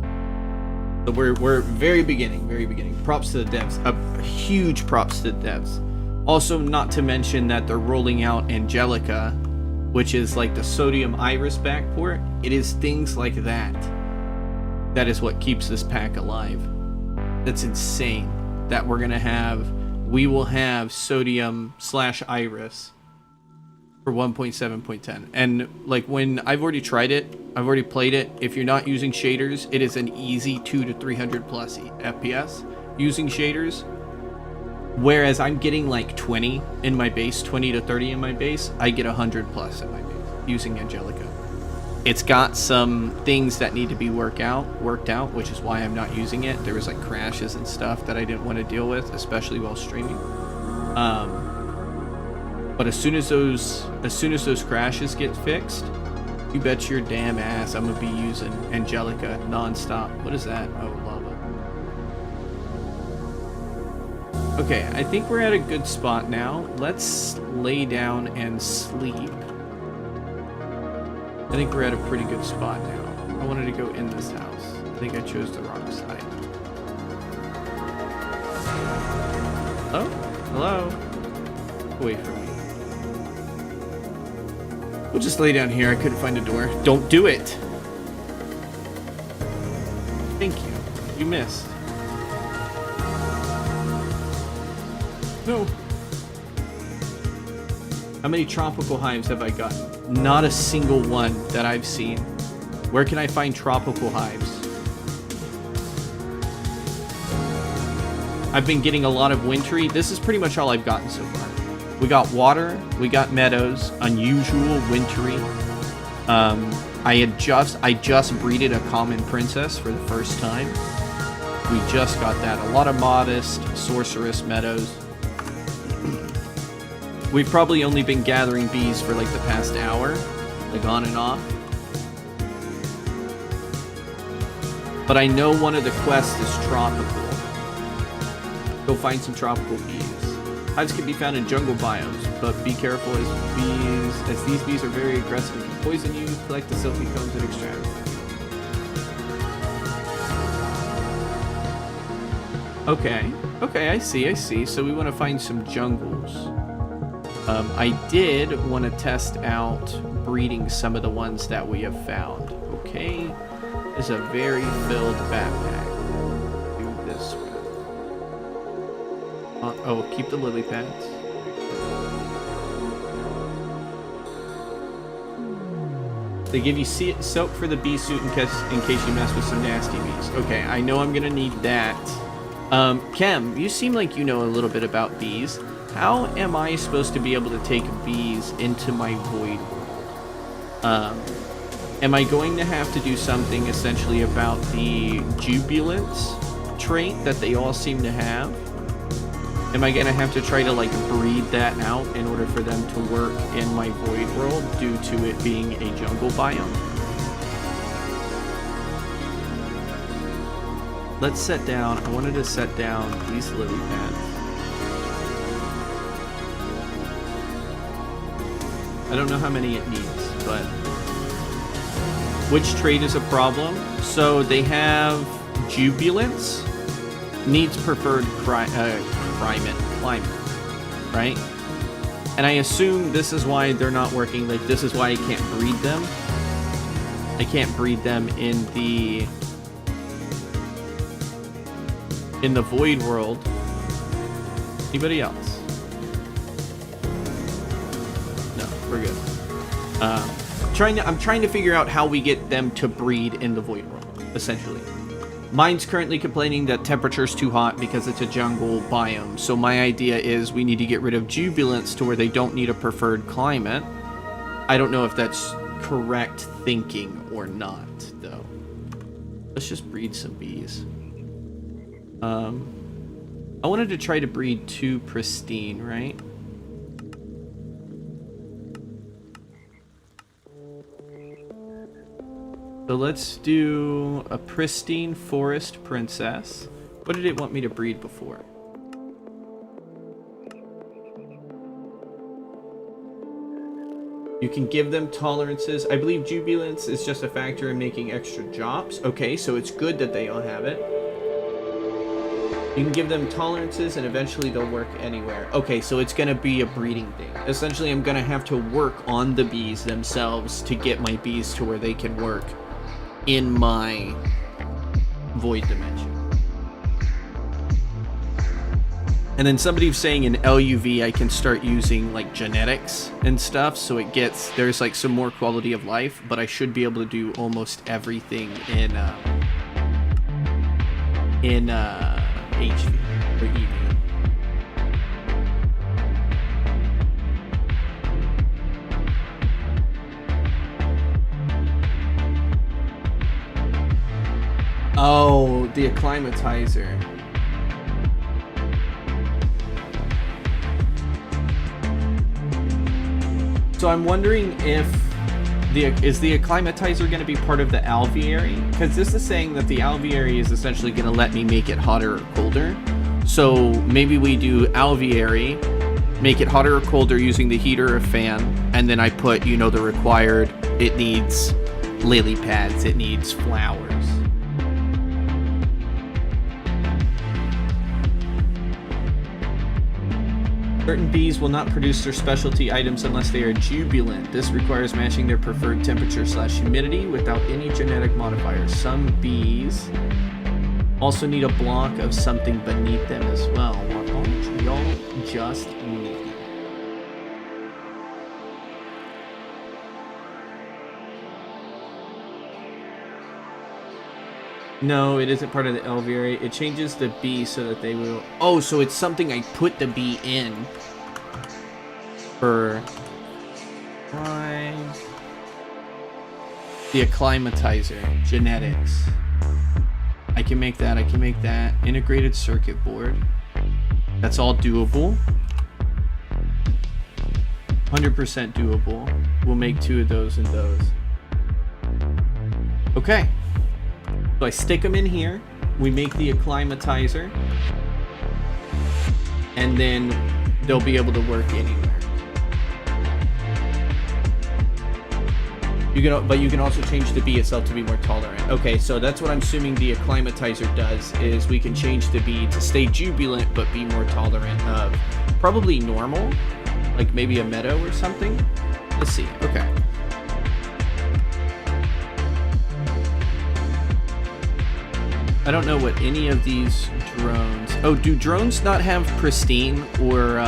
So we're very beginning. Props to the devs. A huge props to the devs. Also, not to mention that they're rolling out Angelica, which is like the sodium iris backport. It is things like that. That is what keeps this pack alive. That's insane that we will have sodium/iris for 1.7.10. And like when I've already tried it, I've already played it. If you're not using shaders, it is an easy 200 to 300 plus FPS using shaders. Whereas I'm getting like 20 in my base, 20 to 30 in my base, I get 100 plus in my base using Angelica. It's got some things that need to be worked out, which is why I'm not using it. There was like crashes and stuff that I didn't want to deal with, especially while streaming. But as soon as those crashes get fixed, you bet your damn ass I'm gonna be using Angelica nonstop. What is that? Oh, lava. Okay, I think we're at a good spot now. Let's lay down and sleep. I think we're at a pretty good spot now. I wanted to go in this house. I think I chose the wrong side. Oh, hello. Away from me. We'll just lay down here. I couldn't find a door. Don't do it. Thank you. You missed. No. How many tropical hives have I gotten? Not a single one that I've seen. Where can I find tropical hives? I've been getting a lot of wintry. This is pretty much all I've gotten so far. We got water, we got meadows, unusual wintry. I just breeded a common princess for the first time. We just got that. A lot of modest sorceress meadows. We've probably only been gathering bees for like the past hour, like on and off. But I know one of the quests is tropical. Go find some tropical bees. Hives can be found in jungle biomes, but be careful as these bees are very aggressive and can poison you. Collect the silky combs and extract them. Okay, I see. So we want to find some jungles. I did want to test out breeding some of the ones that we have found. Okay, this is a very filled backpack. Do this one. Oh, keep the lily pads. They give you soap for the bee suit in case you mess with some nasty bees. Okay, I know I'm gonna need that. Kem, you seem like you know a little bit about bees. How am I supposed to be able to take bees into my void world? Am I going to have to do something essentially about the jubilance trait that they all seem to have? Am I going to have to try to like breed that out in order for them to work in my void world due to it being a jungle biome? Let's set down, I wanted to set down these lily pads. I don't know how many it needs, but which trait is a problem? So they have jubilance, needs preferred climate, right? And I assume this is why they're not working. Like, this is why I can't breed them. I can't breed them in the void world. Anybody else? No, we're good. I'm trying to figure out how we get them to breed in the void world, essentially. Mine's currently complaining that temperature's too hot because it's a jungle biome. So my idea is we need to get rid of jubilants to where they don't need a preferred climate. I don't know if that's correct thinking or not, though. Let's just breed some bees. I wanted to try to breed 2 pristine, right? So let's do a pristine forest princess. What did it want me to breed before? You can give them tolerances. I believe jubilance is just a factor in making extra jobs. Okay, so it's good that they all have it. You can give them tolerances and eventually they'll work anywhere. Okay, so it's going to be a breeding thing. Essentially, I'm going to have to work on the bees themselves to get my bees to where they can work in my void dimension. And then somebody was saying in LUV I can start using like genetics and stuff, so there's like some more quality of life, but I should be able to do almost everything in HV or EV. Oh, the acclimatizer. So I'm wondering if is the acclimatizer going to be part of the alveary? Because this is saying that the alveary is essentially going to let me make it hotter or colder. So maybe we do alveary, make it hotter or colder using the heater or fan, and then I put, the required, it needs lily pads, it needs flowers. Certain bees will not produce their specialty items unless they are jubilant. This requires matching their preferred temperature/humidity without any genetic modifiers. Some bees also need a block of something beneath them as well. Why don't y'all just need? No, it isn't part of the alveary. It changes the bee so that they will... Oh, so it's something I put the bee in for... The acclimatizer. Genetics. I can make that. Integrated circuit board. That's all doable. 100% doable. We'll make 2 of those and those. Okay. So I stick them in here, we make the acclimatizer, and then they'll be able to work anywhere. But you can also change the bee itself to be more tolerant. Okay, so that's what I'm assuming the acclimatizer does, is we can change the bee to stay jubilant but be more tolerant of probably normal, like maybe a meadow or something. Let's see, okay. I don't know what any of these drones... Oh, do drones not have pristine or...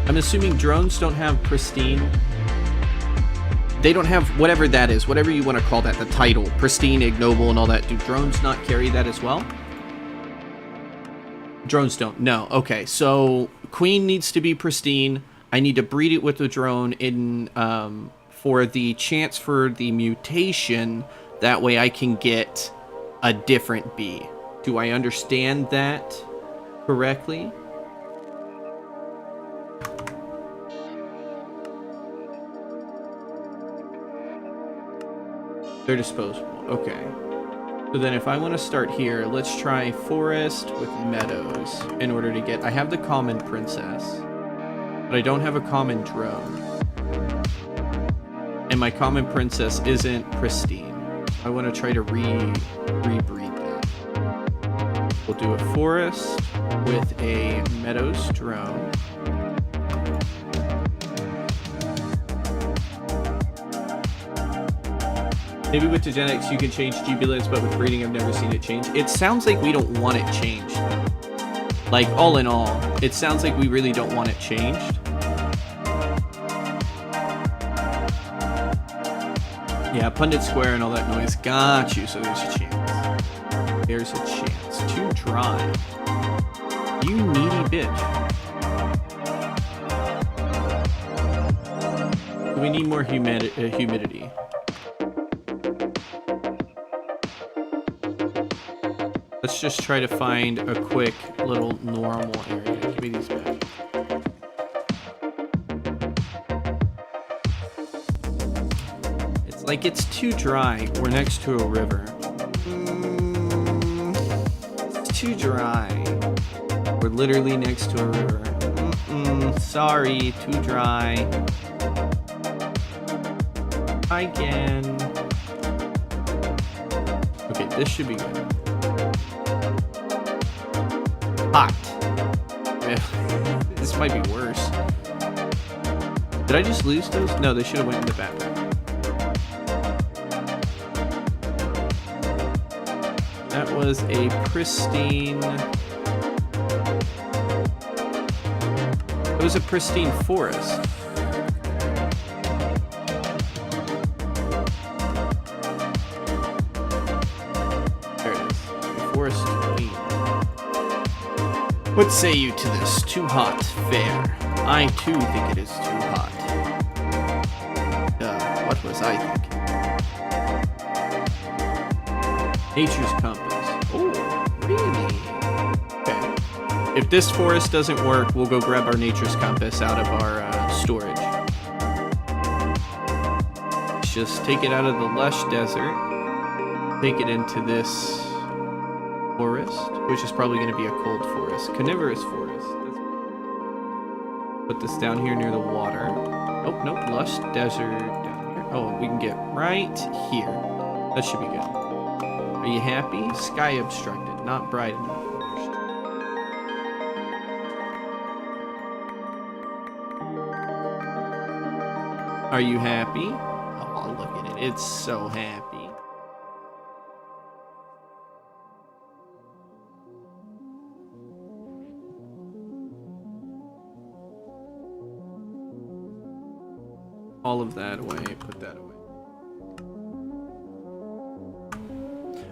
I'm assuming drones don't have pristine. They don't have whatever that is, whatever you want to call that, the title. Pristine, ignoble, and all that. Do drones not carry that as well? Drones don't. No. Okay, so queen needs to be pristine. I need to breed it with the drone in... for the chance for the mutation, that way I can get a different bee. Do I understand that correctly? They're disposable. Okay. So then if I want to start here, let's try forest with meadows in order to get... I have the common princess, but I don't have a common drone. And my common princess isn't pristine. I want to try to rebreed that. We'll do a forest with a meadows drone. Maybe with the Gen X you can change jubilance, but with breeding I've never seen it change. It sounds like we don't want it changed. Like, all in all, it sounds like we really don't want it changed. Yeah, Pundit Square and all that noise. Got you, so there's a chance. There's a chance. Too dry. You needy bitch. We need more humidity. Let's just try to find a quick little normal area. Give me these back. It's like it's too dry. We're next to a river. It's too dry. We're literally next to a river. Sorry, too dry. Again. Okay, this should be good. Hot. This might be worse. Did I just lose those? No, they should have went in the backpack. That was a pristine... It was a pristine forest. There it is. The forest is clean. What say you to this? Too hot. Fair. I too think it is too hot. What was I thinking? Nature's compass. Oh, really? Okay. If this forest doesn't work, we'll go grab our nature's compass out of our storage. Let's just take it out of the lush desert. Take it into this forest, which is probably going to be a cold forest. Carnivorous forest. Put this down here near the water. Oh, nope. Lush desert down here. Oh, we can get right here. That should be good. Are you happy? Sky obstructed, not bright enough. Are you happy? Oh, look at it. It's so happy. All of that away. Put that away.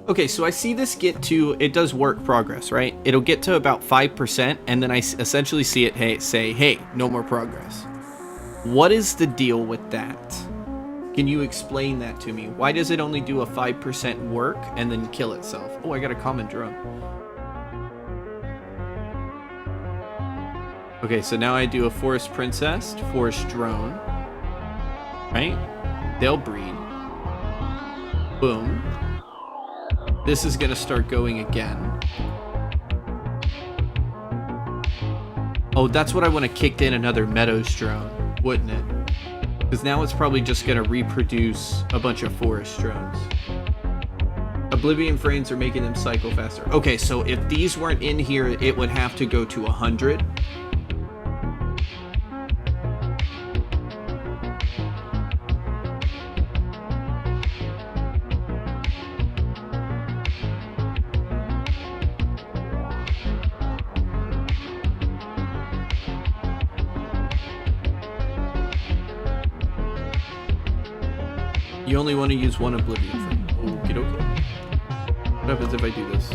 Okay, so I see this get to, it does work progress, right? It'll get to about 5%, and then I essentially see it say, hey, no more progress. What is the deal with that? Can you explain that to me? Why does it only do a 5% work and then kill itself? Oh, I got a common drone. Okay, so now I do a forest princess, forest drone. Right? They'll breed. Boom. This is gonna start going again. Oh, that's what I want to kick in another meadows drone, wouldn't it? Because now it's probably just gonna reproduce a bunch of forest drones. Oblivion frames are making them cycle faster. Okay, so if these weren't in here, it would have to go to 100. You only want to use one Oblivion frame. Okay, okay. What happens if I do this?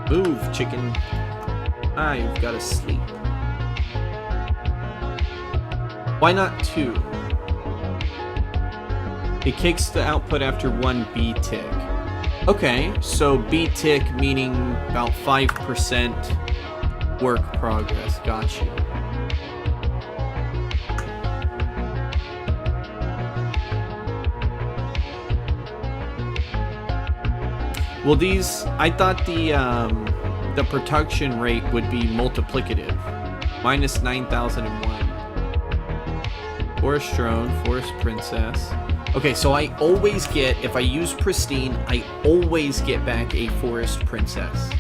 Move, chicken. I've got to sleep. Why not 2? It kicks the output after 1 B tick. Okay, so B tick meaning about 5% work progress. Got you. Well, these, I thought the production rate would be multiplicative. Minus 9,001. Forest drone, forest princess. Okay, so I always get, if I use pristine, I always get back a forest princess.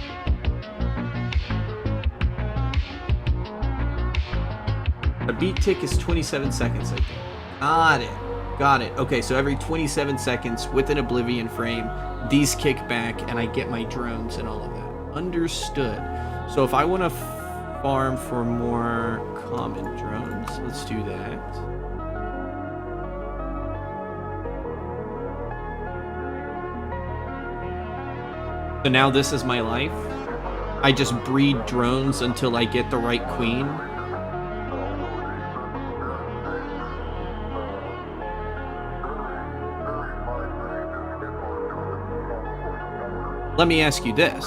A beat tick is 27 seconds, I think. Got it. Got it. Okay, so every 27 seconds with an Oblivion frame, these kick back and I get my drones and all of that. Understood. So if I want to farm for more common drones, let's do that. So now this is my life. I just breed drones until I get the right queen. Let me ask you this.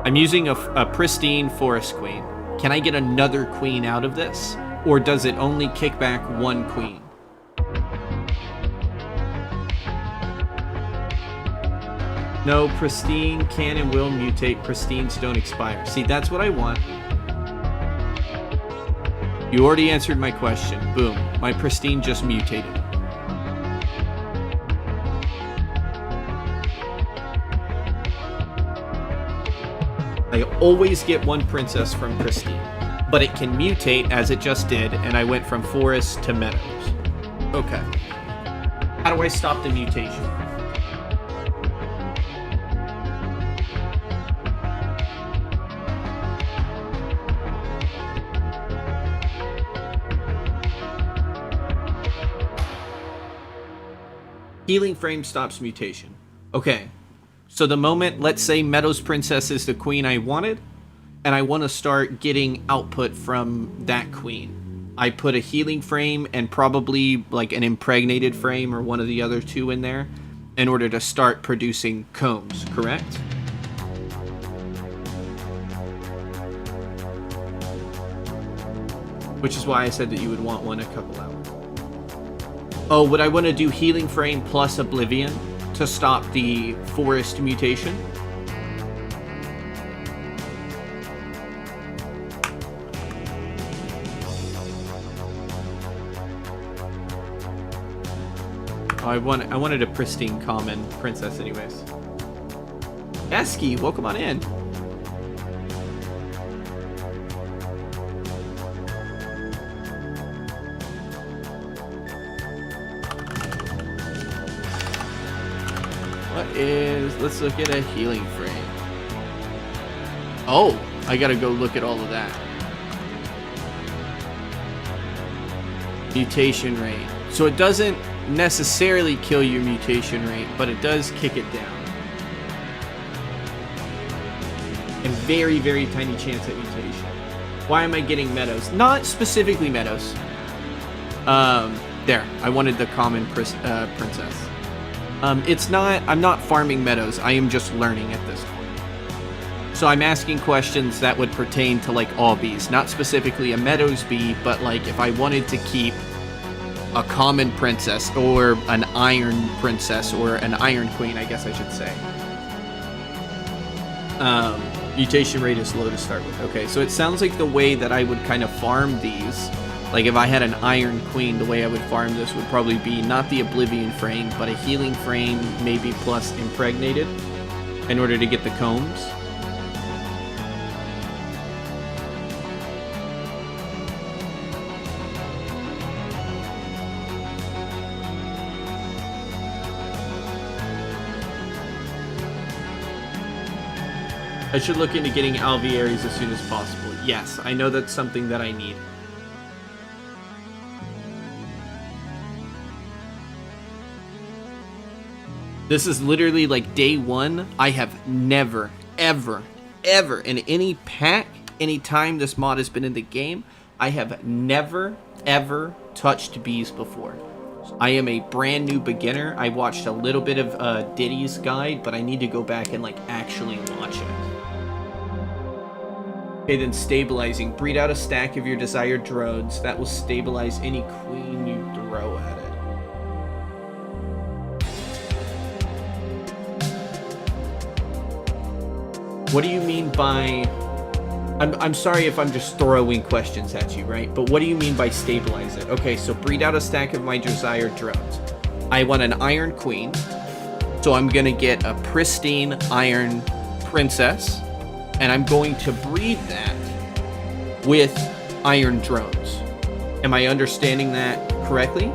I'm using a pristine forest queen. Can I get another queen out of this? Or does it only kick back one queen? No, pristine can and will mutate. Pristines don't expire. See, that's what I want. You already answered my question. Boom. My pristine just mutated. I always get one princess from pristine, but it can mutate as it just did, and I went from forest to meadows. Okay. How do I stop the mutation? Healing frame stops mutation. Okay. So the moment, let's say Meadows Princess is the queen I wanted, and I want to start getting output from that queen. I put a healing frame and probably like an impregnated frame or one of the other two in there in order to start producing combs, correct? Which is why I said that you would want one a couple hours. Oh, would I want to do healing frame plus Oblivion to stop the forest mutation? Oh, I wanted a pristine common princess anyways. Esky, welcome on in. Let's look at a healing frame. Oh, I gotta go look at all of that. Mutation rate. So it doesn't necessarily kill your mutation rate, but it does kick it down. And very, very tiny chance at mutation. Why am I getting meadows? Not specifically meadows. There. I wanted the common princess. It's not, I'm not farming meadows. I am just learning at this point. So I'm asking questions that would pertain to like all bees, not specifically a meadows bee, but like if I wanted to keep a common princess or an iron princess or an iron queen, I guess I should say. Mutation rate is low to start with. Okay, so it sounds like the way that I would kind of farm these, like if I had an iron queen, the way I would farm this would probably be not the Oblivion frame, but a healing frame, maybe plus impregnated, in order to get the combs. I should look into getting alvearies as soon as possible. Yes, I know that's something that I need. This is literally like day one. I have never, ever, ever in any pack, any time this mod has been in the game, I have never, ever touched bees before. I am a brand new beginner. I watched a little bit of Diddy's guide, but I need to go back and like actually watch it. Okay, then stabilizing. Breed out a stack of your desired drones. That will stabilize any queen you throw at it. What do you mean by... I'm sorry if I'm just throwing questions at you, right? But what do you mean by stabilize it? Okay, so breed out a stack of my desired drones. I want an Iron Queen. So I'm going to get a pristine Iron Princess. And I'm going to breed that with Iron Drones. Am I understanding that correctly?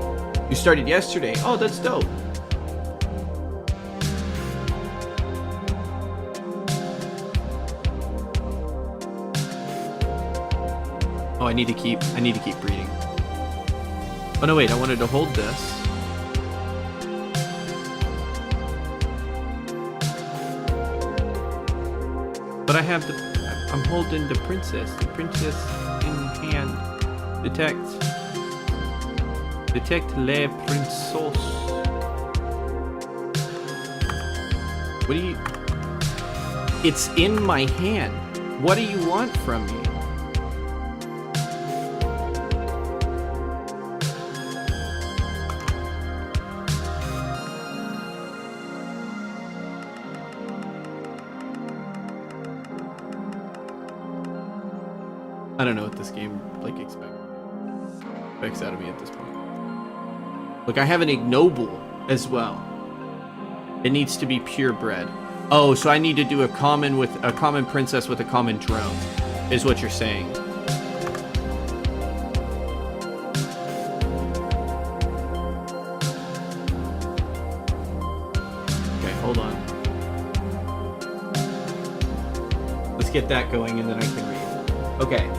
You started yesterday. Oh, that's dope. Oh, I need to keep breeding. Oh no, wait, I wanted to hold this. But I have I'm holding the princess in hand. Detect le princesse. What do you... It's in my hand. What do you want from me? I don't know what this game like expects out of me at this point. Look, I have an ignoble as well. It needs to be purebred. Oh, so I need to do a common princess with a common drone, is what you're saying. Okay, hold on. Let's get that going and then I can read. Okay.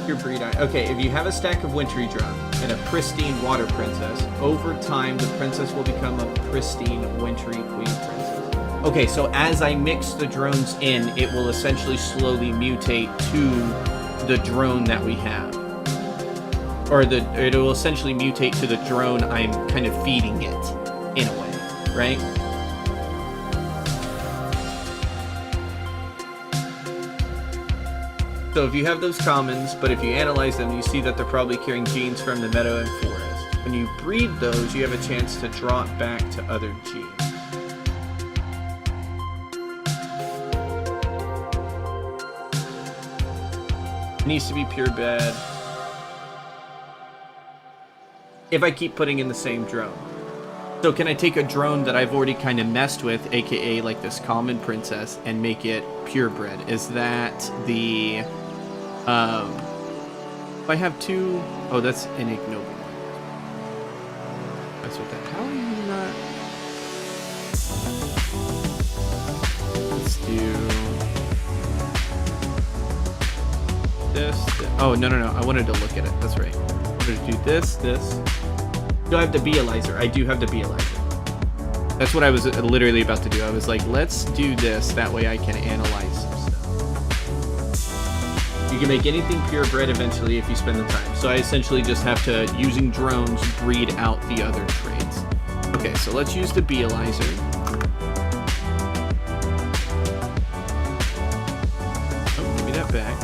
Your breed. Okay, if you have a stack of wintry drone and a pristine water princess, over time the princess will become a pristine wintry queen princess. Okay, so as I mix the drones in, it will essentially slowly mutate to the drone that we have. Or it will essentially mutate to the drone I'm kind of feeding it, in a way, right? So if you have those commons, but if you analyze them, you see that they're probably carrying genes from the meadow and forest. When you breed those, you have a chance to drop back to other genes. It needs to be purebred. If I keep putting in the same drone. So can I take a drone that I've already kind of messed with, aka like this common princess, and make it purebred? Is that the... if I have two... Oh, that's an ignoble one. That's what that... How are you not... Let's do... this. Oh, no. I wanted to look at it. That's right. I wanted to do this. Do I have the Bealizer? I do have the Bealizer. That's what I was literally about to do. I was like, let's do this. That way I can analyze some stuff. You can make anything purebred eventually if you spend the time. So I essentially just have to, using drones, breed out the other traits. Okay, so let's use the Bealizer. Oh, give me that back.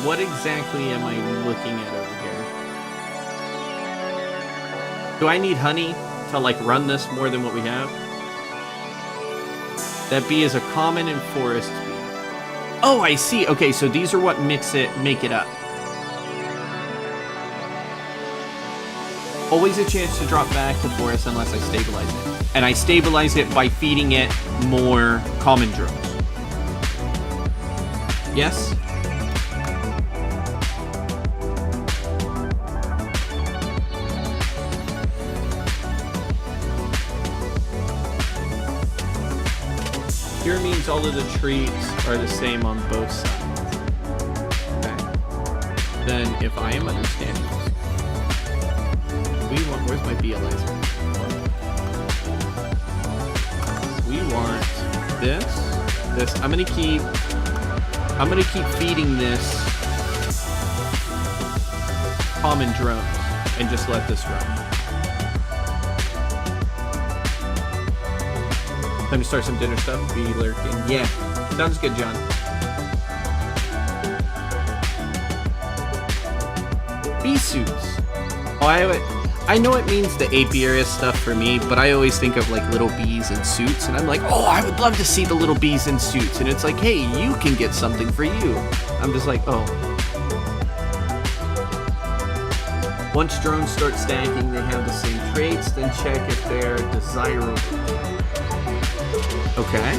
What exactly am I looking at over here? Do I need honey to like run this more than what we have? That bee is a common and forest bee. Oh, I see. Okay, so these are what make it up. Always a chance to drop back to forest unless I stabilize it. And I stabilize it by feeding it more common drones. Yes? Here means all of the treats are the same on both sides. Okay. Then, if I am understanding this, where's my Bealizer? We want this. I'm gonna keep feeding this common drones and just let this run. Time to start some dinner stuff. Be lurking. Yeah. Sounds good, John. Bee suits. Oh, I know it means the apiary stuff for me, but I always think of like little bees in suits, and I'm like, oh, I would love to see the little bees in suits. And it's like, hey, you can get something for you. I'm just like, oh. Once drones start stacking, they have the same traits, then check if they're desirable. Okay.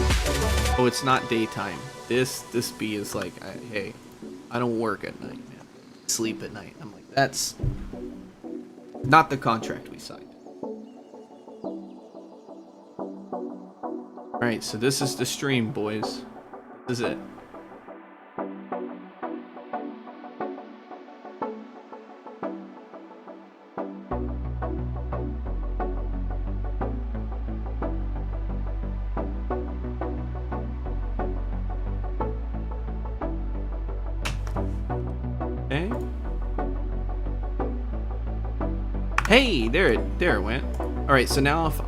Oh, it's not daytime. This bee is like, hey, I don't work at night, man. Sleep at night. I'm like, that's not the contract we signed. Alright, so this is the stream, boys. This is it. Okay. Hey, there it went. Alright, so now if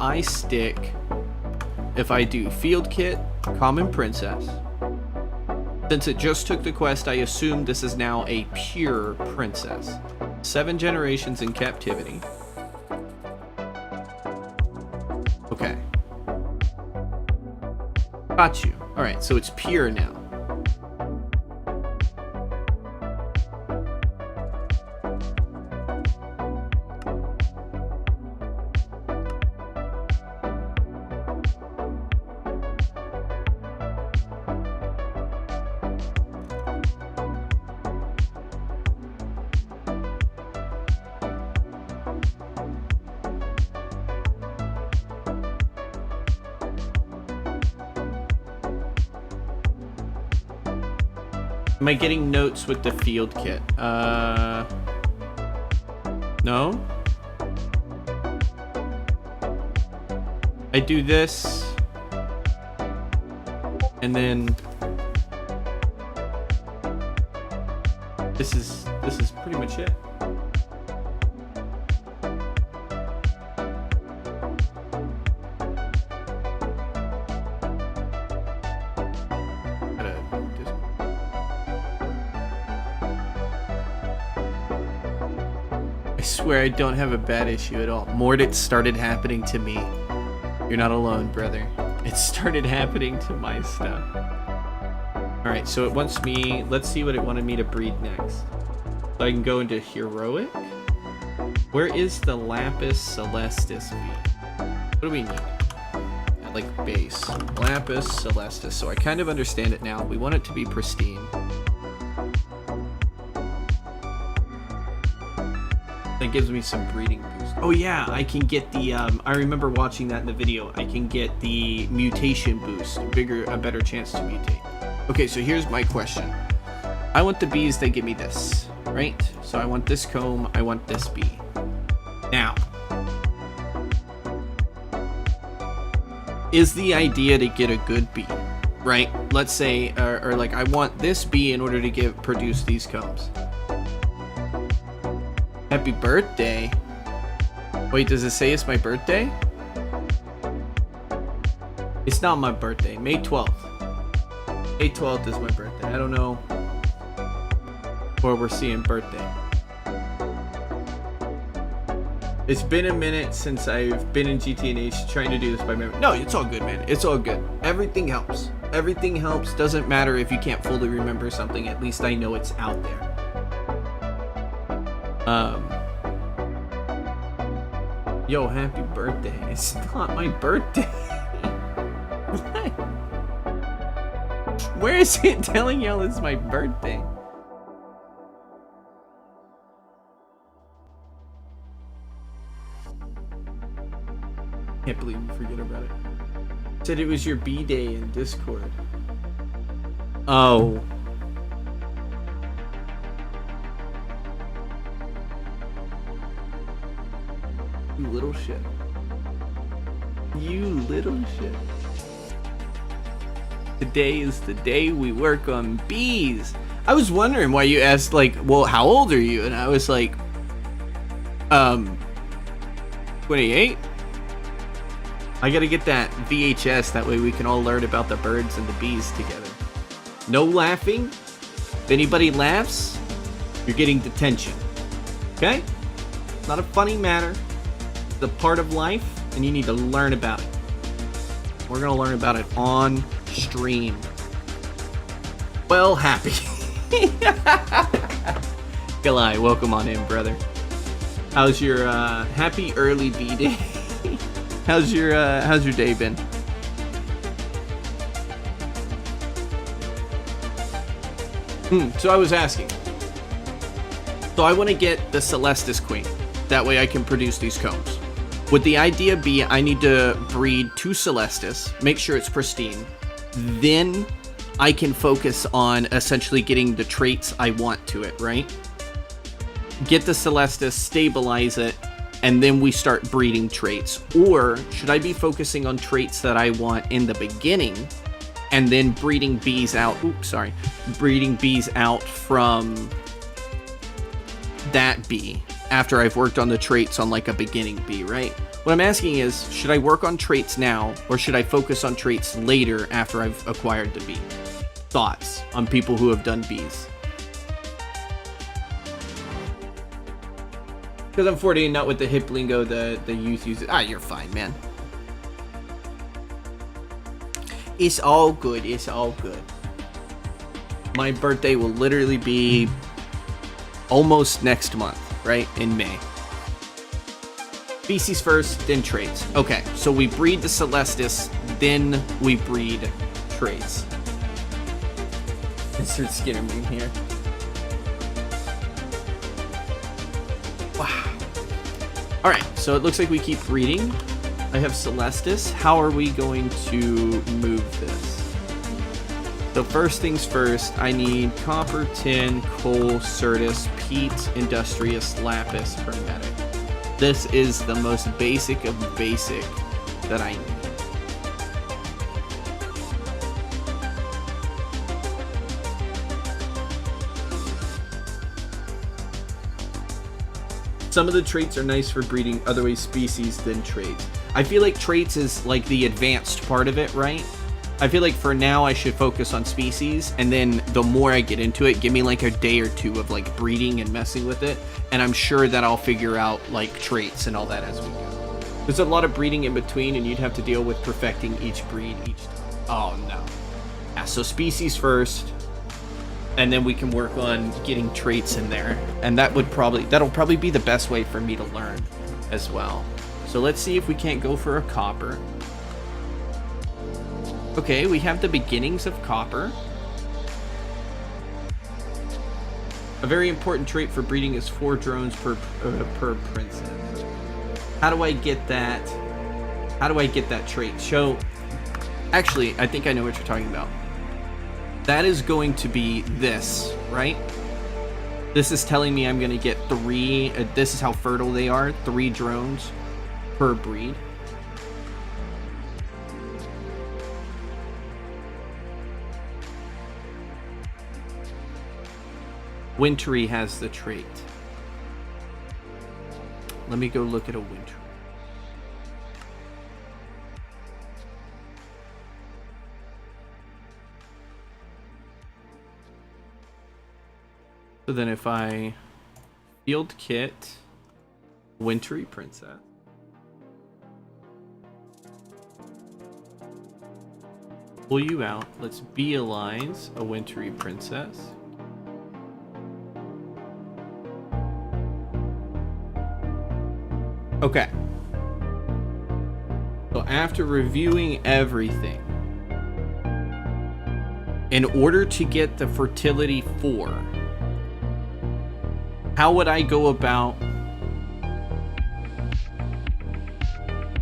I do field kit, common princess. Since it just took the quest, I assume this is now a pure princess. 7 generations in captivity. Okay. Got you. Alright, so it's pure now. Am I getting notes with the field kit? No? I do this, and then this is pretty much it. I swear I don't have a bad issue at all. Mort, it started happening to me. You're not alone, brother. It started happening to my stuff. Alright, so it wants me... Let's see what it wanted me to breed next. So I can go into heroic. Where is the Lapis Celestis bee? What do we need? Like base. Lapis Celestis. So I kind of understand it now. We want it to be pristine. That gives me some breeding boost. Oh yeah, I can get the, I remember watching that in the video. I can get the mutation boost, a better chance to mutate. Okay, so here's my question. I want the bees that give me this, right? So I want this comb, I want this bee. Now, is the idea to get a good bee, right? Let's say, or like I want this bee in order to produce these combs. Happy birthday. Wait, does it say it's my birthday? It's not my birthday. May 12th. May 12th is my birthday. I don't know where we're seeing birthday. It's been a minute since I've been in GTNH trying to do this by memory. No, it's all good, man. It's all good. Everything helps. Everything helps. Doesn't matter if you can't fully remember something. At least I know it's out there. Yo, happy birthday. It's not my birthday. What? Where is it telling y'all it's my birthday? Can't believe you forget about it. Said it was your B-day in Discord. Oh. You little shit. You little shit. Today is the day we work on bees. I was wondering why you asked, like, well, how old are you? And I was like, 28? I gotta get that VHS, that way we can all learn about the birds and the bees together. No laughing. If anybody laughs, you're getting detention. Okay? It's not a funny matter. It's a part of life, and you need to learn about it. We're going to learn about it on stream. Well, happy. Galai, welcome on in, brother. How's your happy early B-Day? how's your day been? So I was asking. So I want to get the Celestis Queen. That way I can produce these combs. Would the idea be I need to breed 2 Celestis, make sure it's pristine, then I can focus on essentially getting the traits I want to it, right? Get the Celestis, stabilize it, and then we start breeding traits. Or should I be focusing on traits that I want in the beginning and then breeding bees out? Breeding bees out from that bee after I've worked on the traits on like a beginning bee, right? What I'm asking is, should I work on traits now or should I focus on traits later after I've acquired the bee? Thoughts on people who have done bees? Because I'm 40 and not with the hip lingo the youth uses. You're fine, man. It's all good. It's all good. My birthday will literally be almost next month, right? In May. Species first, then traits. Okay, so we breed the Celestis, then we breed traits. Insert Skinner meme here. Wow. Alright, so it looks like we keep breeding. I have Celestis. How are we going to move this? So first things first, I need copper, tin, coal, certus, peat, industrious, lapis, hermetic. This is the most basic of basic that I need. Some of the traits are nice for breeding otherwise species than traits. I feel like traits is like the advanced part of it, right? I feel like for now I should focus on species, and then the more I get into it, give me like a day or two of like breeding and messing with it, and I'm sure that I'll figure out like traits and all that as we go. There's a lot of breeding in between, and you'd have to deal with perfecting each breed each time. Oh no. Yeah, so species first, and then we can work on getting traits in there, and that'll probably be the best way for me to learn as well. So let's see if we can't go for a copper. Okay, we have the beginnings of copper. A very important trait for breeding is 4 drones per princess. How do I get that? How do I get that trait? Actually, I think I know what you're talking about. That is going to be this, right? This is telling me I'm going to get 3. This is how fertile they are. 3 drones per breed. Wintry has the trait. Let me go look at a Wintry. So then if I field kit Wintry Princess. Pull you out. Let's beelines a Wintry Princess. Okay. So after reviewing everything, in order to get the fertility 4, how would I go about?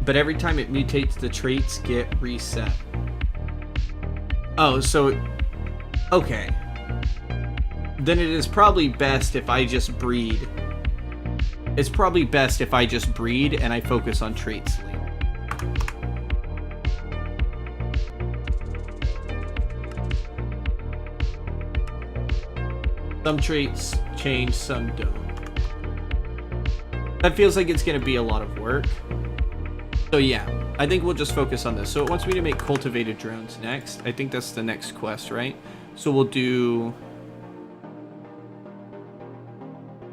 But every time it mutates, the traits get reset. Oh, so okay. Then it is probably best if I just breed. It's probably best if I just breed and I focus on traits later. Some traits change, some don't. That feels like it's going to be a lot of work. So yeah, I think we'll just focus on this. So it wants me to make cultivated drones next. I think that's the next quest, right? So we'll do...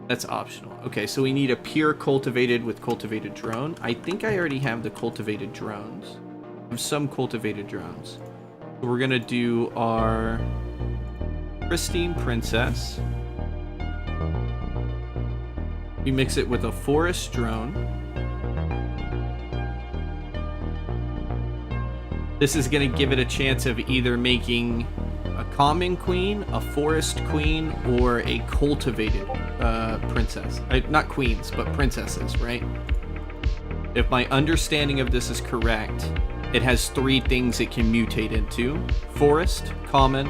That's optional. Okay, so we need a pure cultivated with cultivated drone. I think I already have the cultivated drones. I have some cultivated drones. So we're gonna do our pristine princess. You mix it with a forest drone. This is gonna give it a chance of either making a common queen, a forest queen, or a cultivated princess. Not queens, but princesses, right? If my understanding of this is correct, it has 3 things it can mutate into: forest, common,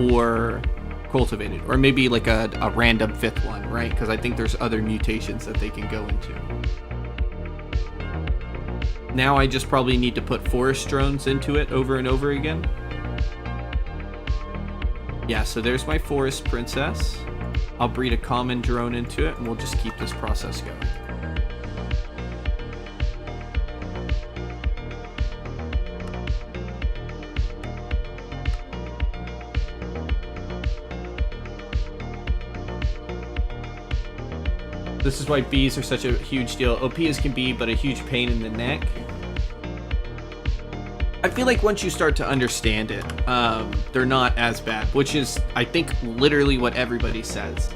or cultivated. Or maybe like a random 5th one, right? Because I think there's other mutations that they can go into. Now I just probably need to put forest drones into it over and over again. Yeah, so there's my forest princess. I'll breed a common drone into it, and we'll just keep this process going. This is why bees are such a huge deal. OPs can be, but a huge pain in the neck. I feel like once you start to understand it, they're not as bad, which is, I think, literally what everybody says.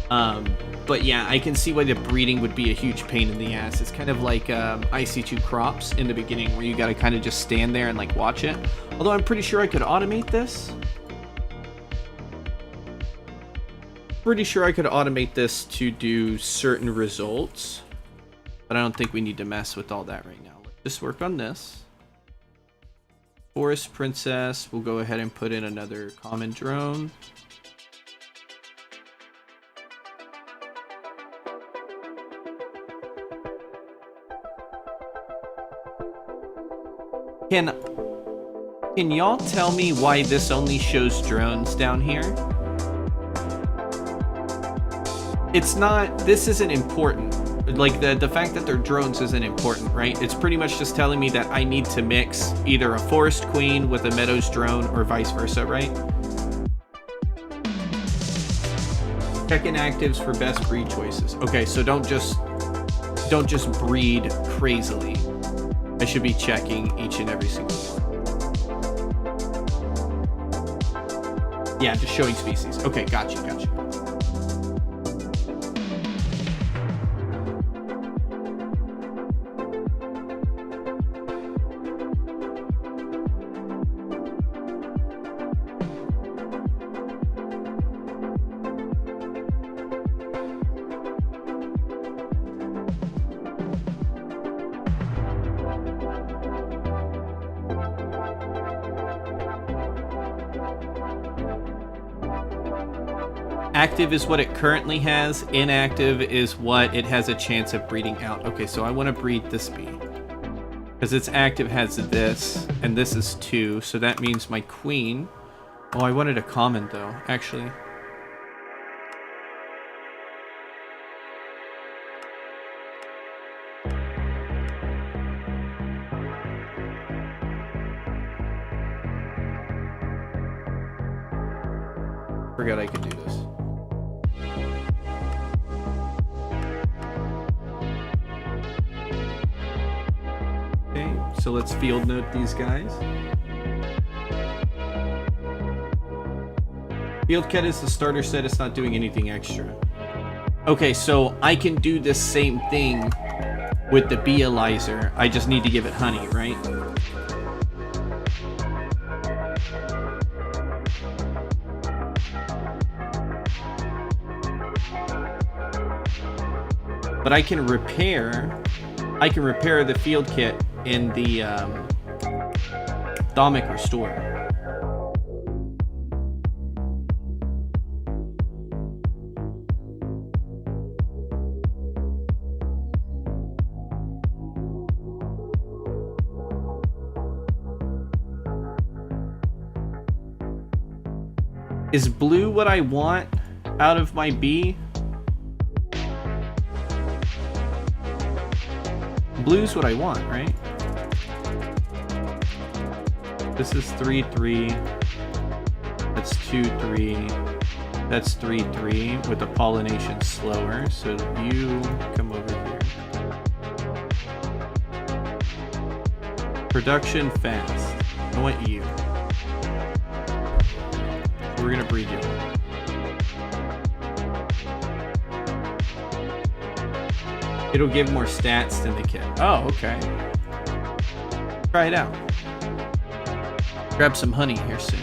But yeah, I can see why the breeding would be a huge pain in the ass. It's kind of like IC2 crops in the beginning, where you got to kind of just stand there and like watch it. Although I'm pretty sure I could automate this. Pretty sure I could automate this to do certain results, but I don't think we need to mess with all that right now. Let's just work on this. Forest princess, we'll go ahead and put in another common drone. Can y'all tell me why this only shows drones down here? It's not, this isn't important. Like the fact that they're drones isn't important, right? It's pretty much just telling me that I need to mix either a forest queen with a meadows drone or vice versa, right? Checking actives for best breed choices. Okay, so don't just breed crazily. I should be checking each and every single one. Yeah, just showing species. Okay, gotcha. Active is what it currently has. Inactive is what it has a chance of breeding out. Okay, so I want to breed this bee because its active has this, and this is 2, so that means my queen. Oh, I wanted a common though, actually. Forgot I could do this. Okay, so let's field note these guys. Field kit is the starter set, it's not doing anything extra. Okay, so I can do this same thing with the beealyzer. I just need to give it honey, right? But I can repair the field kit in the Thaumic Restore. Is blue what I want out of my bee? Blue's what I want, right? This is 3, 3. That's 2, 3. That's 3, 3 with the pollination slower. So you come over here. Production fast. I want you. We're gonna breed you. It'll give more stats than the kit. Oh, okay. Try it out. Grab some honey here soon.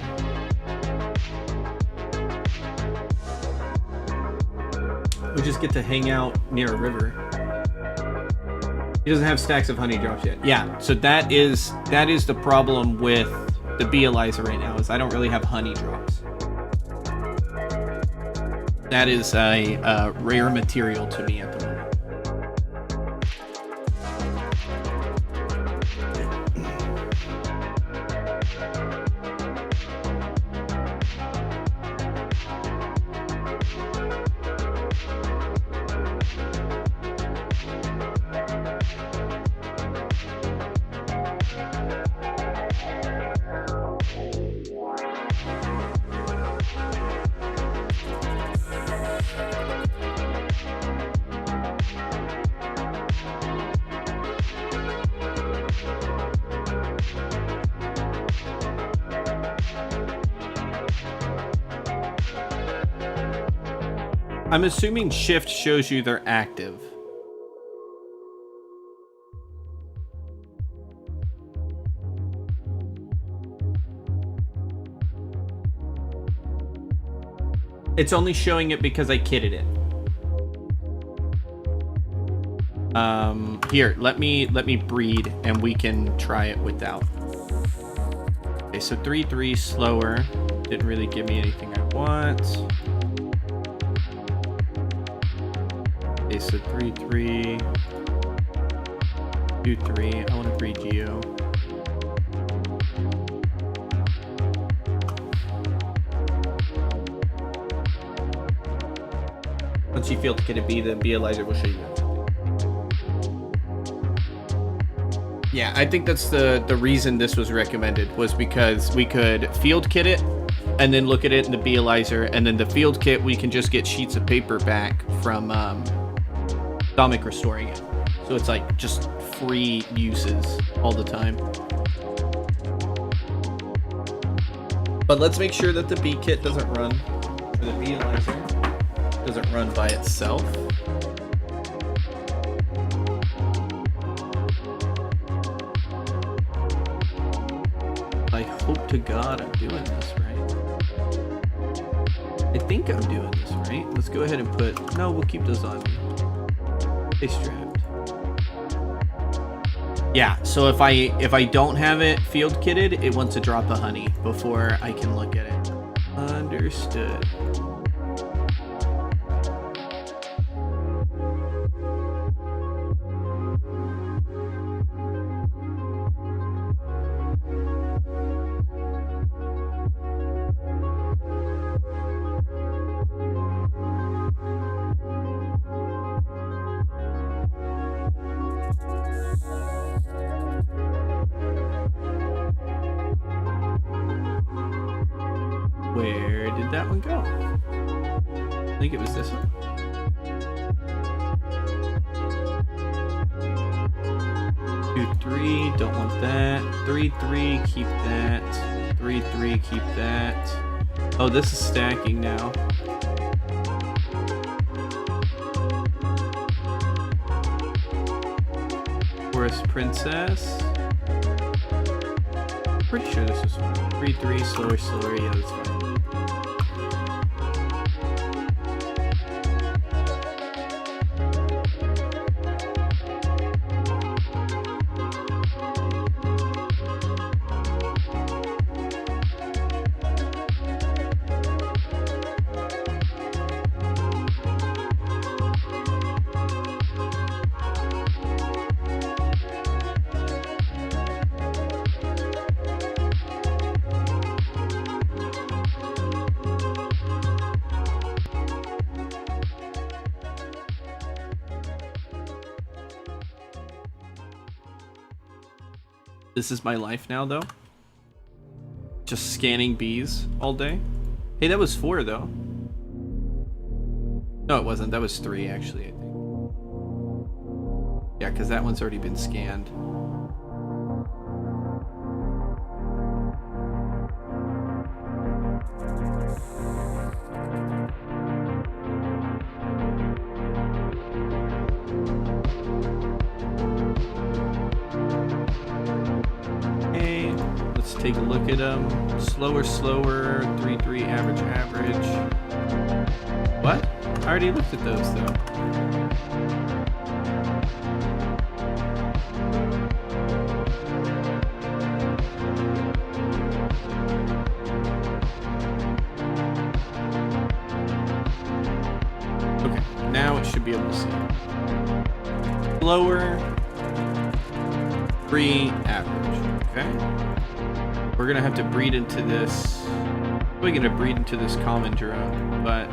We just get to hang out near a river. He doesn't have stacks of honey drops yet. Yeah, so that is the problem with the bee Eliza right now, is I don't really have honey drops. That is a rare material to me at the moment. I'm assuming shift shows you they're active. It's only showing it because I kitted it. Here, let me breed and we can try it without. Okay, so 3, 3 slower. Didn't really give me anything I want. Okay, so 3, 3, 2, 3. I want to breed you. Once you feel to get a bee, the bee Eliza will show you. Yeah, I think that's the reason this was recommended, was because we could field kit it and then look at it in the bee Eliza, and then the field kit we can just get sheets of paper back from Stomach restoring it. So it's like just free uses all the time. But let's make sure that the bee kit doesn't run, or the bee Eliza doesn't run by itself. I hope to God I'm doing this right. I think I'm doing this right. Let's go ahead and put, no, we'll keep those on. Stay strapped. Yeah, so if I don't have it field kitted, it wants a drop of honey before I can look at it. Understood. Where did that one go? I think it was this one. Two, 3, don't want that. 3, 3, keep that. 3, 3, keep that. Oh, this is stacking now. Forest Princess. Pretty sure this was 3, 3, slower, slower. Yeah, that's fine. This is my life now, though. Just scanning bees all day. Hey, that was 4 though. No, it wasn't. That was 3 actually, I think. Yeah, because that one's already been scanned. Okay, let's take a look at them. Slower, 3-3, average. What? I already looked at those though. Okay, now it should be able to see. Slower, 3, average. Okay. We're gonna have to breed into this. We're gonna breed into this common drone, but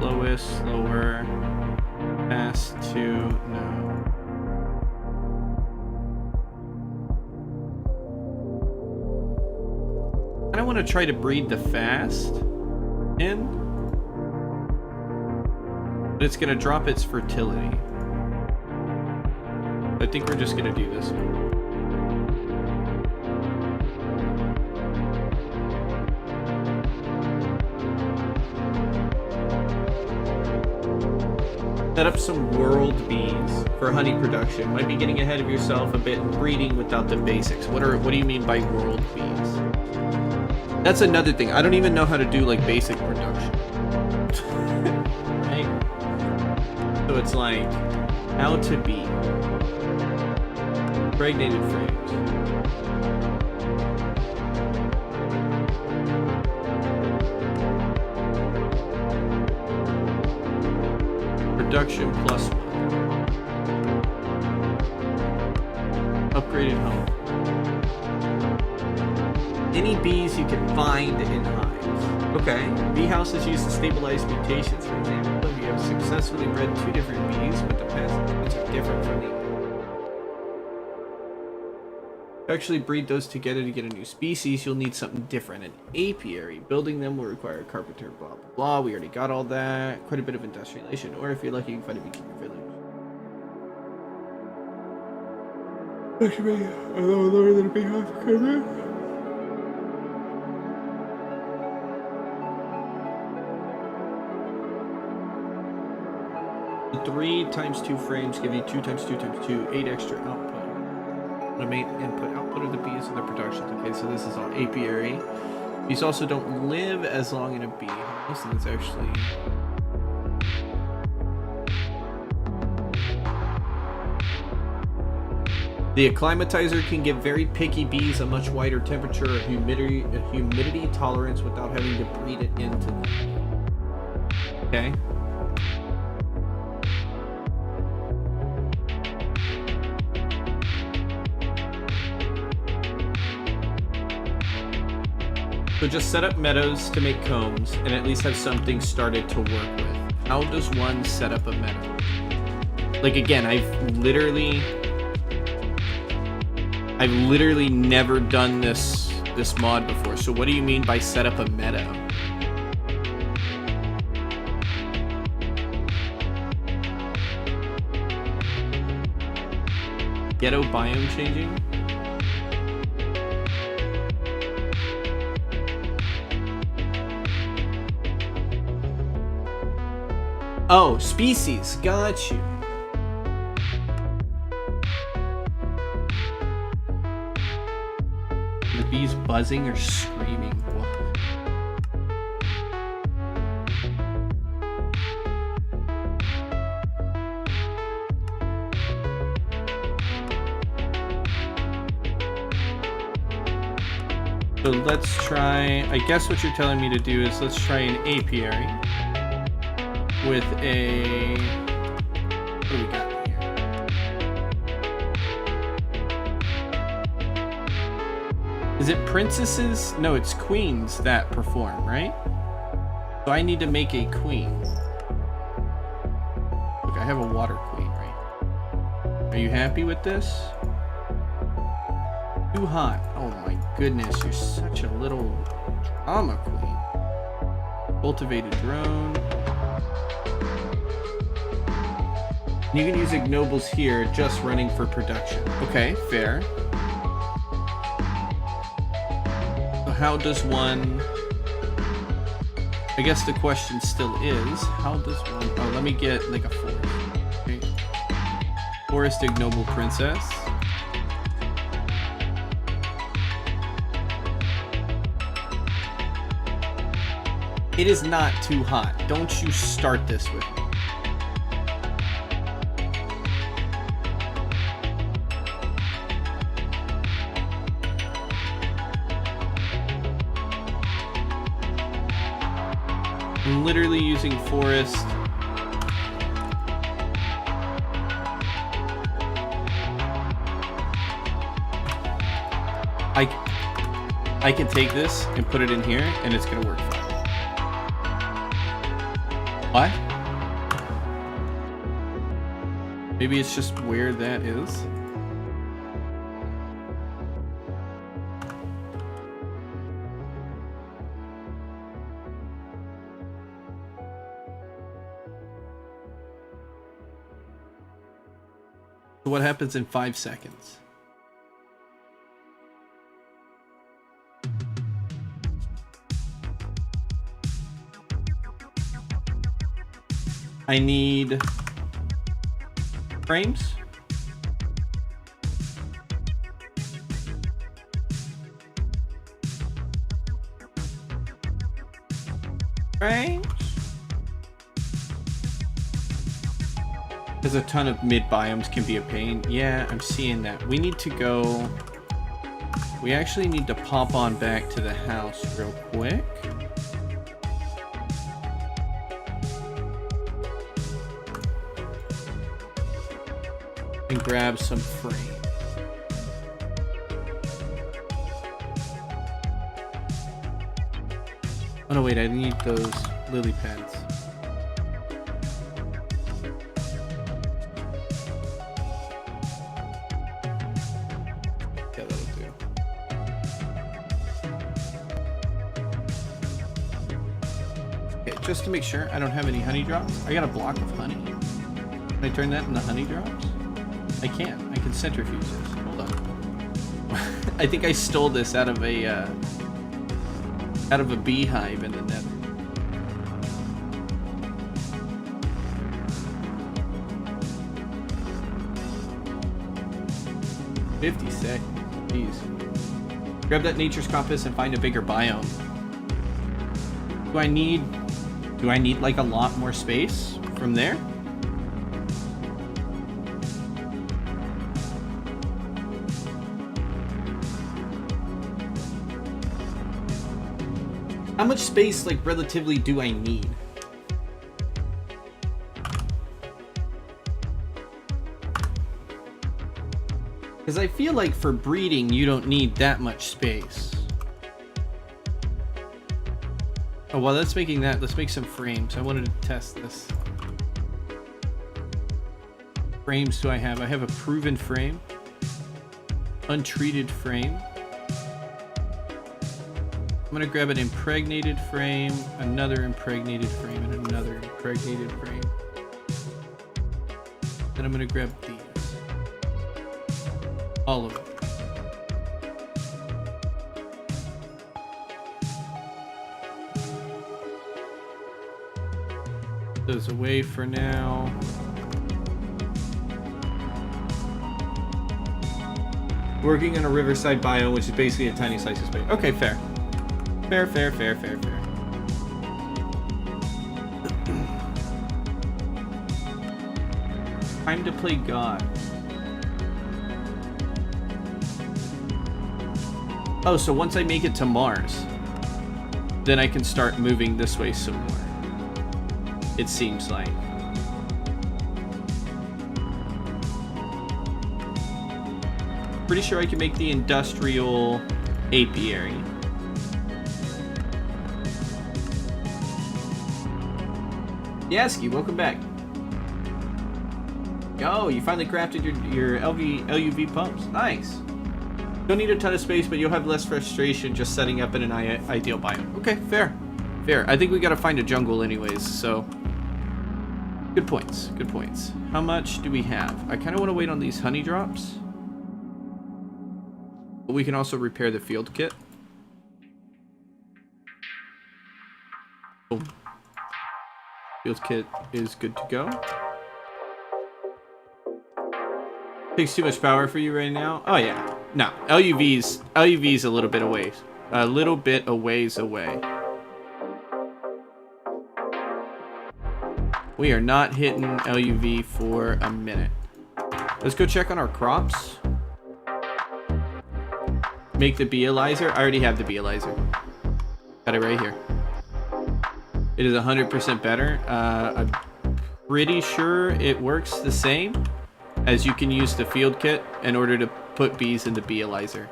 lowest, slower, fast to no. I don't want to try to breed the fast in, but it's gonna drop its fertility. I think we're just gonna do this one. Set up some world bees for honey production. Might be getting ahead of yourself a bit in breeding without the basics. What do you mean by world bees? That's another thing. I don't even know how to do like basic production. Right? So it's like how to be impregnated frames. Production plus 1. Upgraded home. Any bees you can find in hives. Okay. Bee houses used to stabilize mutations, for example. If you have successfully bred 2 different bees, but the pests are different from the actually breed those together to get a new species, you'll need something different. An apiary. Building them will require a carpenter, blah, blah, blah. We already got all that. Quite a bit of industrialization. Or if you're lucky, you can find a beekeeper village. Actually, a little lower than a beehive cover. 3 times 2 frames give you 2 times 2 times 2, 8 extra output. Automate input output of the bees and their productions. Okay, so this is all apiary. Bees also don't live as long in a bee house, and it's actually the acclimatizer can give very picky bees a much wider temperature or humidity tolerance without having to breed it into them. Okay. So just set up meadows to make combs and at least have something started to work with. How does one set up a meadow? Like again, I've literally never done this mod before. So what do you mean by set up a meadow? Ghetto biome changing? Oh, species. Got you. The bees buzzing or screaming? What? So let's try, I guess what you're telling me to do is let's try an apiary with a, what do we got here? Is it princesses? No, it's queens that perform, right? So I need to make a queen. Look, I have a water queen, right? Are you happy with this? Too hot. Oh my goodness, you're such a little drama queen. Cultivated drone. You can use ignobles here, just running for production. Okay, fair. So how does one... I guess the question still is, how does one... Oh, let me get like a forest. Okay. Forest ignoble princess. It is not too hot. Don't you start this with me. I'm literally using forest. I can take this and put it in here and it's gonna work fine. What? Maybe it's just where that is. So what happens in 5 seconds? I need frames. Frames. There's a ton of mid biomes can be a pain. Yeah, I'm seeing that. We need to go. We actually need to pop on back to the house real quick. And grab some frame. Oh no, wait, I need those lily pads. Yeah, that'll do. Okay, just to make sure I don't have any honey drops. I got a block of honey. Can I turn that into honey drops? I can. I can centrifuge this. Hold on. I think I stole this out of a beehive in the nether. $50 seconds. Jeez. Grab that nature's compass and find a bigger biome. Do I need like a lot more space from there? How much space, like, relatively do I need? Because I feel like for breeding, you don't need that much space. Oh, well, let's make some frames. I wanted to test this. Frames do I have? I have a proven frame. Untreated frame. I'm gonna grab an impregnated frame, another impregnated frame, and another impregnated frame. Then I'm gonna grab these. All of them. Those away for now. Working on a riverside biome, which is basically a tiny slice of space. Okay, fair. Fair. Time to play God. Oh, so once I make it to Mars, then I can start moving this way some more. It seems like. Pretty sure I can make the industrial apiary. Yasky, welcome back. Oh, you finally crafted your LUV pumps. Nice. Don't need a ton of space, but you'll have less frustration just setting up in an ideal biome. Okay, fair. Fair. I think we gotta find a jungle anyways, so... Good points. Good points. How much do we have? I kind of want to wait on these honey drops. But we can also repair the field kit. Boom. Field kit is good to go. Takes too much power for you right now. Oh yeah. No. LUV's a little bit away. A little bit a ways away. We are not hitting LUV for a minute. Let's go check on our crops. Make the Bealizer. I already have the Bealizer. Got it right here. It is 100% better. I'm pretty sure it works the same as you can use the field kit in order to put bees in the Bealizer.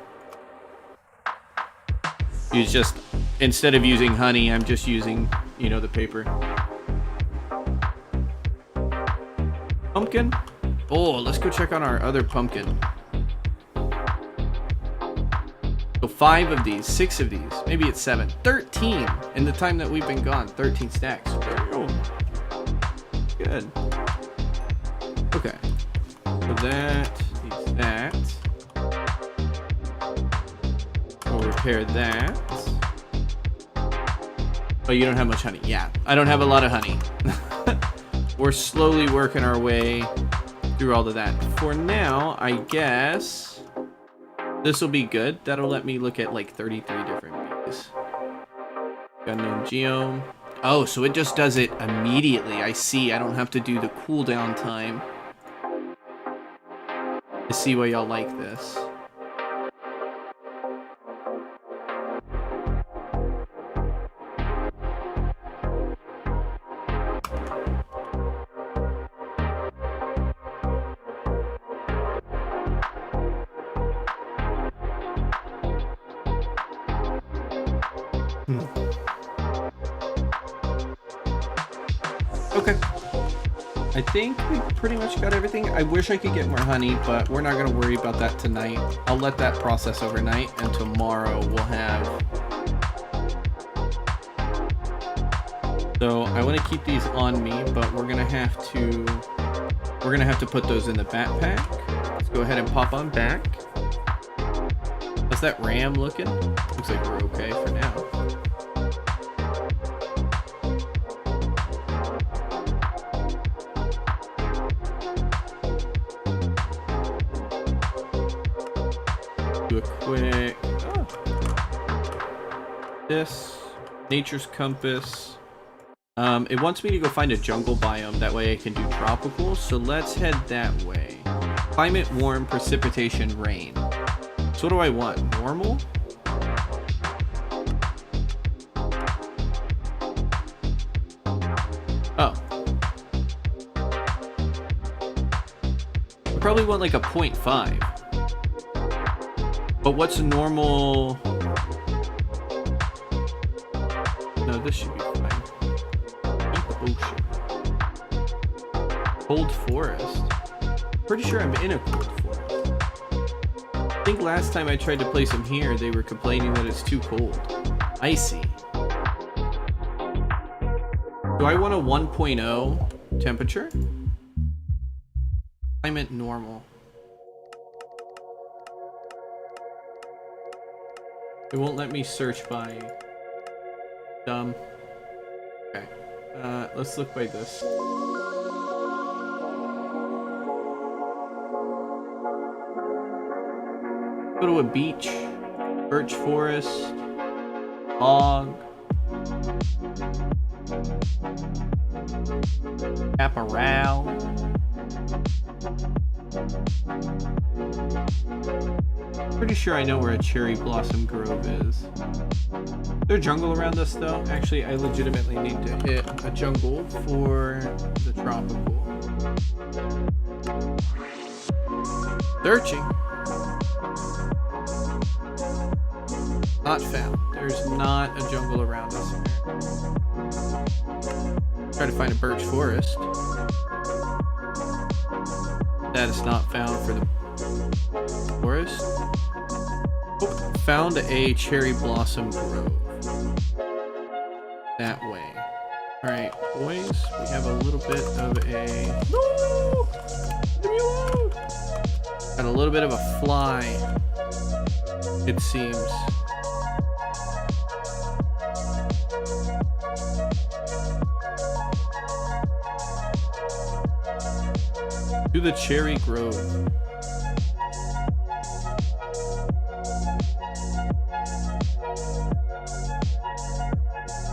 It's just, instead of using honey, I'm just using, you know, the paper. Pumpkin? Oh, let's go check on our other pumpkin. So 5 of these, 6 of these, maybe it's 7, 13 in the time that we've been gone. 13 stacks. Oh, good. Okay. So that needs that. We'll repair that. Oh, you don't have much honey. Yeah, I don't have a lot of honey. We're slowly working our way through all of that. For now, I guess this will be good. That'll let me look at like 33 different bees. Got no geome. Oh, so it just does it immediately. I see. I don't have to do the cooldown time. I see why y'all like this. Okay. I think we pretty much got everything. I wish I could get more honey, but we're not going to worry about that tonight. I'll let that process overnight, and tomorrow we'll have... So I want to keep these on me, but we're going to have to put those in the backpack. Let's go ahead and pop on back. How's that ram looking? Looks like we're okay for now. Do a quick this nature's compass. It wants me to go find a jungle biome, that way I can do tropical, so let's head that way. Climate warm, precipitation, rain. So what do I want? Normal? Oh. I probably want like a 0.5. But what's normal? No, this should be fine. Ocean. Cold forest. Pretty sure I'm in a cold forest. I think last time I tried to place them here, they were complaining that it's too cold. Icy. Do I want a 1.0 temperature? Climate normal. It won't let me search by dumb. Okay. Let's look by this. Go to a beach, birch forest, bog, chaparral. Pretty sure I know where a cherry blossom grove is. Is there a jungle around us though? Actually, I legitimately need to hit a jungle for the tropical. Searching. Not found. There's not a jungle around us here. Try to find a birch forest. That is not found for the forest. Oh, found a cherry blossom grove. that way. Alright, boys, we have a little bit of a... No! Leave me alone! Got a little bit of a fly, it seems. To the Cherry Grove.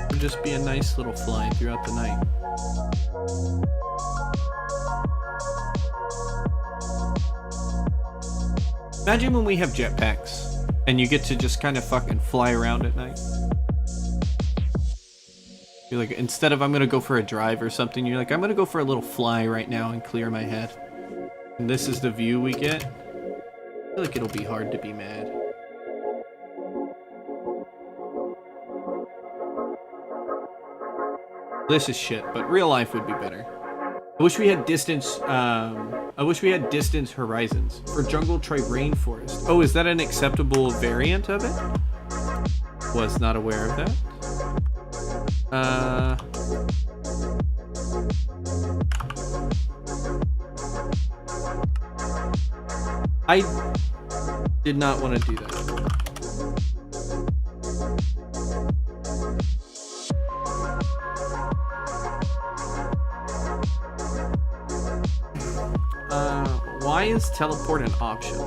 Would just be a nice little fly throughout the night. Imagine when we have jetpacks and you get to just kind of fucking fly around at night. You're like, instead of I'm gonna go for a drive or something, you're like, I'm gonna go for a little fly right now and clear my head. And this is the view we get. I feel like it'll be hard to be mad. This is shit, but real life would be better. I wish we had distance, horizons. For jungle, try rainforest. Oh, is that an acceptable variant of it? Was not aware of that. I did not want to do that. Why is teleport an option?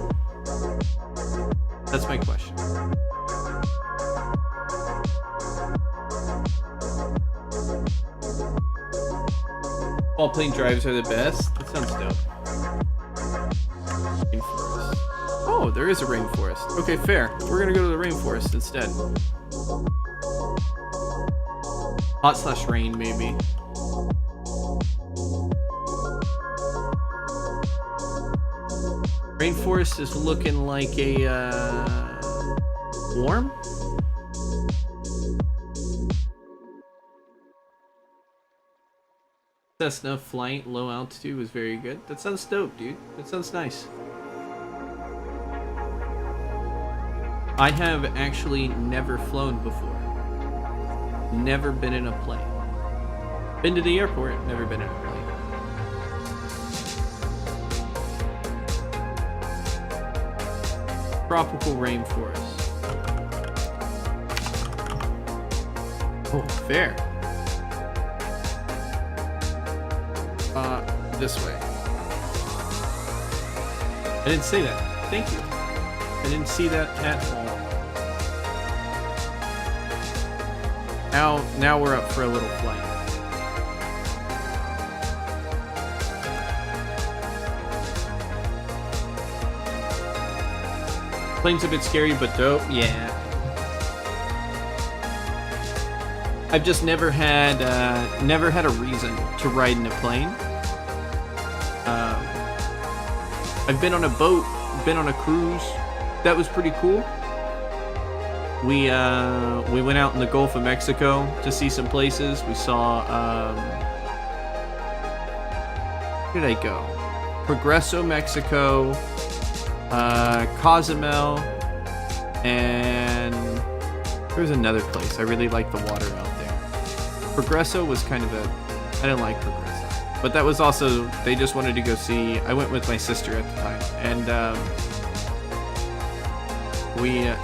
That's my question. While plane drives are the best? That sounds dope. Rainforest. Oh, there is a rainforest. Okay, fair. We're gonna go to the rainforest instead. Hot/rain, maybe. Rainforest is looking like a, warm? Cessna flight, low altitude was very good. That sounds dope, dude. That sounds nice. I have actually never flown before. Never been in a plane. Been to the airport, never been in a plane. Tropical rainforest. Oh, fair. This way. I didn't say that. Thank you. I didn't see that at all. Now we're up for a little flight. Plane's a bit scary, but dope. Yeah. I've just never had a reason to ride in a plane. I've been on a boat, been on a cruise. That was pretty cool. We went out in the Gulf of Mexico to see some places. We saw where did I go? Progreso, Mexico, Cozumel, and there's another place. I really like the water out there. Progreso was kind of I didn't like Progreso. But that was also, they just wanted to go see, I went with my sister at the time, and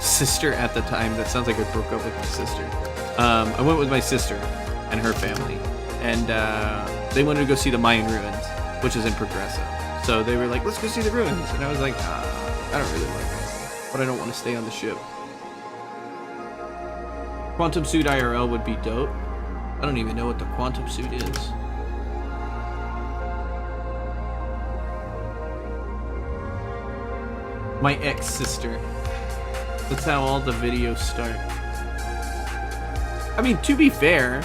sister at the time, that sounds like I broke up with my sister. I went with my sister and her family, and they wanted to go see the Mayan ruins, which is in Progreso. So they were like, let's go see the ruins, and I was like, I don't really like that, but I don't want to stay on the ship. Quantum suit IRL would be dope. I don't even know what the quantum suit is. My ex-sister. That's how all the videos start. I mean, to be fair,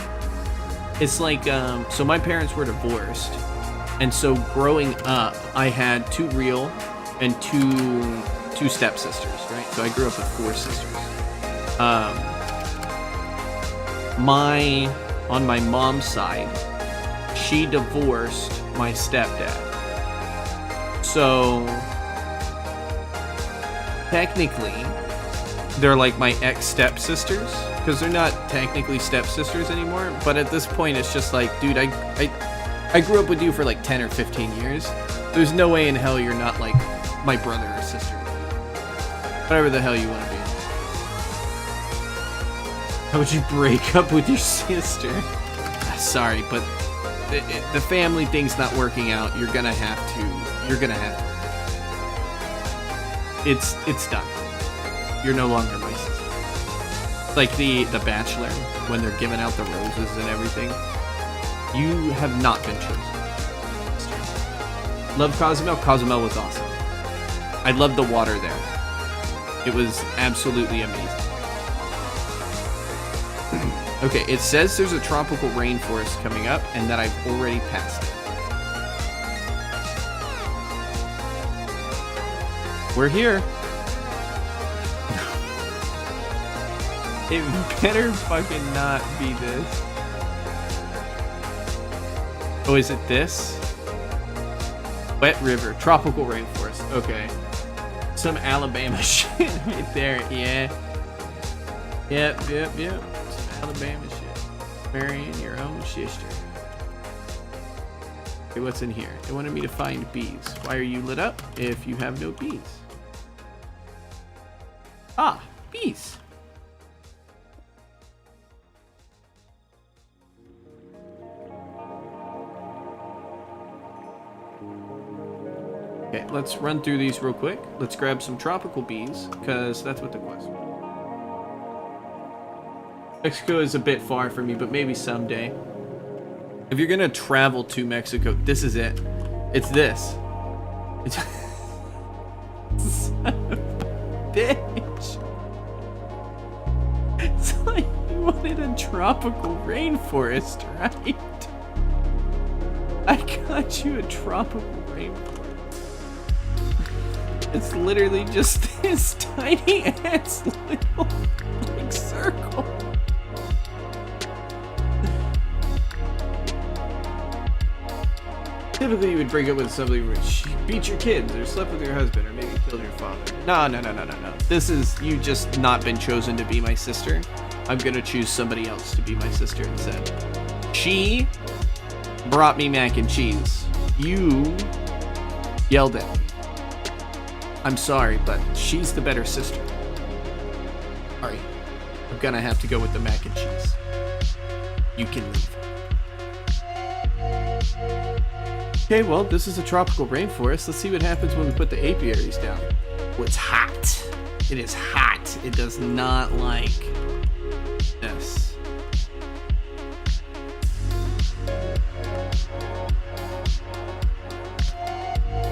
it's like, so my parents were divorced. And so growing up, I had 2 real and two stepsisters, right? So I grew up with 4 sisters. On my mom's side, she divorced my stepdad. So technically, they're like my ex-stepsisters, because they're not technically stepsisters anymore. But at this point, it's just like, dude, I grew up with you for like 10 or 15 years. There's no way in hell you're not like my brother or sister. Whatever the hell you want to be. How would you break up with your sister? Sorry, but the family thing's not working out. You're gonna have to. It's done. You're no longer my sister. Like the Bachelor, when they're giving out the roses and everything. You have not been chosen. Love Cozumel. Cozumel was awesome. I loved the water there. It was absolutely amazing. Okay, it says there's a tropical rainforest coming up and that I've already passed it. We're here. It better fucking not be this. Oh, is it this? Wet river, tropical rainforest. Okay. Some Alabama shit right there, yeah. Yep. Some Alabama shit. Marrying your own sister. Okay, what's in here? They wanted me to find bees. Why are you lit up if you have no bees? Ah, bees. Okay, let's run through these real quick. Let's grab some tropical bees, because that's what the quest was. Mexico is a bit far from me, but maybe someday. If you're gonna travel to Mexico, this is it. It's this. It's son of a bitch. It's like you wanted a tropical rainforest, right? I got you a tropical rainforest. It's literally just this tiny ass little like circle. Typically you would break up with somebody who beat your kids or slept with your husband or maybe killed your father. No. This is you just not been chosen to be my sister. I'm gonna choose somebody else to be my sister instead. She brought me mac and cheese. You yelled at me. I'm sorry, but she's the better sister. Sorry. I'm gonna have to go with the mac and cheese. You can leave. Okay, well, this is a tropical rainforest. Let's see what happens when we put the apiaries down. Oh, it's hot. It is hot. It does not like this.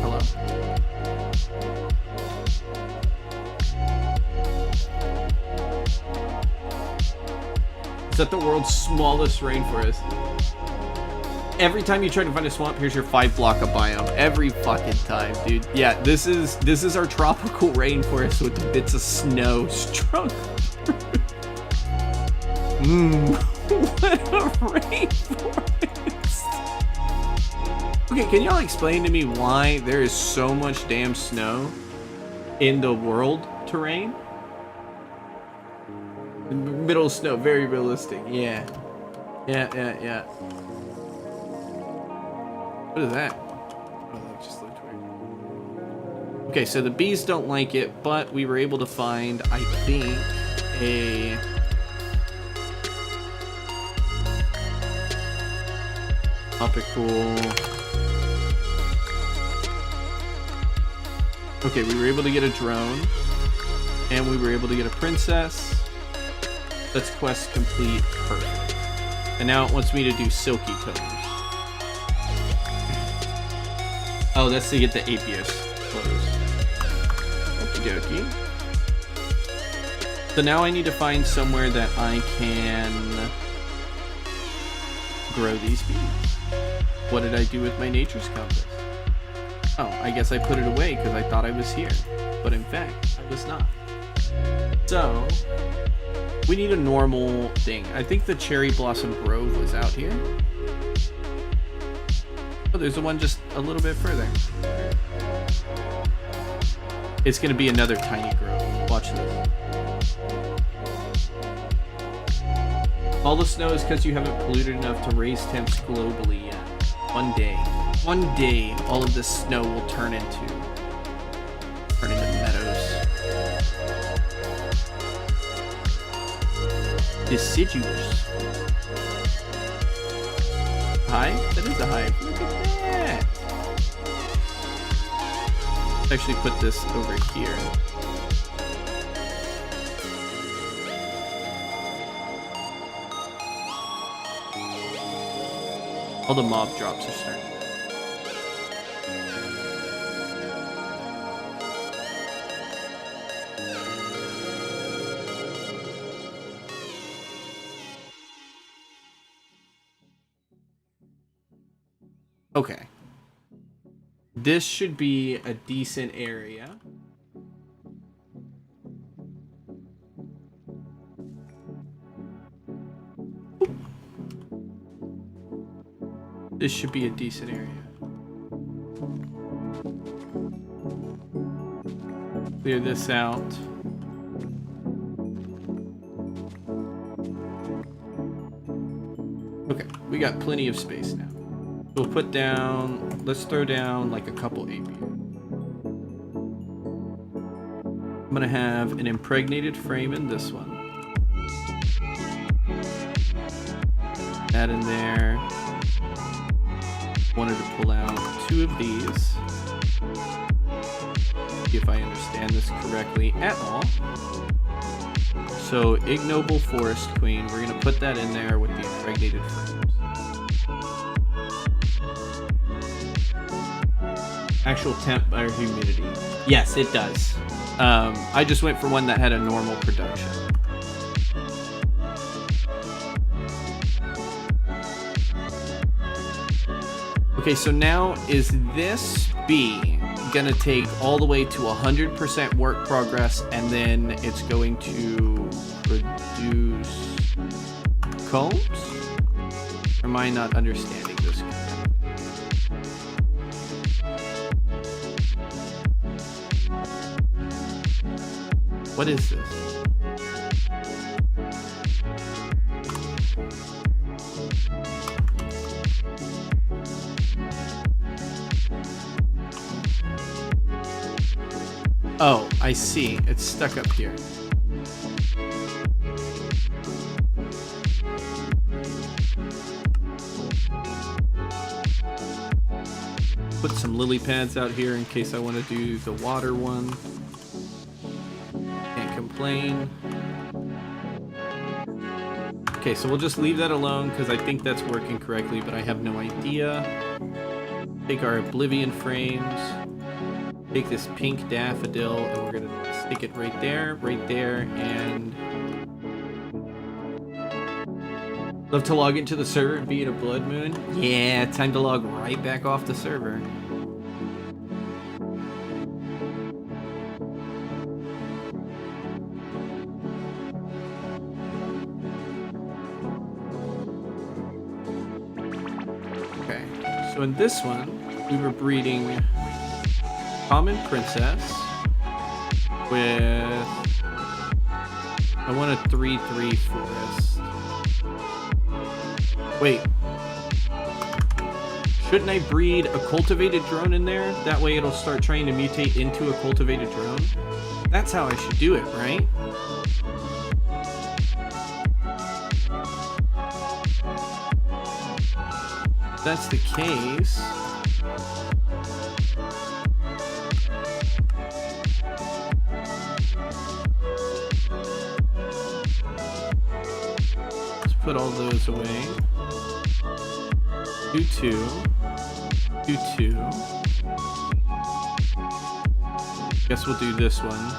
Hello? Is that the world's smallest rainforest? Every time you try to find a swamp, here's your 5-block of biome. Every fucking time, dude. Yeah, this is our tropical rainforest with bits of snow strung. What a rainforest. Okay, can y'all explain to me why there is so much damn snow in the world terrain? Middle snow, very realistic. Yeah. What is that? Oh, that just looked weird. Okay, so the bees don't like it, but we were able to find, I think, a tropical. Okay, we were able to get a drone, and we were able to get a princess. That's quest complete. Perfect. And now it wants me to do silky combs. Oh, that's to get the apios closed. Okie dokie. So now I need to find somewhere that I can grow these bees. What did I do with my nature's compass? Oh, I guess I put it away because I thought I was here. But in fact, I was not. So, we need a normal thing. I think the Cherry Blossom Grove was out here. Oh, there's the one just a little bit further. It's gonna be another tiny grove. Watch this. All the snow is because you haven't polluted enough to raise temps globally yet. One day, all of this snow will turn into meadows. Deciduous. Hive? That is a hive. Look at that. Let's actually put this over here. All the mob drops are starting. Okay. This should be a decent area. This should be a decent area. Clear this out. Okay, we got plenty of space now. We'll put down, let's throw down like a couple apiary. I'm gonna have an impregnated frame in this one. That in there. Wanted to pull out 2 of these. See if I understand this correctly at all. So, ignoble forest queen, we're gonna put that in there with the impregnated frames. Actual temp or humidity. Yes, it does. I just went for one that had a normal production. Okay, so now is this bee gonna take all the way to 100% work progress and then it's going to produce combs? Or am I not understanding this? What is this? Oh, I see. It's stuck up here. Put some lily pads out here in case I want to do the water one. Can't complain. Okay, so we'll just leave that alone because I think that's working correctly, but I have no idea. Take our Oblivion frames. Take this pink daffodil and we're gonna stick it right there, and love to log into the server and be in a blood moon. Yeah, time to log right back off the server. Okay, so in this one, we were breeding common princess with I want a 3/3 forest. Wait, shouldn't I breed a cultivated drone in there? That way it'll start trying to mutate into a cultivated drone. That's how I should do it, right? If that's the case, put all those away. Do 2. Do 2. Guess we'll do this one.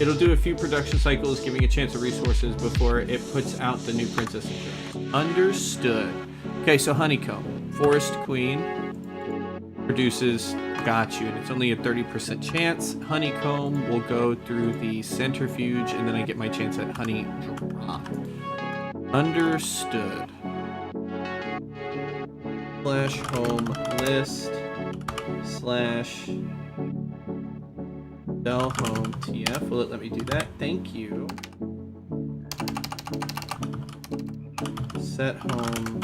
It'll do a few production cycles, giving a chance of resources before it puts out the new princess and understood. Okay, so honeycomb, forest queen produces, got you, and it's only a 30% chance. Honeycomb will go through the centrifuge, and then I get my chance at honey drop. Understood. slash home list slash del home tf. Will it let me do that? Thank you. Set home.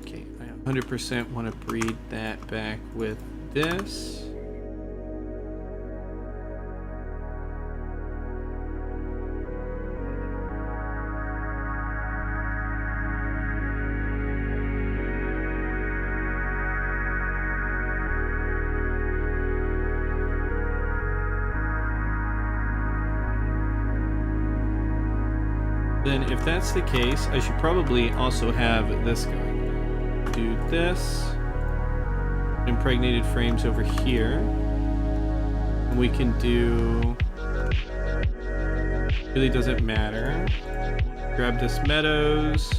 Okay, I 100% want to breed that back with this. Then if that's the case, I should probably also have this going. Do this. Impregnated frames over here. And we can do... Really doesn't matter. Grab this Meadows.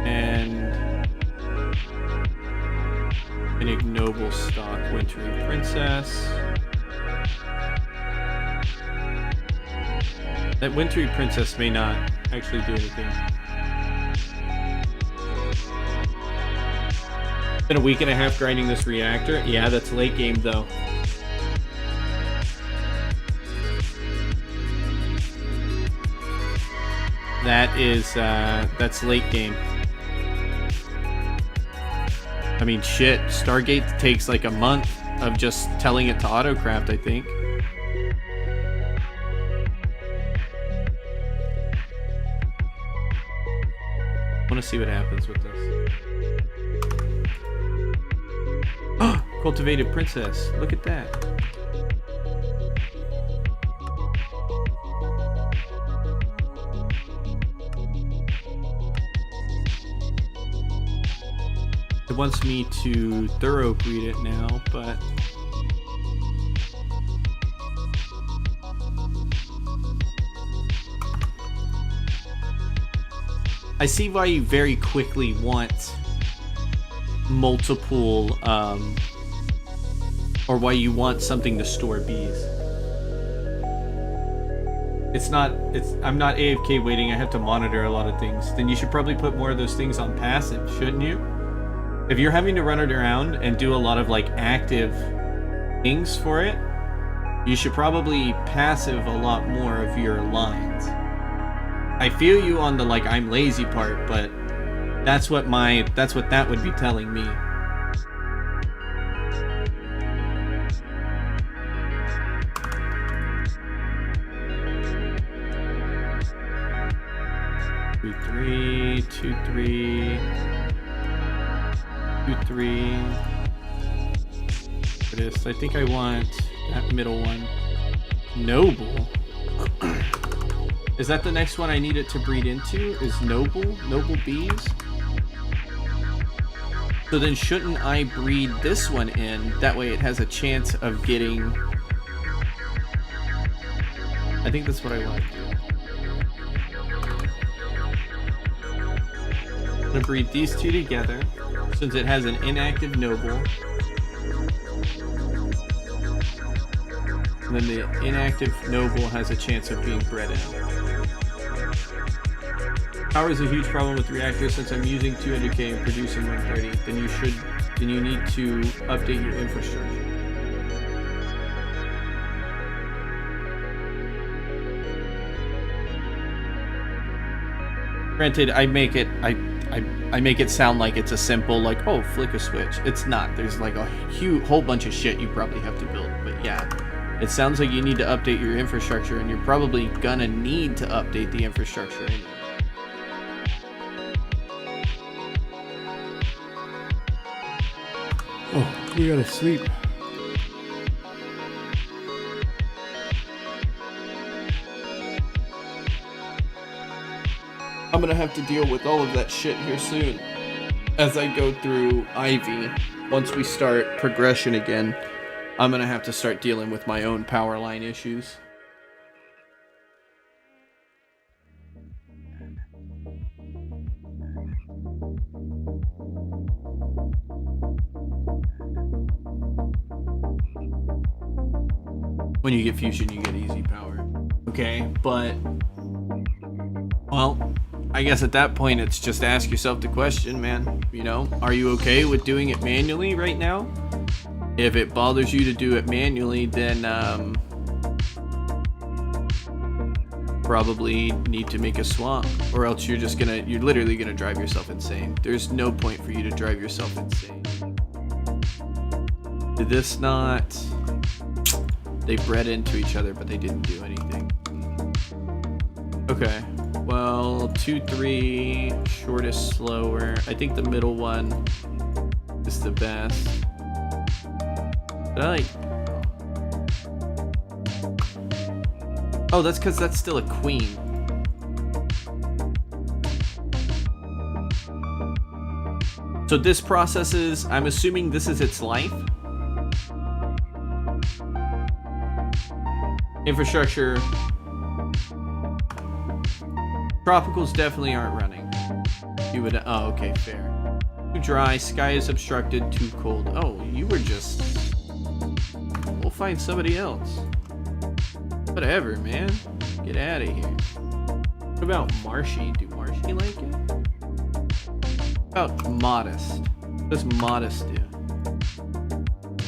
And... an ignoble stock Wintry Princess. That Wintry Princess may not actually do anything. Been a week and a half grinding this reactor. Yeah, that's late game though. That's late game. I mean, shit. Stargate takes like a month of just telling it to autocraft, I think. I want to see what happens with this. Oh, cultivated princess. Look at that. It wants me to thorough breed it now, but I see why you very quickly want multiple, or why you want something to store bees. I'm not AFK waiting, I have to monitor a lot of things. Then you should probably put more of those things on passive, shouldn't you? If you're having to run it around and do a lot of like active things for it, you should probably passive a lot more of your lines. I feel you on the like I'm lazy part, but that's what that would be telling me. Three, 2, 3, 2, 3. This. I think I want that middle one. Noble. Is that the next one I need it to breed into? Is Noble bees? So then shouldn't I breed this one in? That way it has a chance of getting... I think that's what I want to do. I'm going to breed these two together, since it has an inactive Noble. And then the inactive Noble has a chance of being bred out. Power is a huge problem with reactors since I'm using 200k and producing 130. Then you need to update your infrastructure. Granted, I make it sound like it's a simple like, oh, flick a switch. It's not. There's like a whole bunch of shit you probably have to build. But yeah, it sounds like you need to update your infrastructure, and you're probably gonna need to update the infrastructure anyway. Oh, we gotta sleep. I'm gonna have to deal with all of that shit here soon. As I go through Ivy, once we start progression again, I'm gonna have to start dealing with my own power line issues. When you get fusion, you get easy power. Okay, but well, I guess at that point it's just ask yourself the question, man. You know, are you okay with doing it manually right now? If it bothers you to do it manually, then probably need to make a swap, or else you're literally gonna drive yourself insane. There's no point for you to drive yourself insane. Did this not? They bred into each other, but they didn't do anything. Okay. Well, 2-3, shortest, slower. I think the middle one is the best. But I like. Oh, that's because that's still a queen. So this processes, I'm assuming this is its life. Infrastructure. Tropicals definitely aren't running. You would, oh, okay, fair. Too dry, sky is obstructed, too cold. Oh, you were just, we'll find somebody else. Whatever, man. Get out of here. What about marshy? Do marshy like it? What about modest? What does modest do?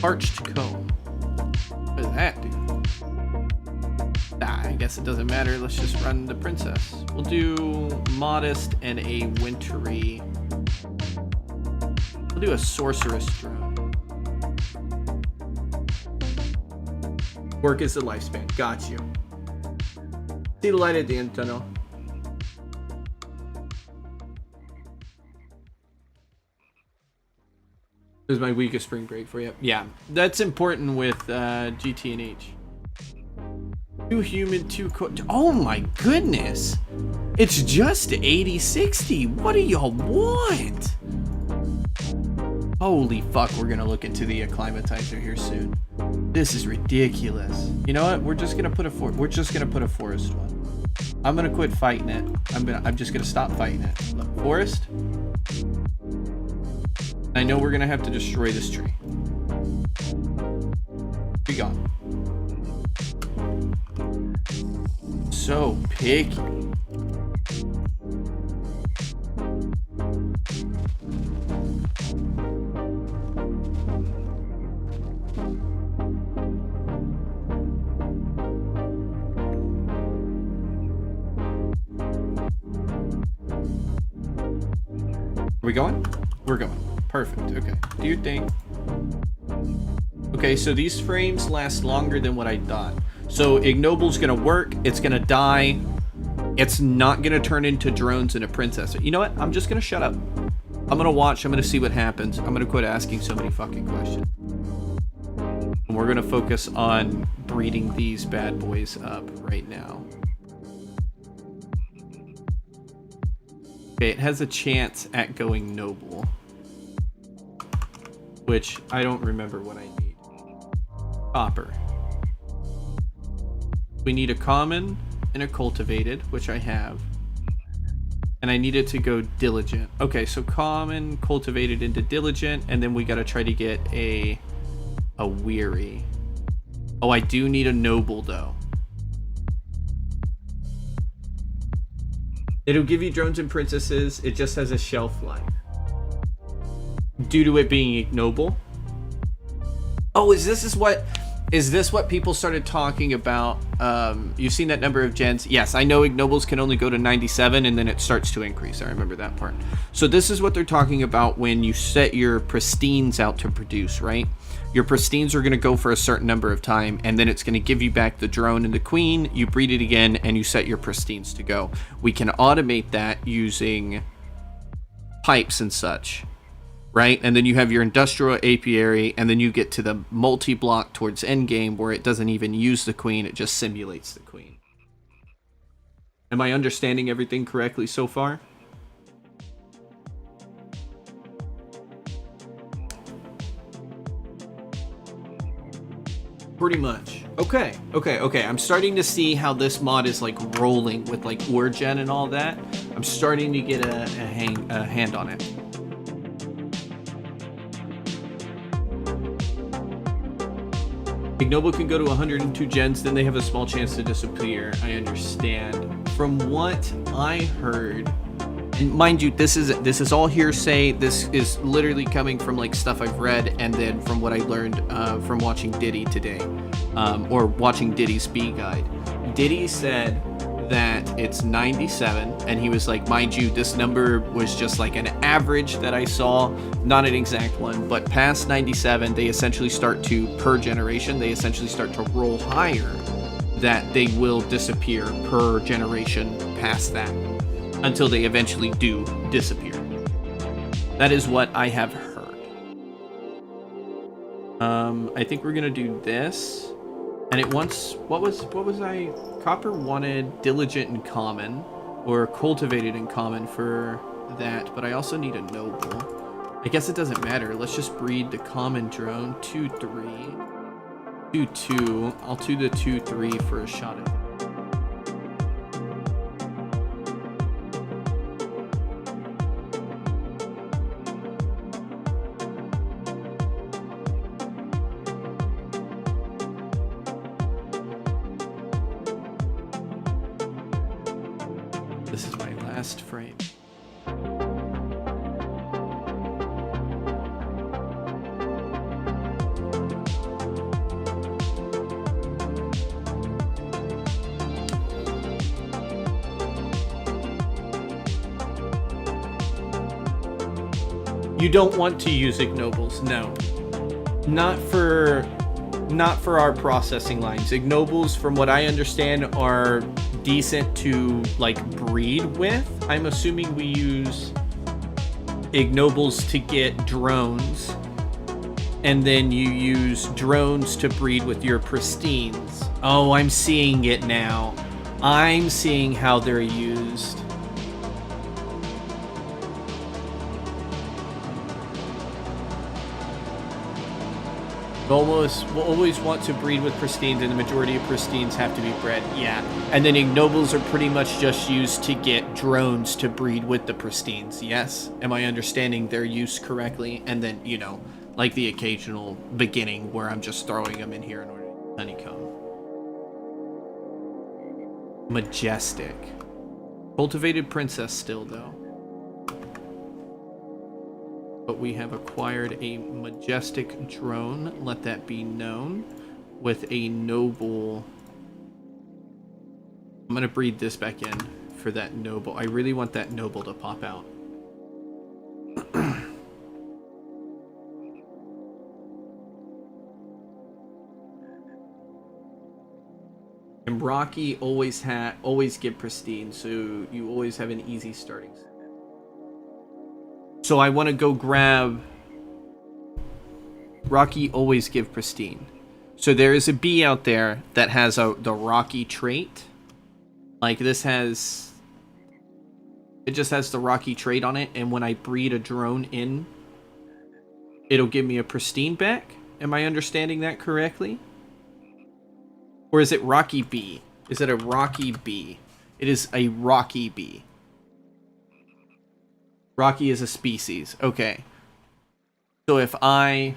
Arched comb. What does that do? Nah, I guess it doesn't matter. Let's just run the princess. We'll do modest and a wintry. We'll do a sorceress drone. Work is the lifespan. Got you. See the light at the end tunnel. This is my weakest spring break for you. Yeah, that's important with GTNH. Too humid, too cold. Oh my goodness. It's just 80-60. What do y'all want? Holy fuck, we're gonna look into the acclimatizer here soon. This is ridiculous. You know what? We're just gonna put a forest one. I'm gonna quit fighting it. I'm just gonna stop fighting it. Look, forest. I know we're gonna have to destroy this tree. Be gone. So picky. Are we going? We're going. Perfect. Okay. Do your thing. Okay, so these frames last longer than what I thought. So Ignoble's gonna work. It's gonna die. It's not gonna turn into drones and a princess. You know what? I'm just gonna shut up. I'm gonna watch. I'm gonna see what happens. I'm gonna quit asking so many fucking questions. And we're gonna focus on breeding these bad boys up right now. Okay, it has a chance at going noble, which I don't remember what I need. Copper. We need a common and a cultivated, which I have. And I need it to go diligent. Okay, so common, cultivated into diligent, and then we gotta try to get a weary. Oh, I do need a noble though. It'll give you drones and princesses. It just has a shelf life. Due to it being ignoble. Oh, is this what people started talking about? You've seen that number of gens. Yes, I know ignobles can only go to 97 and then it starts to increase. I remember that part. So this is what they're talking about when you set your pristines out to produce, right? Your pristines are going to go for a certain number of time, and then it's going to give you back the drone and the queen. You breed it again, and you set your pristines to go. We can automate that using pipes and such, right? And then you have your industrial apiary, and then you get to the multi-block towards endgame where it doesn't even use the queen, it just simulates the queen. Am I understanding everything correctly so far? Pretty much. Okay. I'm starting to see how this mod is like rolling with like Orgen and all that. I'm starting to get a hand on it. Ignoble can go to 102 gens, then they have a small chance to disappear. I understand. From what I heard, and mind you, this is all hearsay. This is literally coming from like stuff I've read, and then from what I learned from watching Diddy today, or watching Diddy's speed guide. Diddy said that it's 97, and he was like, mind you, this number was just like an average that I saw, not an exact one, but past 97 they essentially start to, per generation, they essentially start to roll higher, that they will disappear per generation past that until they eventually do disappear. That is what I have heard. I think we're gonna do this. And it wants, what was I? Copper wanted diligent and common, or cultivated and common for that, but I also need a noble. I guess it doesn't matter. Let's just breed the common drone. 2-3. 2-2. I'll do the 2-3 for a shot at it. This is my last frame. You don't want to use ignobles, no. Not for our processing lines. Ignobles, from what I understand, are decent to like breed with. I'm assuming we use ignobles to get drones, and then you use drones to breed with your pristines. Oh, I'm seeing it now. I'm seeing how they're used. We'll always want to breed with pristines, and the majority of pristines have to be bred. Yeah. And then ignobles are pretty much just used to get drones to breed with the pristines. Yes. Am I understanding their use correctly? And then, you know, like the occasional beginning where I'm just throwing them in here in order to honeycomb. Majestic. Cultivated princess still, though. But we have acquired a majestic drone, let that be known, with a noble. I'm gonna breed this back in for that noble. I really want that noble to pop out. And Rocky always give pristine, so you always have an easy starting. So I want to go grab Rocky always give pristine. So there is a bee out there that has the Rocky trait. Like this has, it just has the Rocky trait on it, and when I breed a drone in, it'll give me a pristine back. Am I understanding that correctly? Or is it Rocky bee? Is it a Rocky bee? It is a Rocky bee. Rocky is a species. Okay. So if I...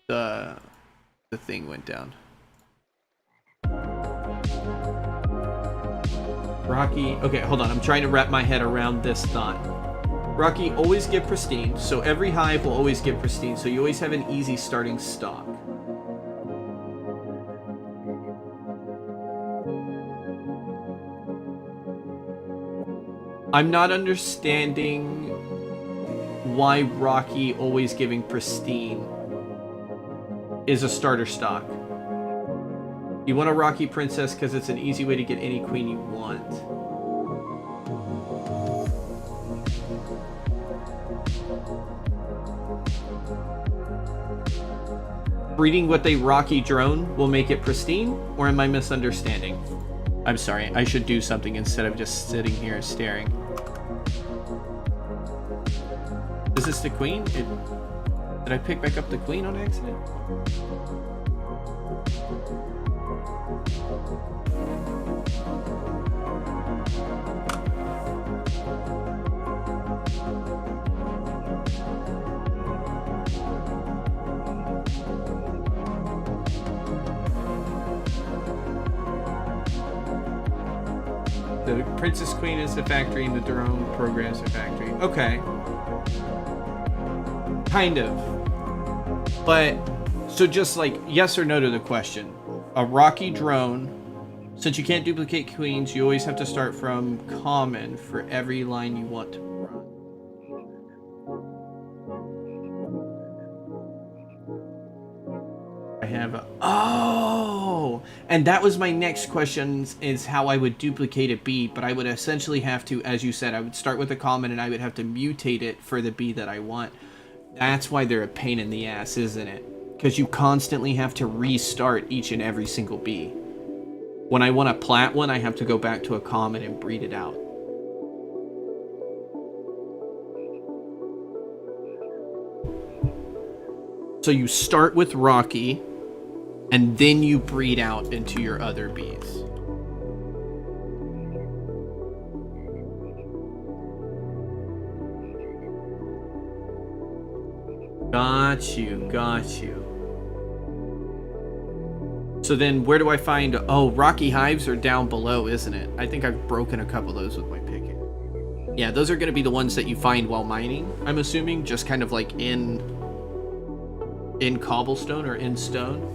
The thing went down. Rocky... Okay, hold on. I'm trying to wrap my head around this thought. Rocky always give pristine. So every hive will always give pristine. So you always have an easy starting stock. I'm not understanding why Rocky always giving pristine is a starter stock. You want a Rocky princess because it's an easy way to get any queen you want. Breeding with a Rocky drone will make it pristine, or am I misunderstanding? I'm sorry, I should do something instead of just sitting here staring. Is this the queen? Did I pick back up the queen on accident? The Princess Queen is the factory and the drone programs the factory. Okay. Kind of. But, so just like yes or no to the question. A Rocky drone, since you can't duplicate queens, you always have to start from common for every line you want to run. I have a... Oh! And that was my next question, is how I would duplicate a B, but I would essentially have to, as you said, I would start with a common and I would have to mutate it for the B that I want. That's why they're a pain in the ass, isn't it? Because you constantly have to restart each and every single B. When I want a plat one, I have to go back to a common and breed it out. So you start with Rocky, and then you breed out into your other bees. Got you. So then where do I find... Oh, Rocky Hives are down below, isn't it? I think I've broken a couple of those with my picking. Yeah, those are going to be the ones that you find while mining, I'm assuming. Just kind of like in cobblestone or in stone.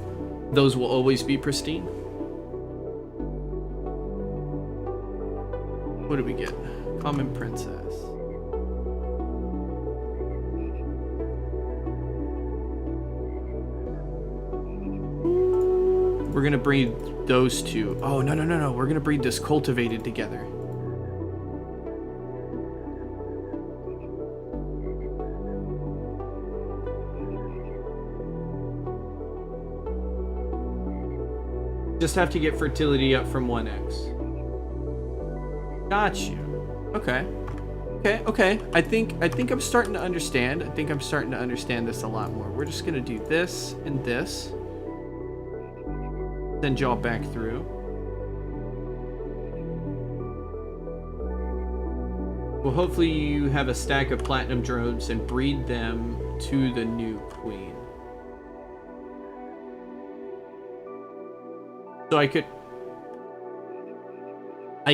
Those will always be pristine. What do we get? Common Princess. We're gonna breed those two. Oh, no. We're gonna breed this cultivated together. Just have to get fertility up from 1x. Got you. Okay. I think I'm starting to understand. I think I'm starting to understand this a lot more. We're just gonna do this and this. Then jaw back through. Well, hopefully you have a stack of platinum drones and breed them to the new queen. So I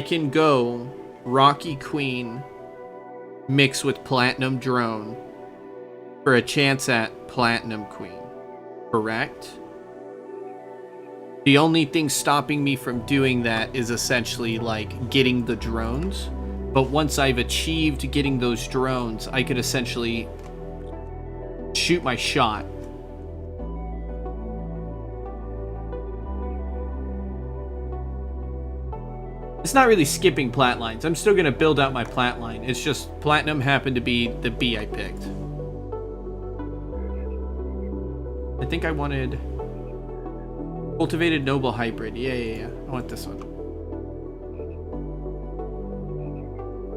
can go Rocky Queen mix with Platinum Drone for a chance at Platinum Queen, correct? The only thing stopping me from doing that is essentially like getting the drones. But once I've achieved getting those drones, I could essentially shoot my shot. It's not really skipping plat lines. I'm still going to build out my plat line. It's just Platinum happened to be the B I picked. I think I wanted Cultivated Noble Hybrid. Yeah. I want this one.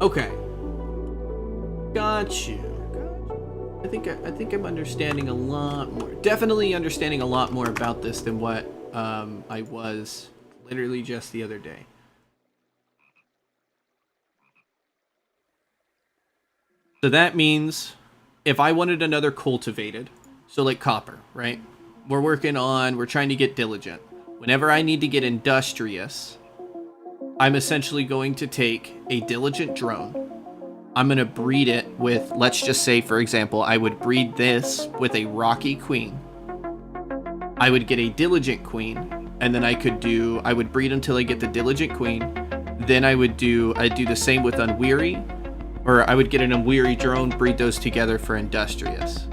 Okay. Got you. I think I'm understanding a lot more. Definitely understanding a lot more about this than what I was literally just the other day. So that means if I wanted another cultivated, so like copper, right? We're trying to get diligent. Whenever I need to get industrious, I'm essentially going to take a diligent drone. I'm going to breed it with, let's just say, for example, I would breed this with a Rocky Queen. I would get a diligent queen, and then I would breed until I get the diligent queen. Then I'd do the same with Unweary. Or I would get an Unweary drone, breed those together for industrious.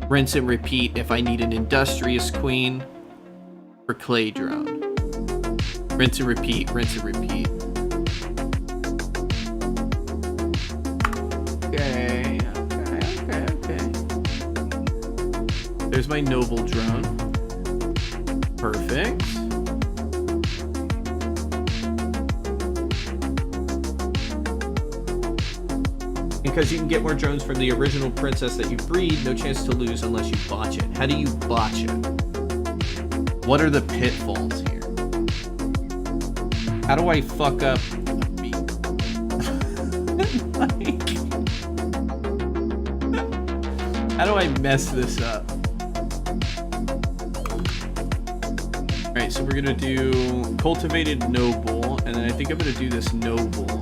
Rinse and repeat if I need an industrious queen for clay drone. Rinse and repeat, rinse and repeat. Okay. There's my noble drone. Perfect. Because you can get more drones from the original princess that you breed, no chance to lose unless you botch it. How do you botch it? What are the pitfalls here? How do I fuck up me? How do I mess this up? Alright, so we're gonna do Cultivated Noble And then I think I'm gonna do this noble.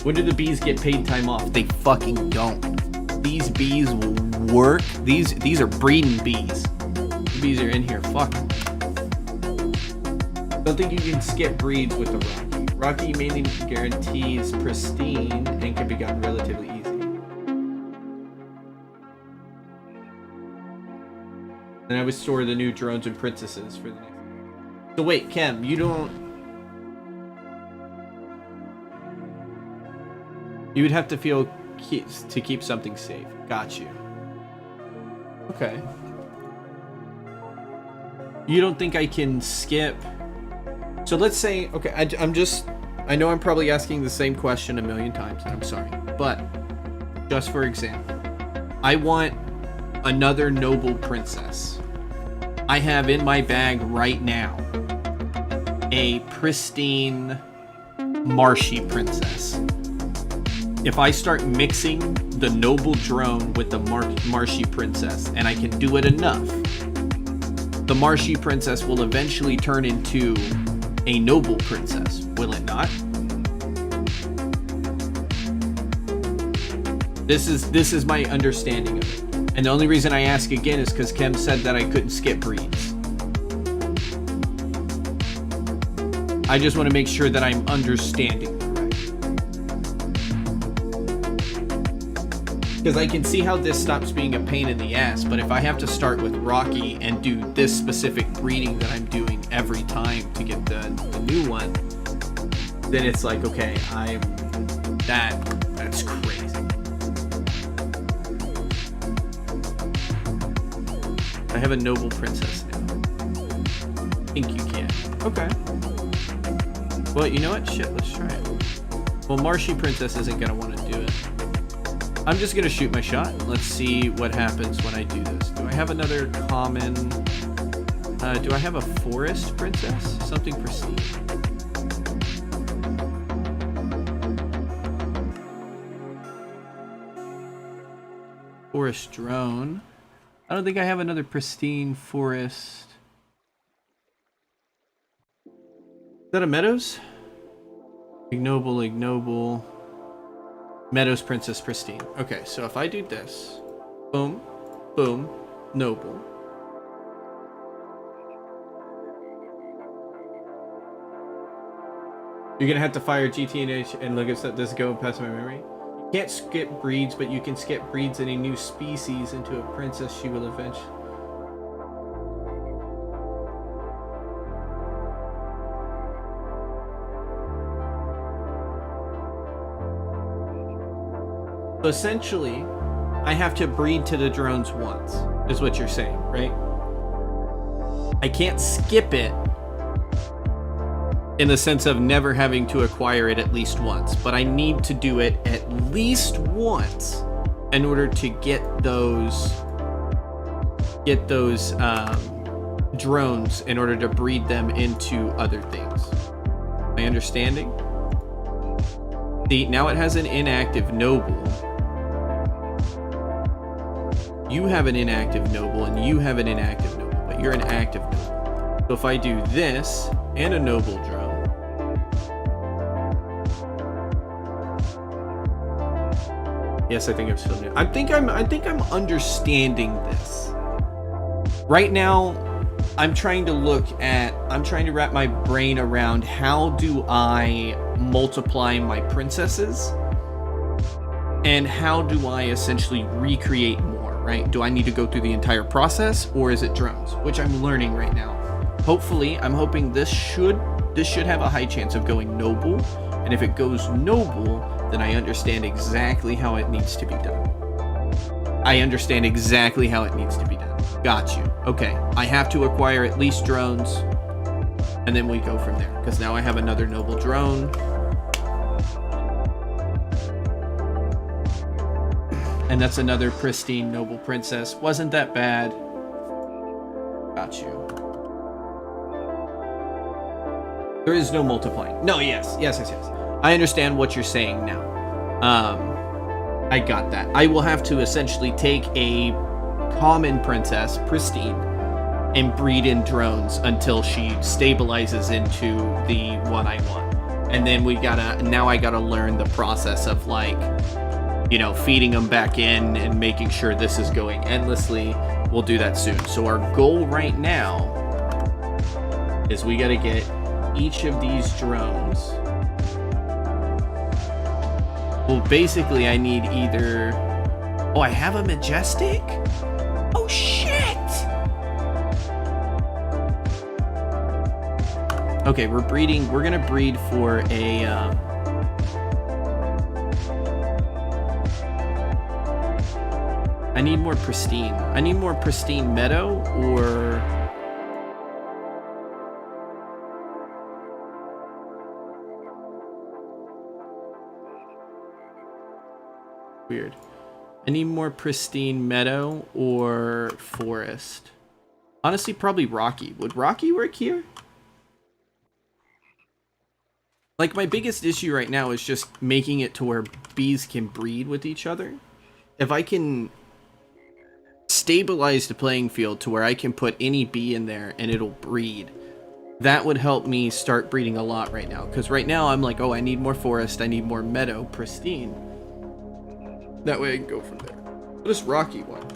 When do the bees get paid time off? They fucking don't. These bees will work. These are breeding bees. The bees are in here. Fuck. Don't think you can skip breeds with the Rocky. Rocky mainly guarantees pristine and can be gotten relatively easy. And I would store the new drones and princesses for the next. So wait, Kem, you don't. You would have to feel to keep something safe. Got you. Okay. You don't think I can skip? So let's say, okay, I know I'm probably asking the same question a million times, and I'm sorry, but just for example, I want another noble princess. I have in my bag right now a pristine marshy princess. If I start mixing the noble drone with the marshy princess, and I can do it enough, the marshy princess will eventually turn into a noble princess, will it not? This is my understanding of it. And the only reason I ask again is because Kem said that I couldn't skip breeds. I just want to make sure that I'm understanding. Because I can see how this stops being a pain in the ass, but if I have to start with Rocky and do this specific breeding that I'm doing every time to get the new one, then it's like, okay, that's crazy. I have a noble princess now. I think you can. Okay. Well, you know what? Shit, let's try it. Well, Marshy Princess isn't gonna want to do it. I'm just gonna shoot my shot. Let's see what happens when I do this. Do I have another common? Do I have a forest princess? Something pristine. Forest drone. I don't think I have another pristine forest. Is that a Meadows? Ignoble. Meadows Princess Pristine. Okay, so if I do this, boom, boom, noble. You're gonna have to fire GTNH and look if that does go past my memory. You can't skip breeds, but you can skip breeds any new species into a princess she will eventually. So essentially, I have to breed to the drones once, is what you're saying, right? I can't skip it in the sense of never having to acquire it at least once, but I need to do it at least once in order to get those drones in order to breed them into other things. My understanding? See, now it has an inactive noble. You have an inactive noble, and you have an inactive noble, but you're an active noble. So if I do this and a noble drone, yes, I think I'm still new. I think I'm understanding this. Right now, I'm trying to wrap my brain around how do I multiply my princesses, and how do I essentially recreate more. Right? Do I need to go through the entire process, or is it drones? Which I'm learning right now. Hopefully, I'm hoping this should have a high chance of going noble, and if it goes noble, then I understand exactly how it needs to be done. I understand exactly how it needs to be done. Got you. Okay, I have to acquire at least drones, and then we go from there, because now I have another noble drone. And that's another pristine noble princess. Wasn't that bad. Got you. There is no multiplying. No, yes. I understand what you're saying now. I got that. I will have to essentially take a common princess, pristine, and breed in drones until she stabilizes into the one I want. And then now I gotta learn the process of, like, you know, feeding them back in and making sure this is going endlessly. We'll do that soon. So our goal right now is we gotta get each of these drones. Well, basically I need either... Oh, I have a majestic? Oh, shit! Okay, we're gonna breed for a, I need more pristine. I need more pristine meadow, or... Weird. I need more pristine meadow or forest. Honestly, probably rocky. Would rocky work here? Like, my biggest issue right now is just making it to where bees can breed with each other. If I can stabilize the playing field to where I can put any bee in there and it'll breed, that would help me start breeding a lot right now. Because right now I'm like, oh, I need more forest, I need more meadow, pristine. That way I can go from there. What is rocky one?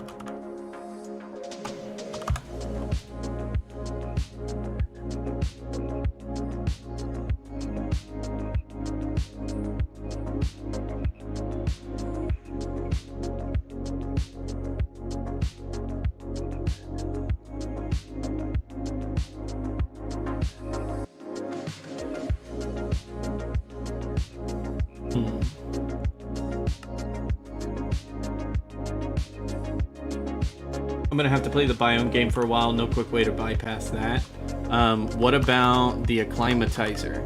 I'm gonna have to play the biome game for a while. No quick way to bypass that. What about the acclimatizer?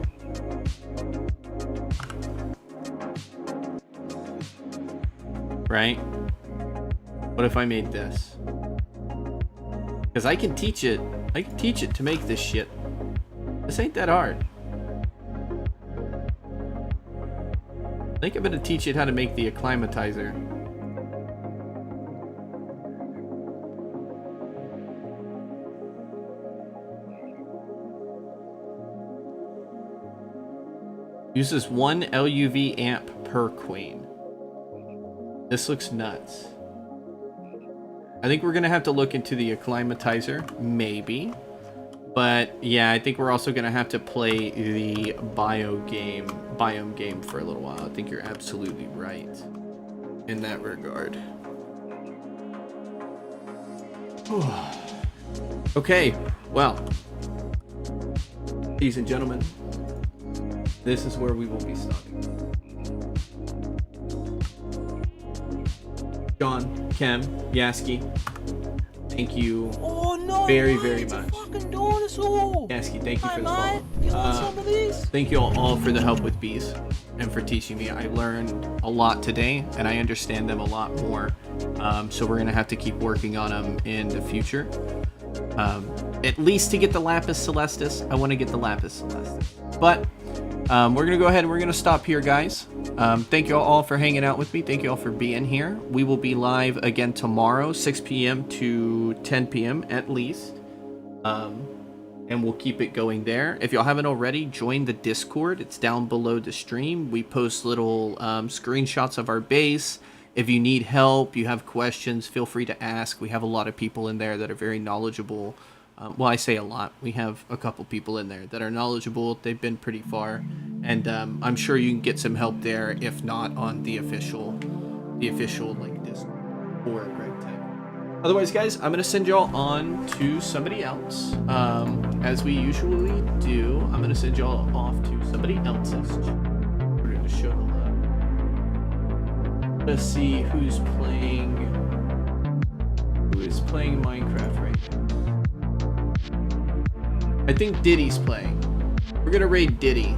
Right? What if I made this? Because I can teach it. I can teach it to make this shit. This ain't that hard. I think I'm gonna teach it how to make the acclimatizer. Uses 1 LUV amp per queen. This looks nuts. I think we're gonna have to look into the acclimatizer, maybe. But yeah, I think we're also gonna have to play the biome game for a little while. I think you're absolutely right in that regard. Okay, well, ladies and gentlemen, this is where we will be stopping. John, Kem, Yaski, thank you very much. Yaski, thank you for the follow. Thank you all for the help with bees and for teaching me. I learned a lot today and I understand them a lot more. So we're gonna have to keep working on them in the future. At least to get the Lapis Celestis. I want to get the Lapis Celestis. But we're going to go ahead and we're going to stop here, guys. Thank you all for hanging out with me. Thank you all for being here. We will be live again tomorrow, 6 p.m. to 10 p.m. at least. And we'll keep it going there. If y'all haven't already, join the Discord. It's down below the stream. We post little screenshots of our base. If you need help, you have questions, feel free to ask. We have a lot of people in there that are very knowledgeable. Well, I say a lot. We have a couple people in there that are knowledgeable. They've been pretty far. And I'm sure you can get some help there, if not on the official like Discord or Greg Tech. Otherwise, guys, I'm going to send y'all on to somebody else. As we usually do, I'm going to send y'all off to somebody else's. We're going to show the love. Let's see who's playing. Who is playing Minecraft right now? I think Diddy's playing. We're gonna raid Diddy,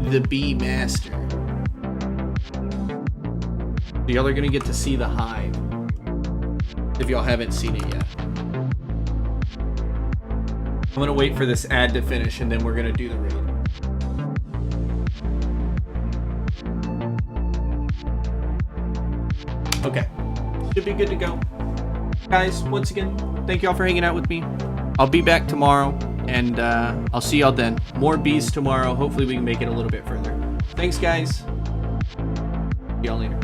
the Bee Master. So y'all are gonna get to see the hive if y'all haven't seen it yet. I'm gonna wait for this ad to finish and then we're gonna do the raid. Okay. Should be good to go. Guys, once again, thank y'all for hanging out with me. I'll be back tomorrow, and I'll see y'all then. More bees tomorrow. Hopefully we can make it a little bit further. Thanks, guys. See y'all later.